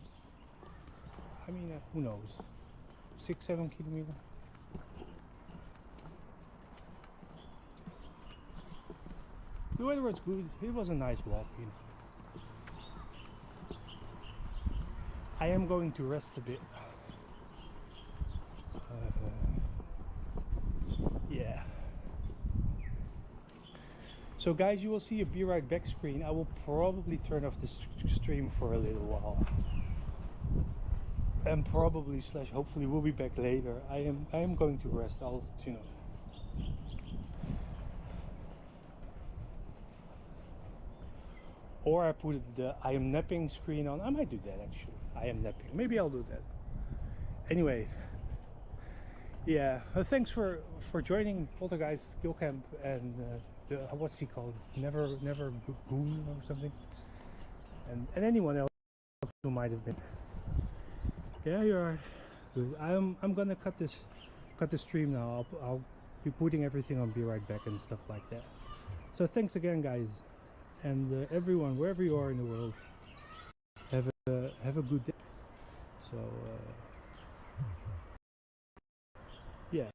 I mean, who knows? 6-7 kilometers. The weather was good. It was a nice walk. I am going to rest a bit. Yeah. So guys, you will see a be right back screen. I will probably turn off the stream for a little while, and probably / hopefully we'll be back later. I am going to rest. I'll or I put the I am napping screen on. I might do that actually. I am napping. Maybe I'll do that. Anyway, yeah. Thanks for joining Poltergeist Kill Camp and what's he called? Never Goon or something. And anyone else who might have been. Yeah, you are good. I'm gonna cut the stream now. I'll be putting everything on Be Right Back and stuff like that. So thanks again, guys, and everyone, wherever you are in the world, have a good day. So yeah.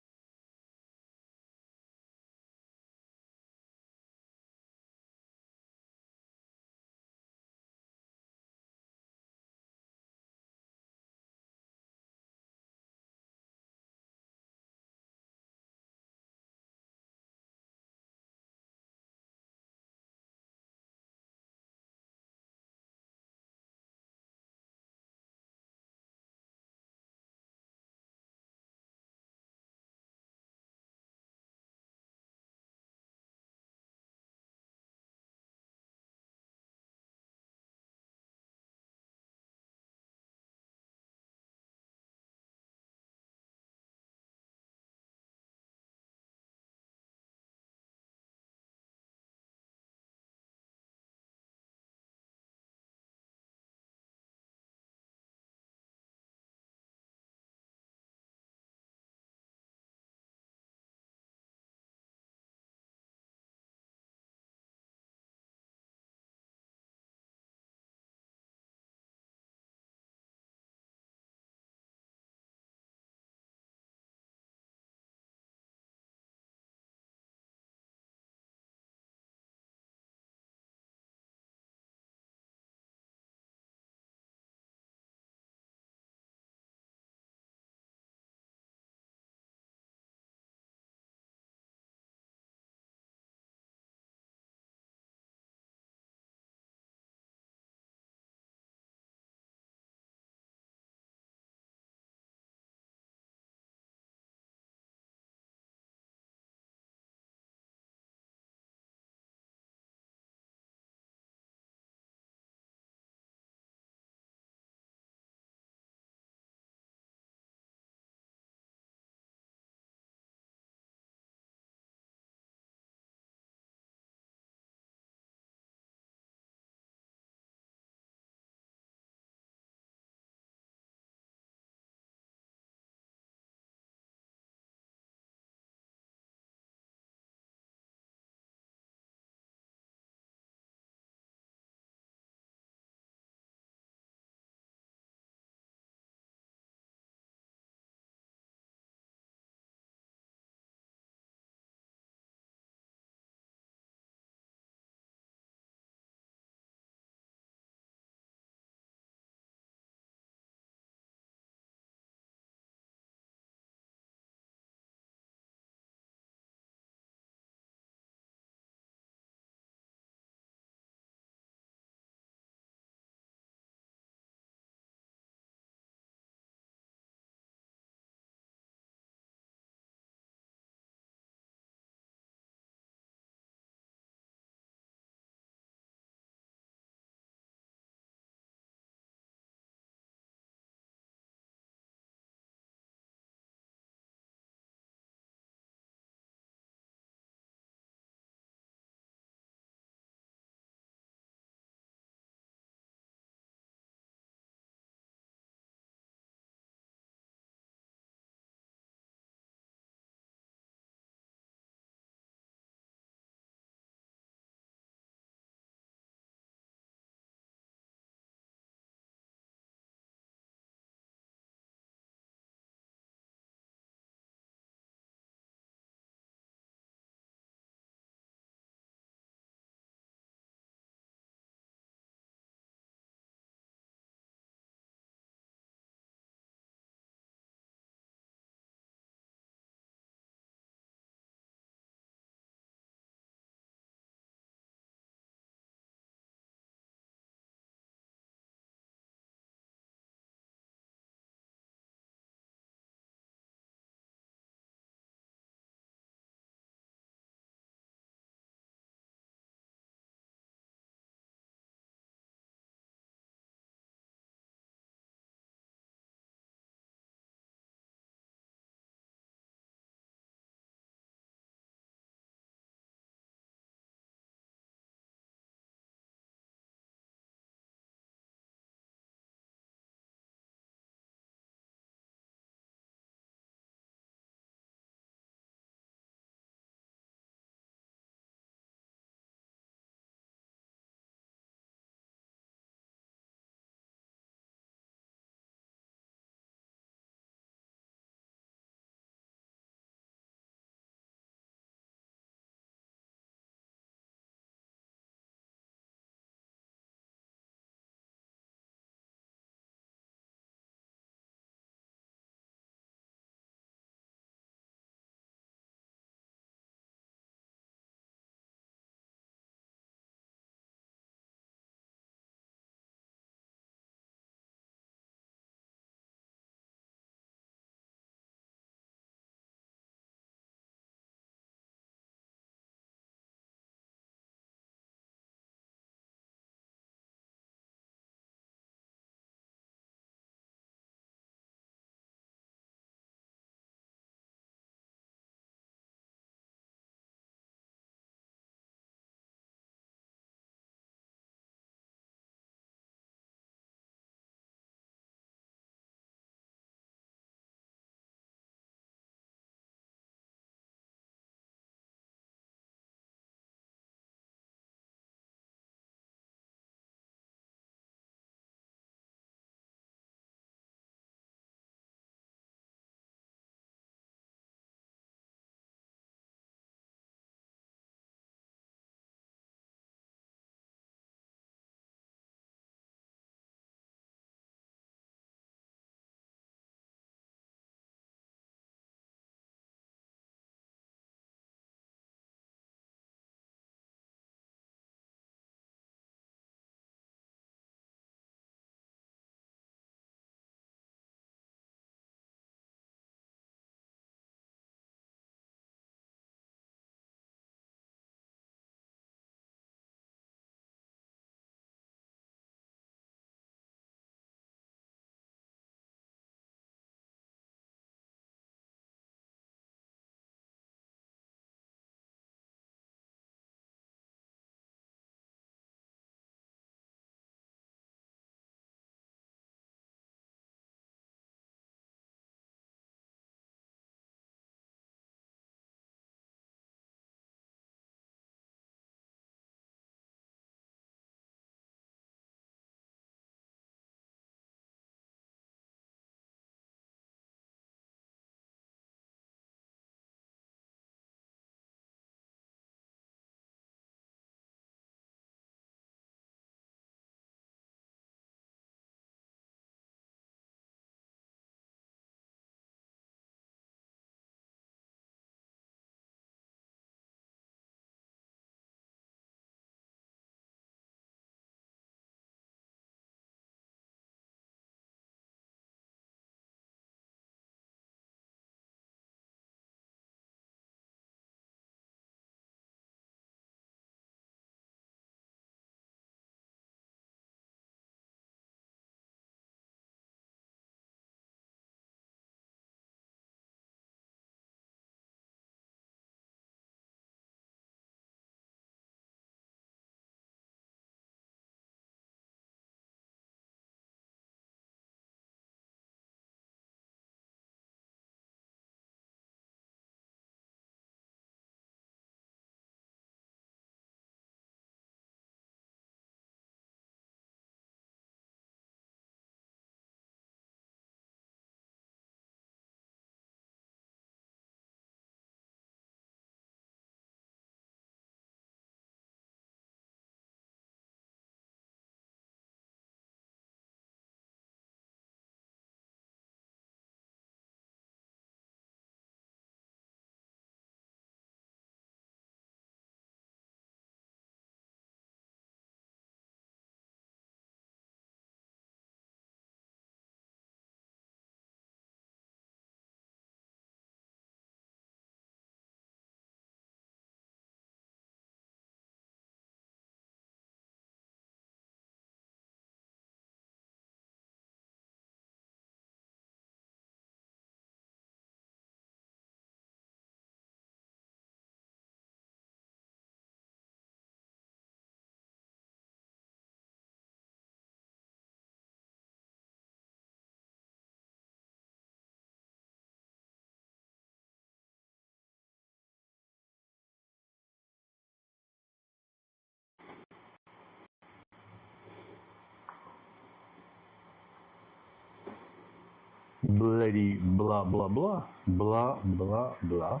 bloody blah blah blah blah blah blah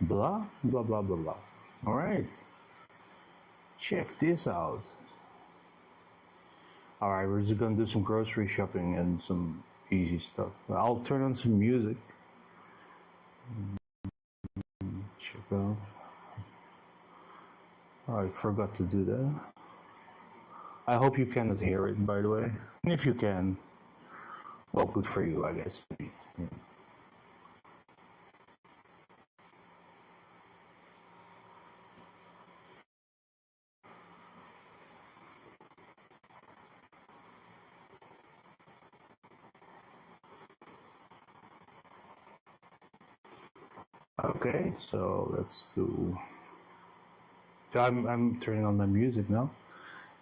blah blah blah blah blah. All right, check this out. All right, we're just gonna do some grocery shopping and some easy stuff. I'll turn on some music. Check out. I forgot to do that. I hope you cannot hear it, by the way. And if you can, well, good for you, I guess. Yeah. Okay, so let's do. So I'm turning on my music now.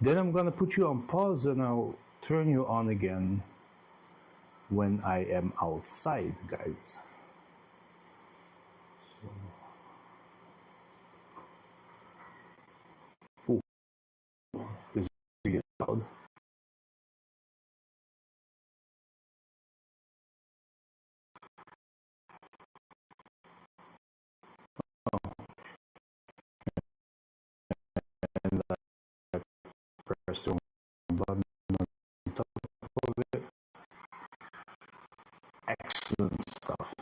Then I'm gonna put you on pause and I'll turn you on again when I am outside, guys. Ooh, this is really loud. And I press the button on top of it. Excellent stuff.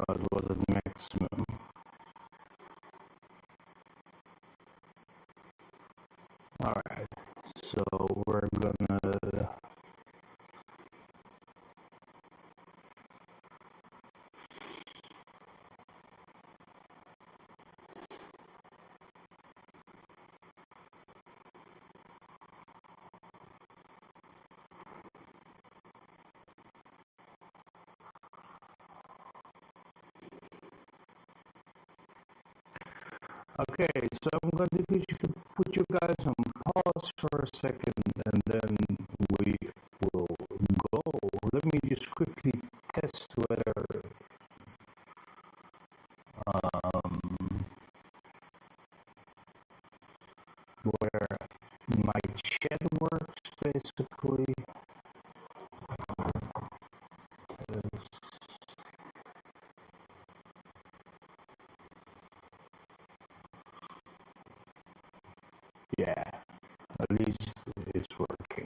It was at maximum. Alright, so we're gonna okay, so I'm going to put you guys on pause for a second and then we will go. Let me just quickly test whether where my chat works basically. Yeah, at least it's working.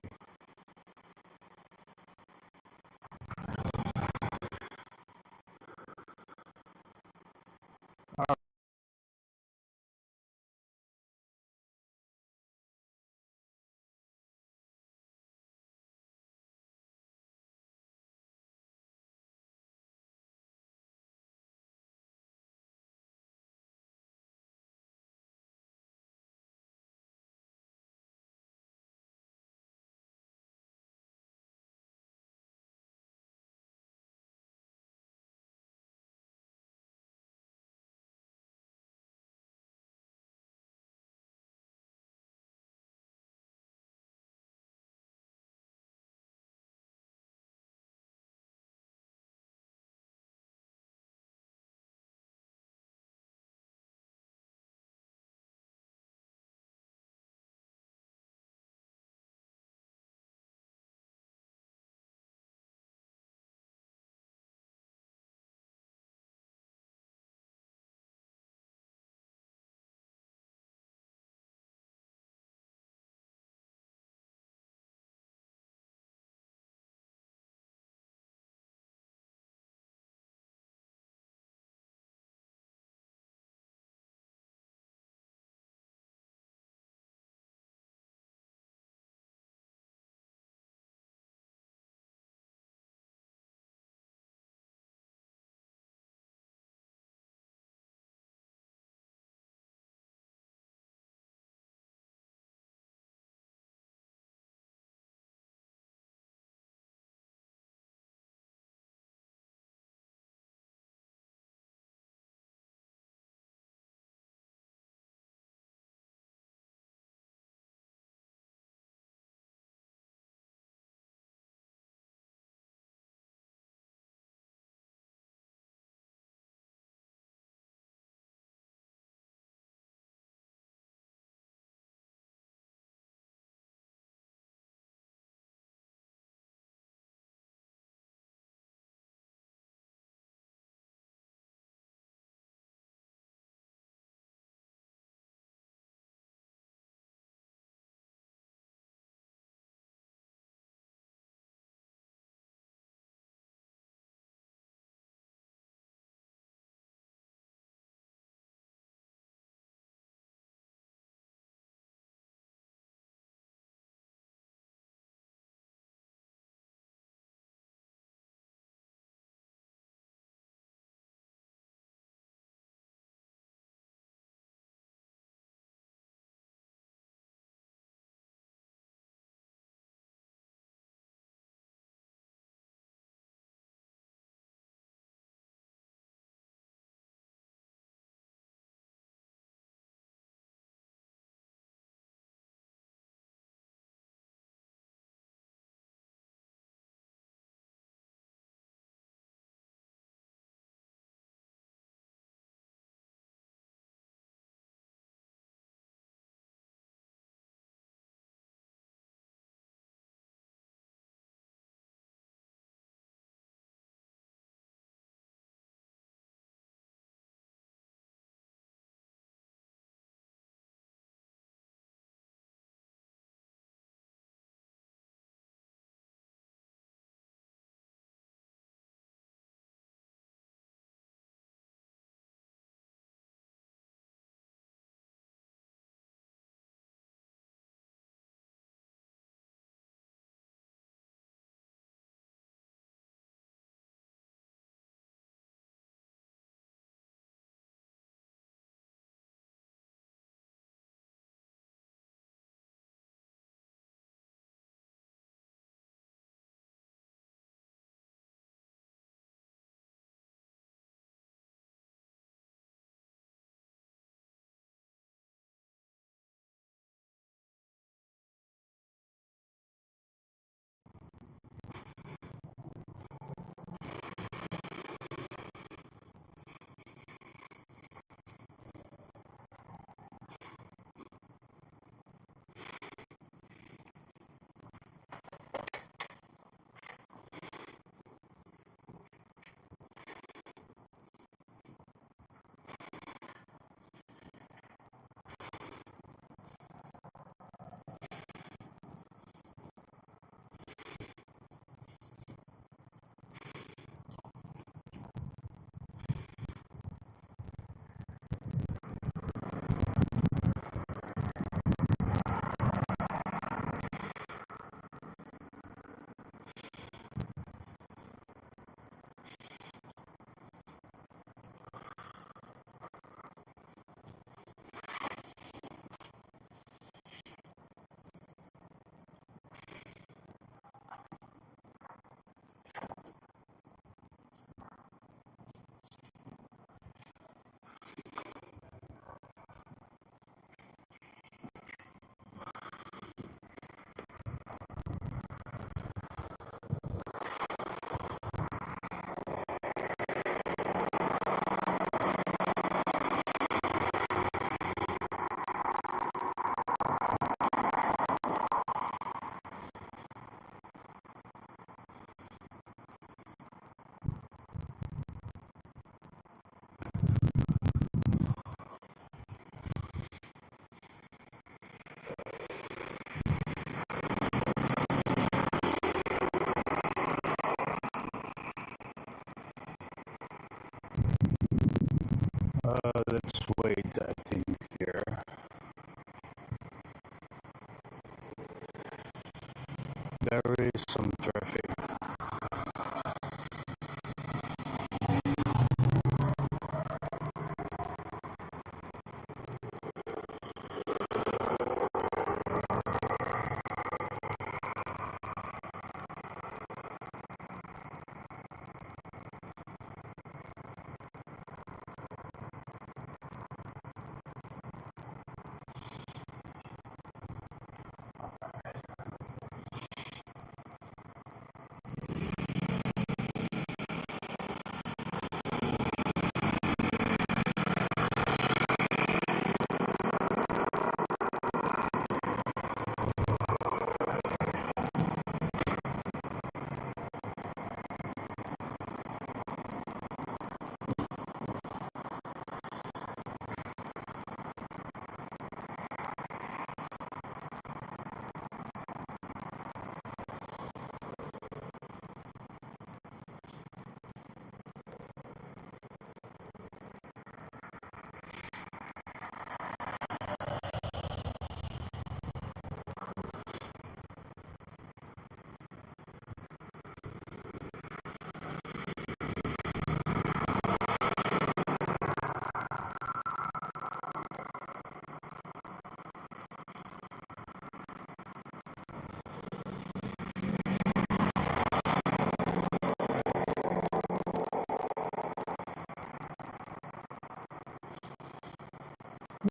Let's wait, I think, here. There is some traffic.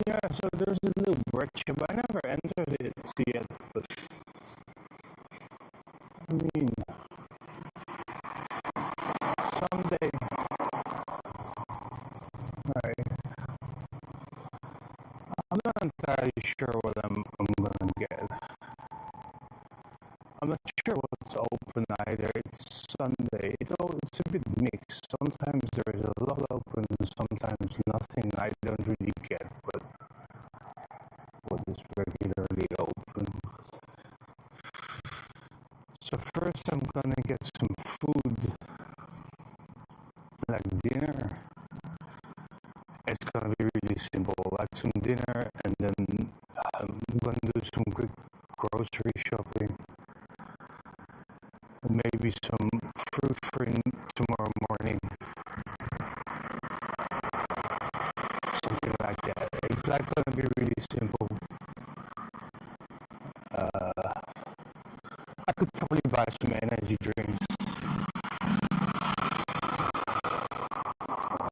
Yeah, so there's a little brick shop. I never entered it yet, but I mean, someday. Right. I'm not entirely sure what I'm gonna get. I'm not sure what's open either. It's Sunday. It's a bit mixed. Sometimes there's a lot open, sometimes nothing. I don't really get what is regularly open. So first I'm gonna get some food, like dinner. It's gonna be really simple, like some dinner, and then I'm gonna do some quick grocery shopping, and maybe some fruit for tomorrow morning, something like that. It's like gonna be really simple. I could probably buy some energy drinks,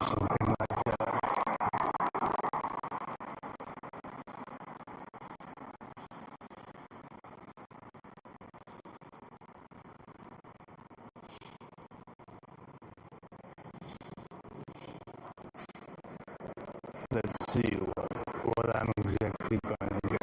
something like that. Let's see what I'm exactly going to get.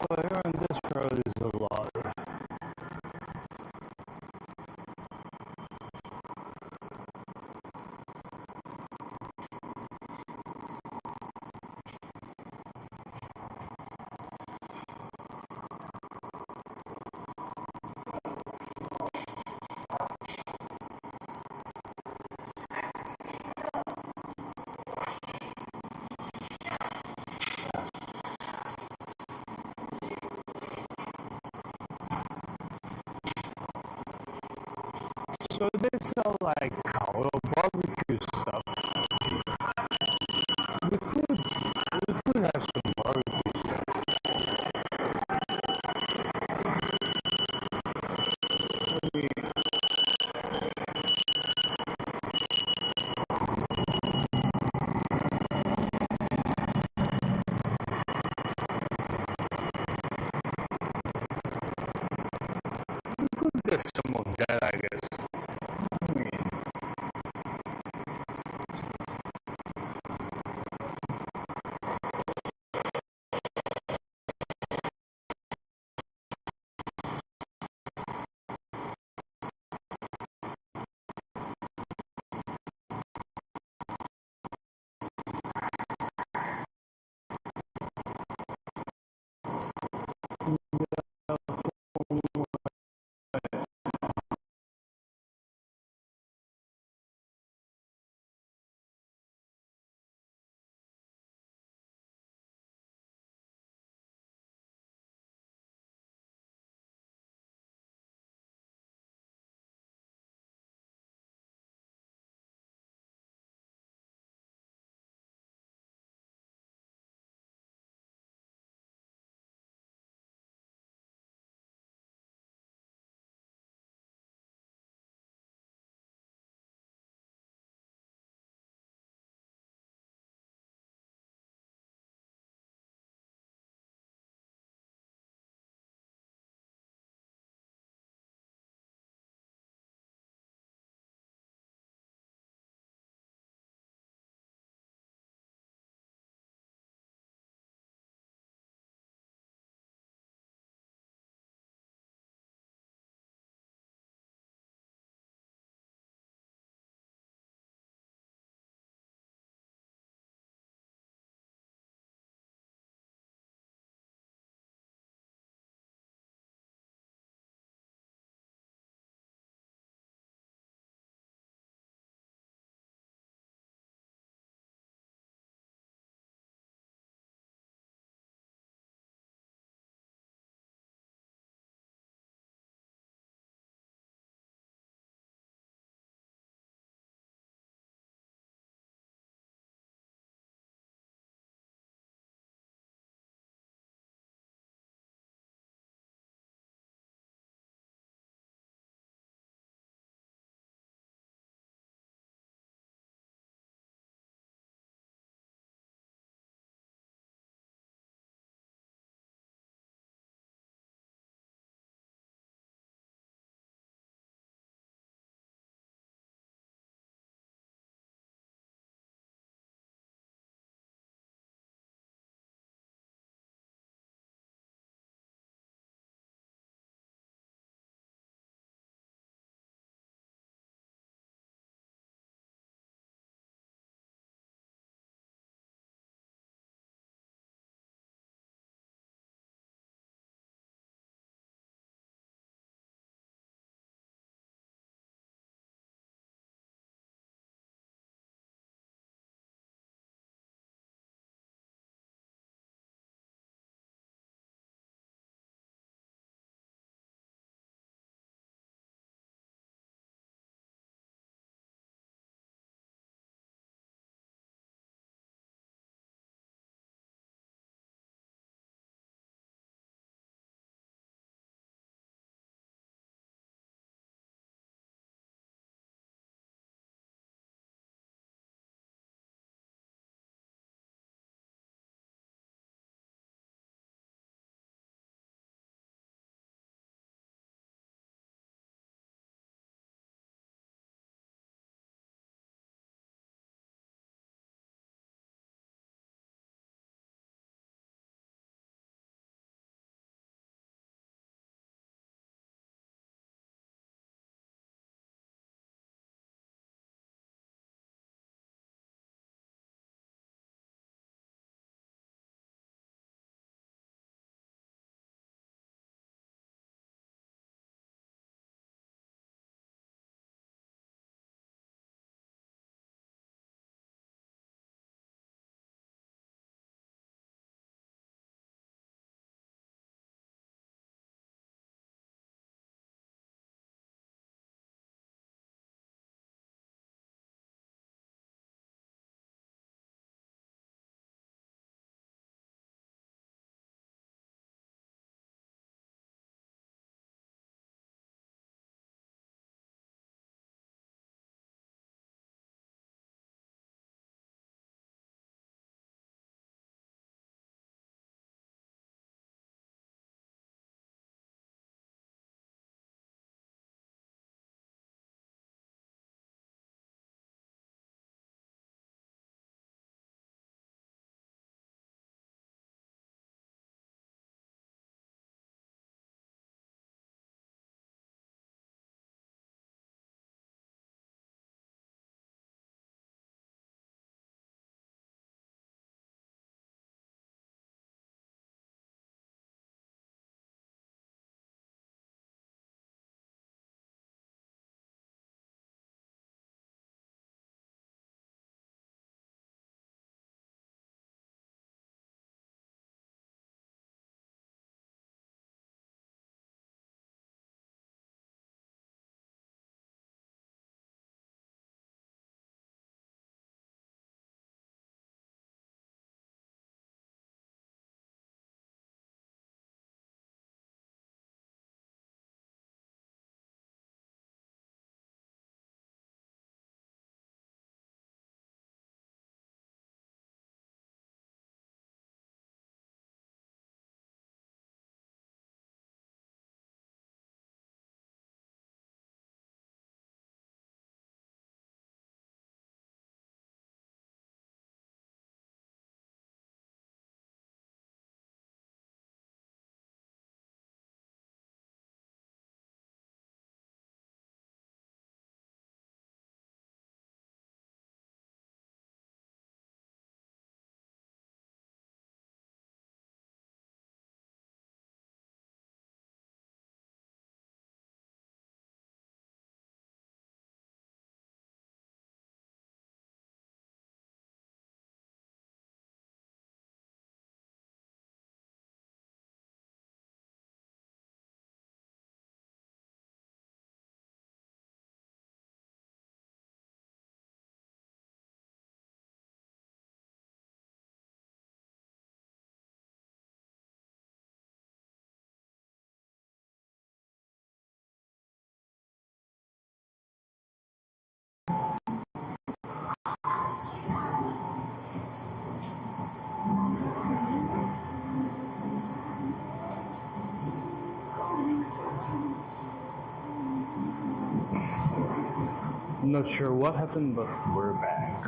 So here on this road is a lot. So they sell like little barbecue stuff. We could have some barbecue stuff. There's some of that, I guess. I'm not sure what happened, but we're back.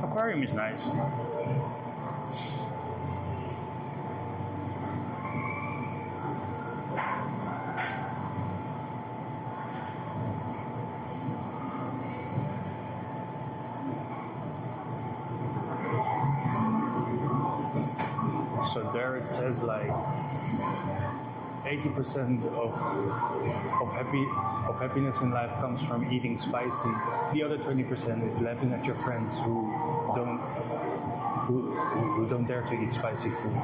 Aquarium is nice. So there it says like 80% of happiness in life comes from eating spicy. The other 20% is laughing at your friends who don't dare to eat spicy food.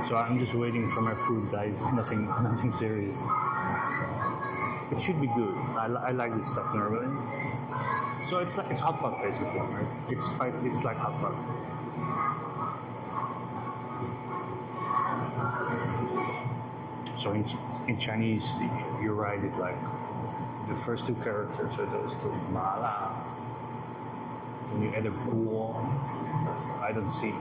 So I'm just waiting for my food, guys. Nothing serious. It should be good. I like this stuff normally. So it's hot pot basically, right? It's spicy. It's like hot pot. So in Chinese, you write it like the first two characters are those two, mala. When you add a guo, I don't see it.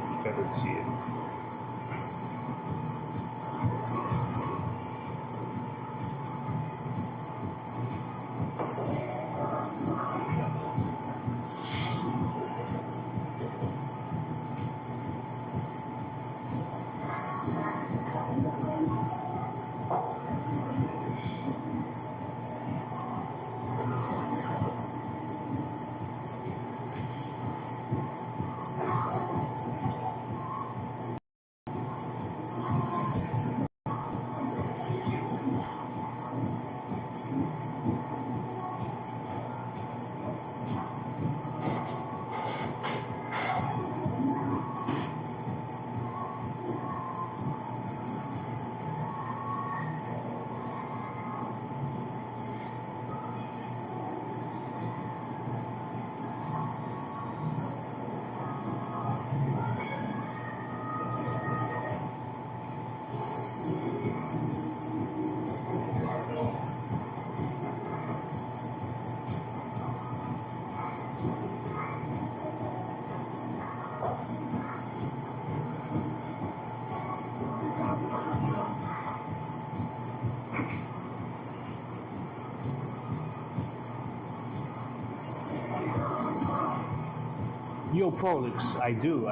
Yo, Prolix, I do.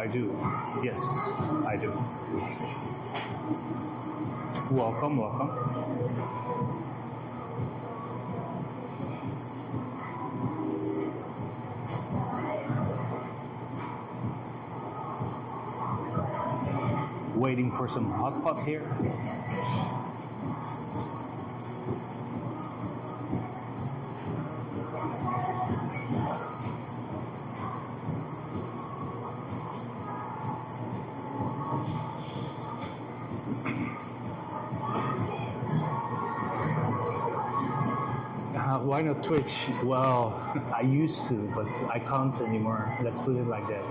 Yes, I do. Welcome. Waiting for some hot pot here. Why not Twitch? Well, I used to, but I can't anymore. Let's put it like that.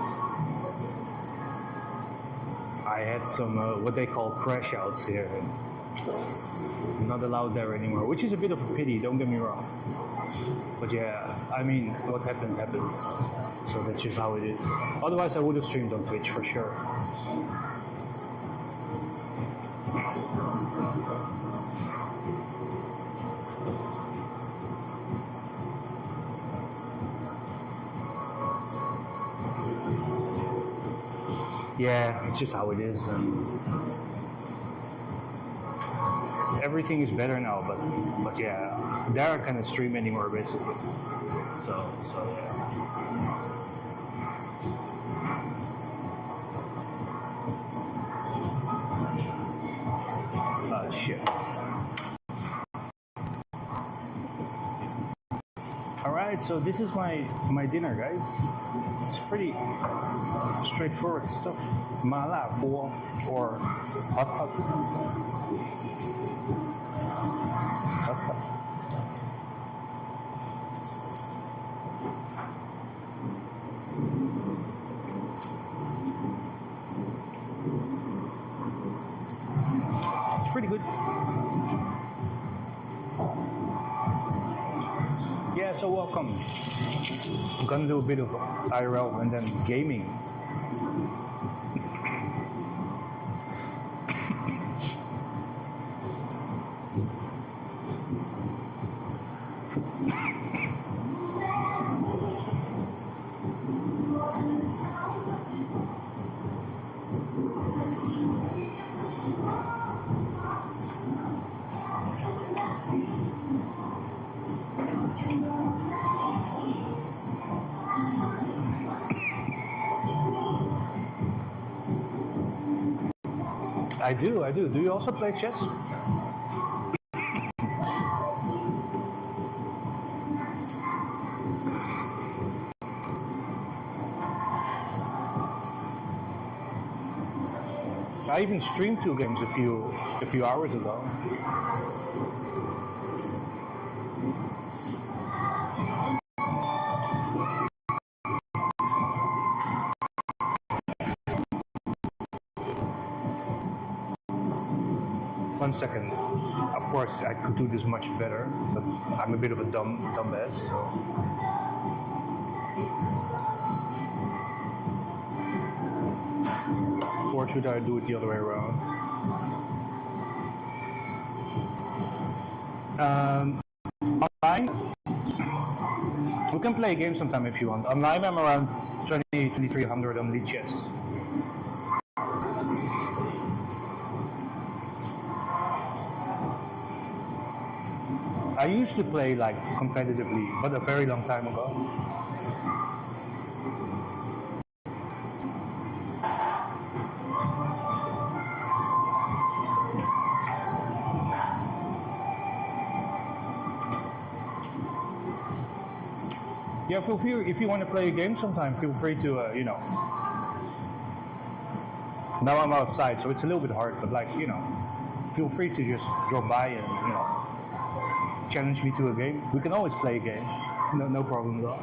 I had some what they call crash outs here. I'm not allowed there anymore, which is a bit of a pity, don't get me wrong. But yeah, I mean, what happened. So that's just how it is. Otherwise, I would have streamed on Twitch for sure. Yeah, it's just how it is, and everything is better now. But yeah, there I cannot stream anymore, basically. So yeah. Shit. Alright, so this is my dinner, guys. It's pretty straightforward stuff. Mala or hot pot. It's pretty good. Yeah, so welcome. I'm gonna do a bit of IRL and then gaming. I do. Do you also play chess? I even streamed 2 games a few hours ago. One second. Of course, I could do this much better, but I'm a bit of a dumbass. So. Or should I do it the other way around? Online, we can play a game sometime if you want. Online, I'm around 2300 on lead chess. I used to play like competitively, but a very long time ago. Yeah, feel free, if you want to play a game sometime, feel free to, you know. Now I'm outside, so it's a little bit hard, but like, you know, feel free to just drop by and, you know, challenge me to a game. We can always play a game. No problem at all.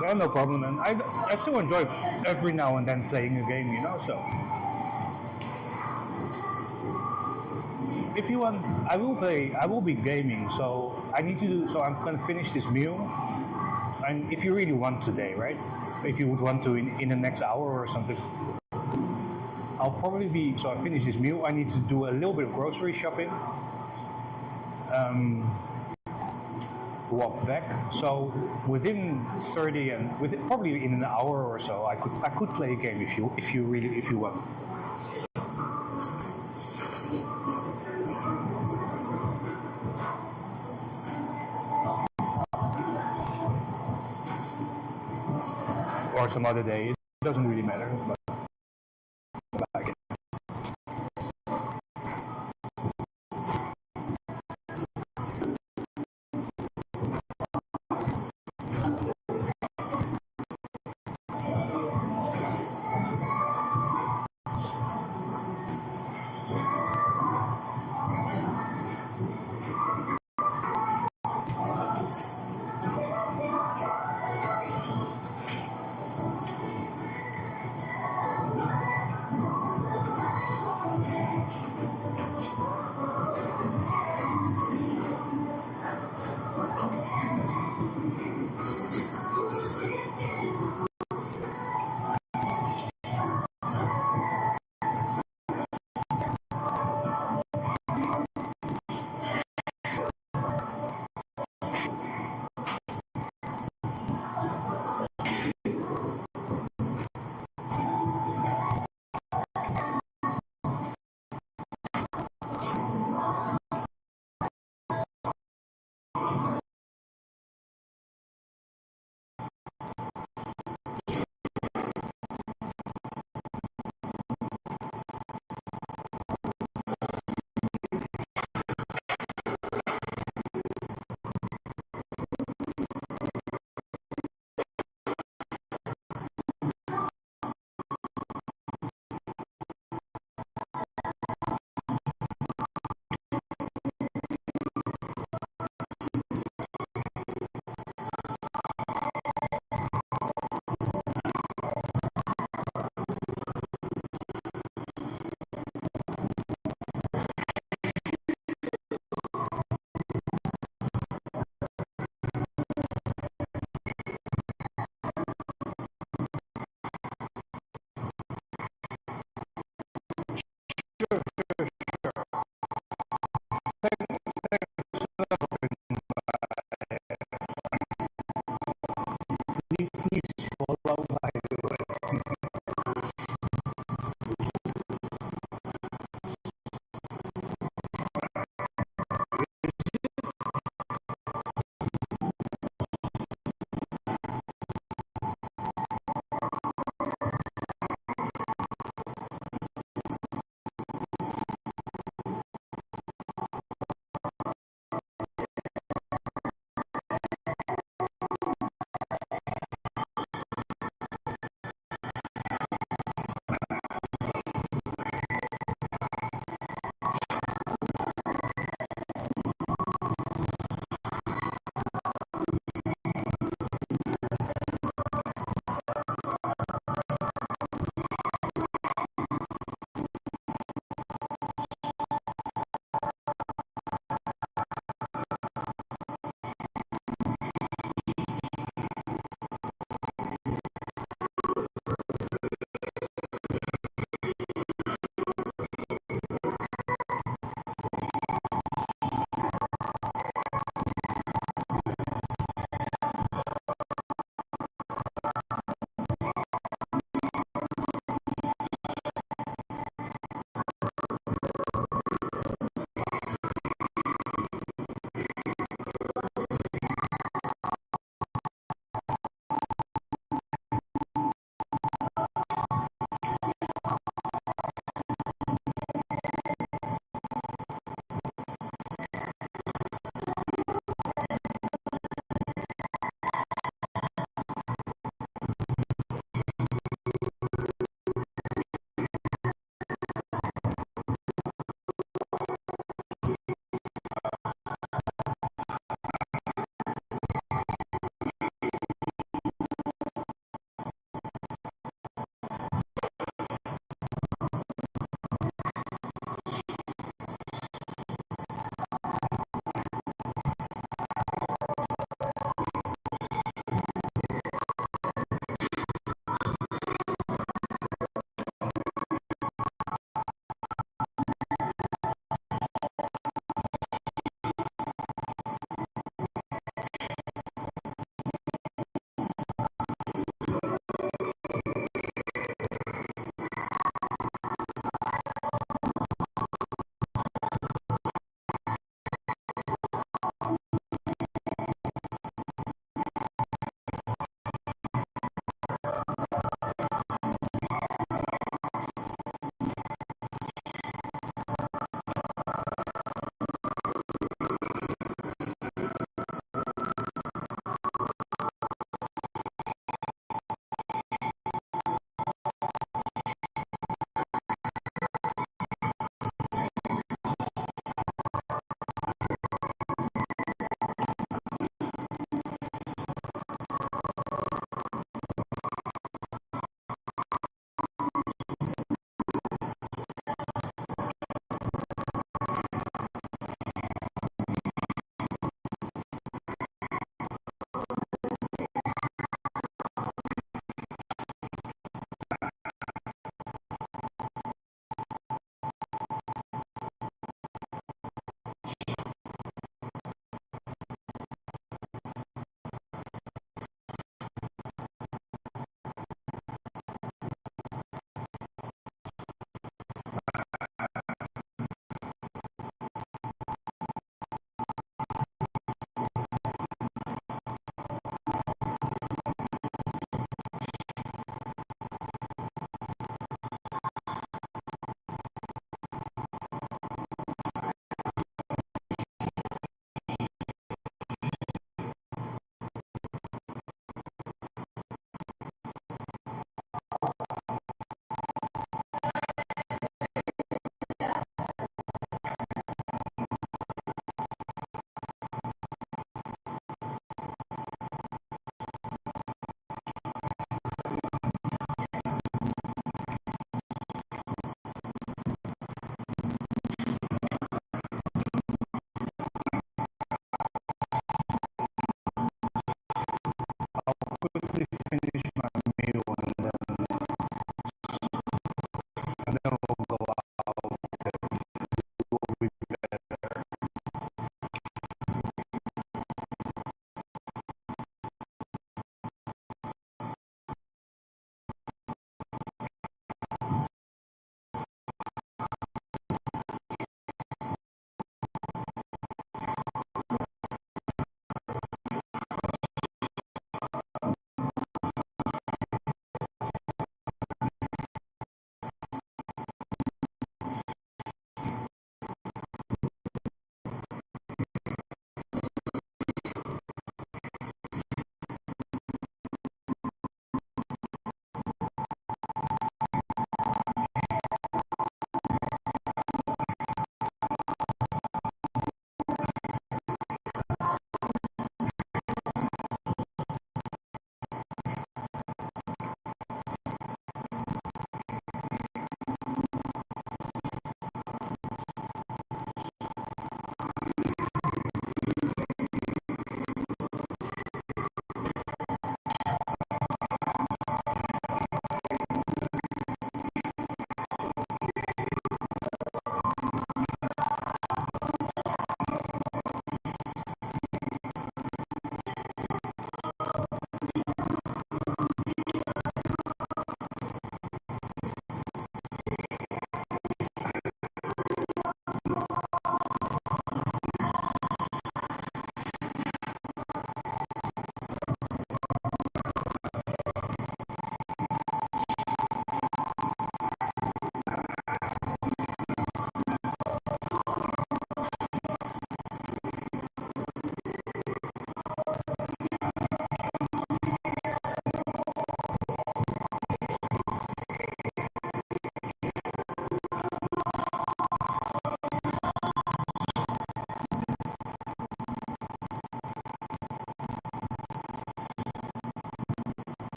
Yeah, no problem, and I still enjoy every now and then playing a game, you know, so. If you want, I will be gaming, so I'm gonna finish this meal, and if you really want today, right? If you would want to in the next hour or something, I'll probably be, so I finish this meal, I need to do a little bit of grocery shopping. Walk back. So within 30 and probably in an hour or so, I could play a game if you want. Or some other day. It doesn't really matter. But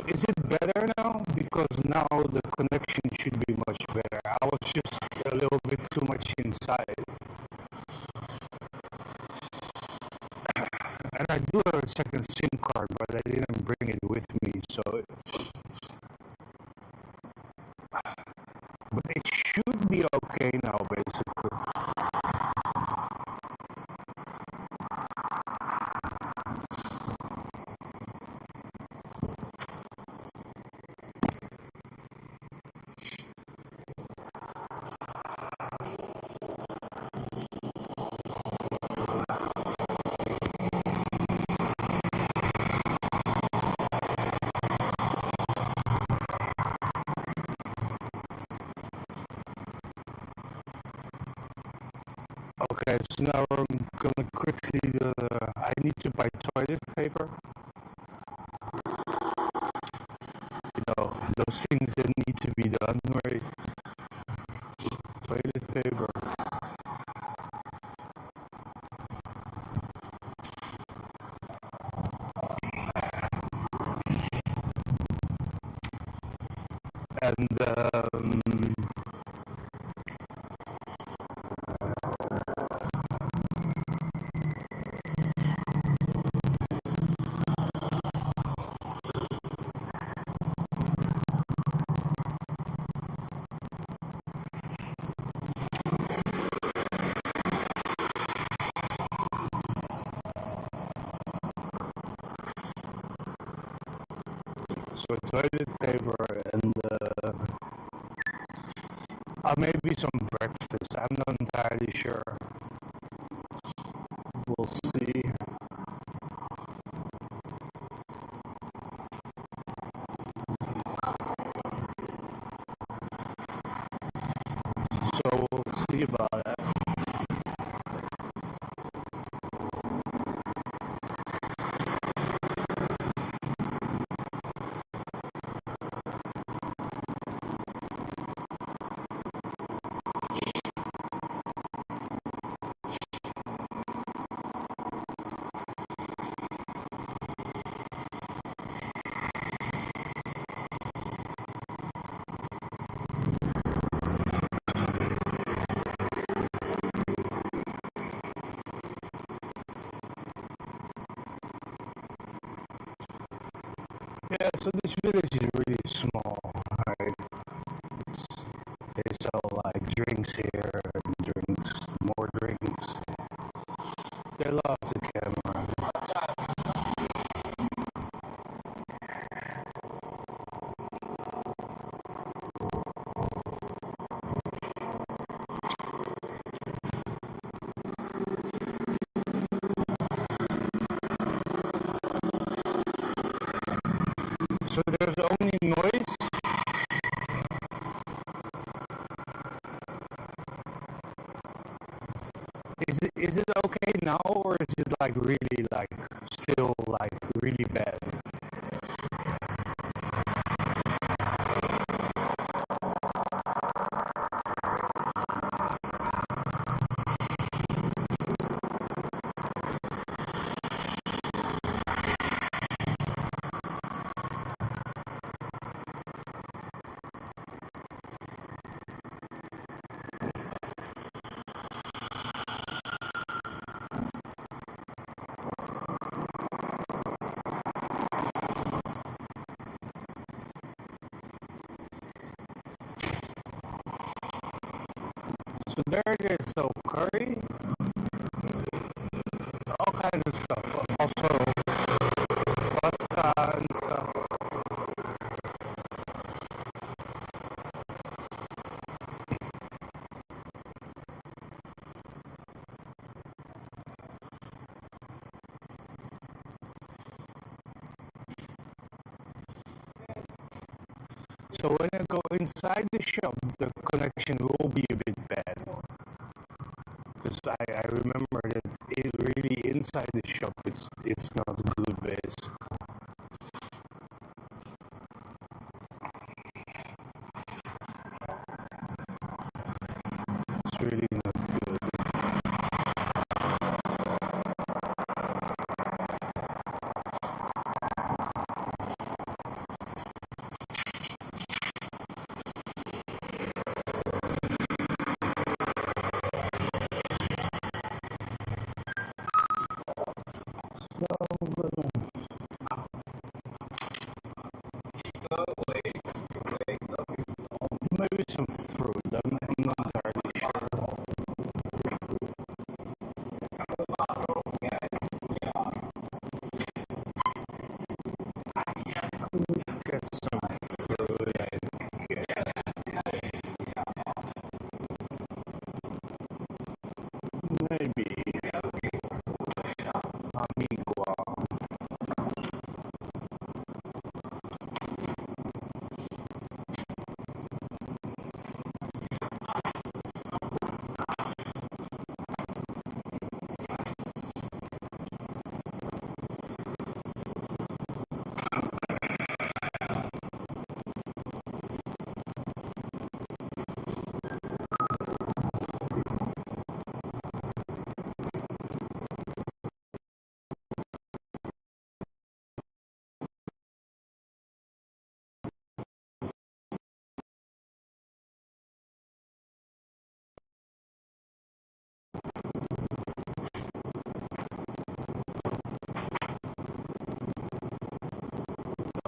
Is it better now? Because now the connection should be much better. I was just a little bit too much inside. And I do have a second SIM card, but I didn't bring it with me, so. But it should be okay now, basically. Okay, so now I'm gonna quickly, I need to buy toilet paper. You know, those things that need to be done, right? Toilet paper. And, so toilet paper and maybe some breakfast. I'm not entirely sure. We'll see. So we'll see about that. Yeah, so this village is really small, right? They sell like drinks here, and drinks, more drinks. They love the camera. So there's only noise. Is it okay now, or is it like really like still like really bad? So there it is. So curry, all kinds of stuff. Also pasta and stuff. So when I go inside the shop, the connection will be a bit bad. Because I remember that it really inside the shop, it's not good base. It's really not good. Maybe some fruit. I'm not entirely sure. Get some fruit, I guess. Maybe amigua.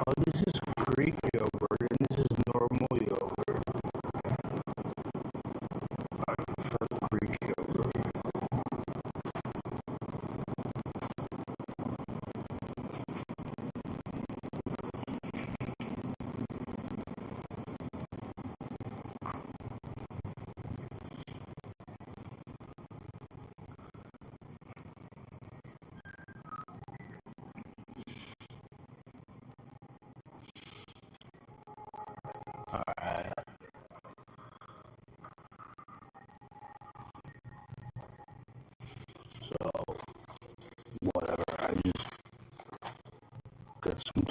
Oh, this is Greek yogurt and this is normal yogurt. I prefer Greek yogurt. Alright. So, whatever, I just got some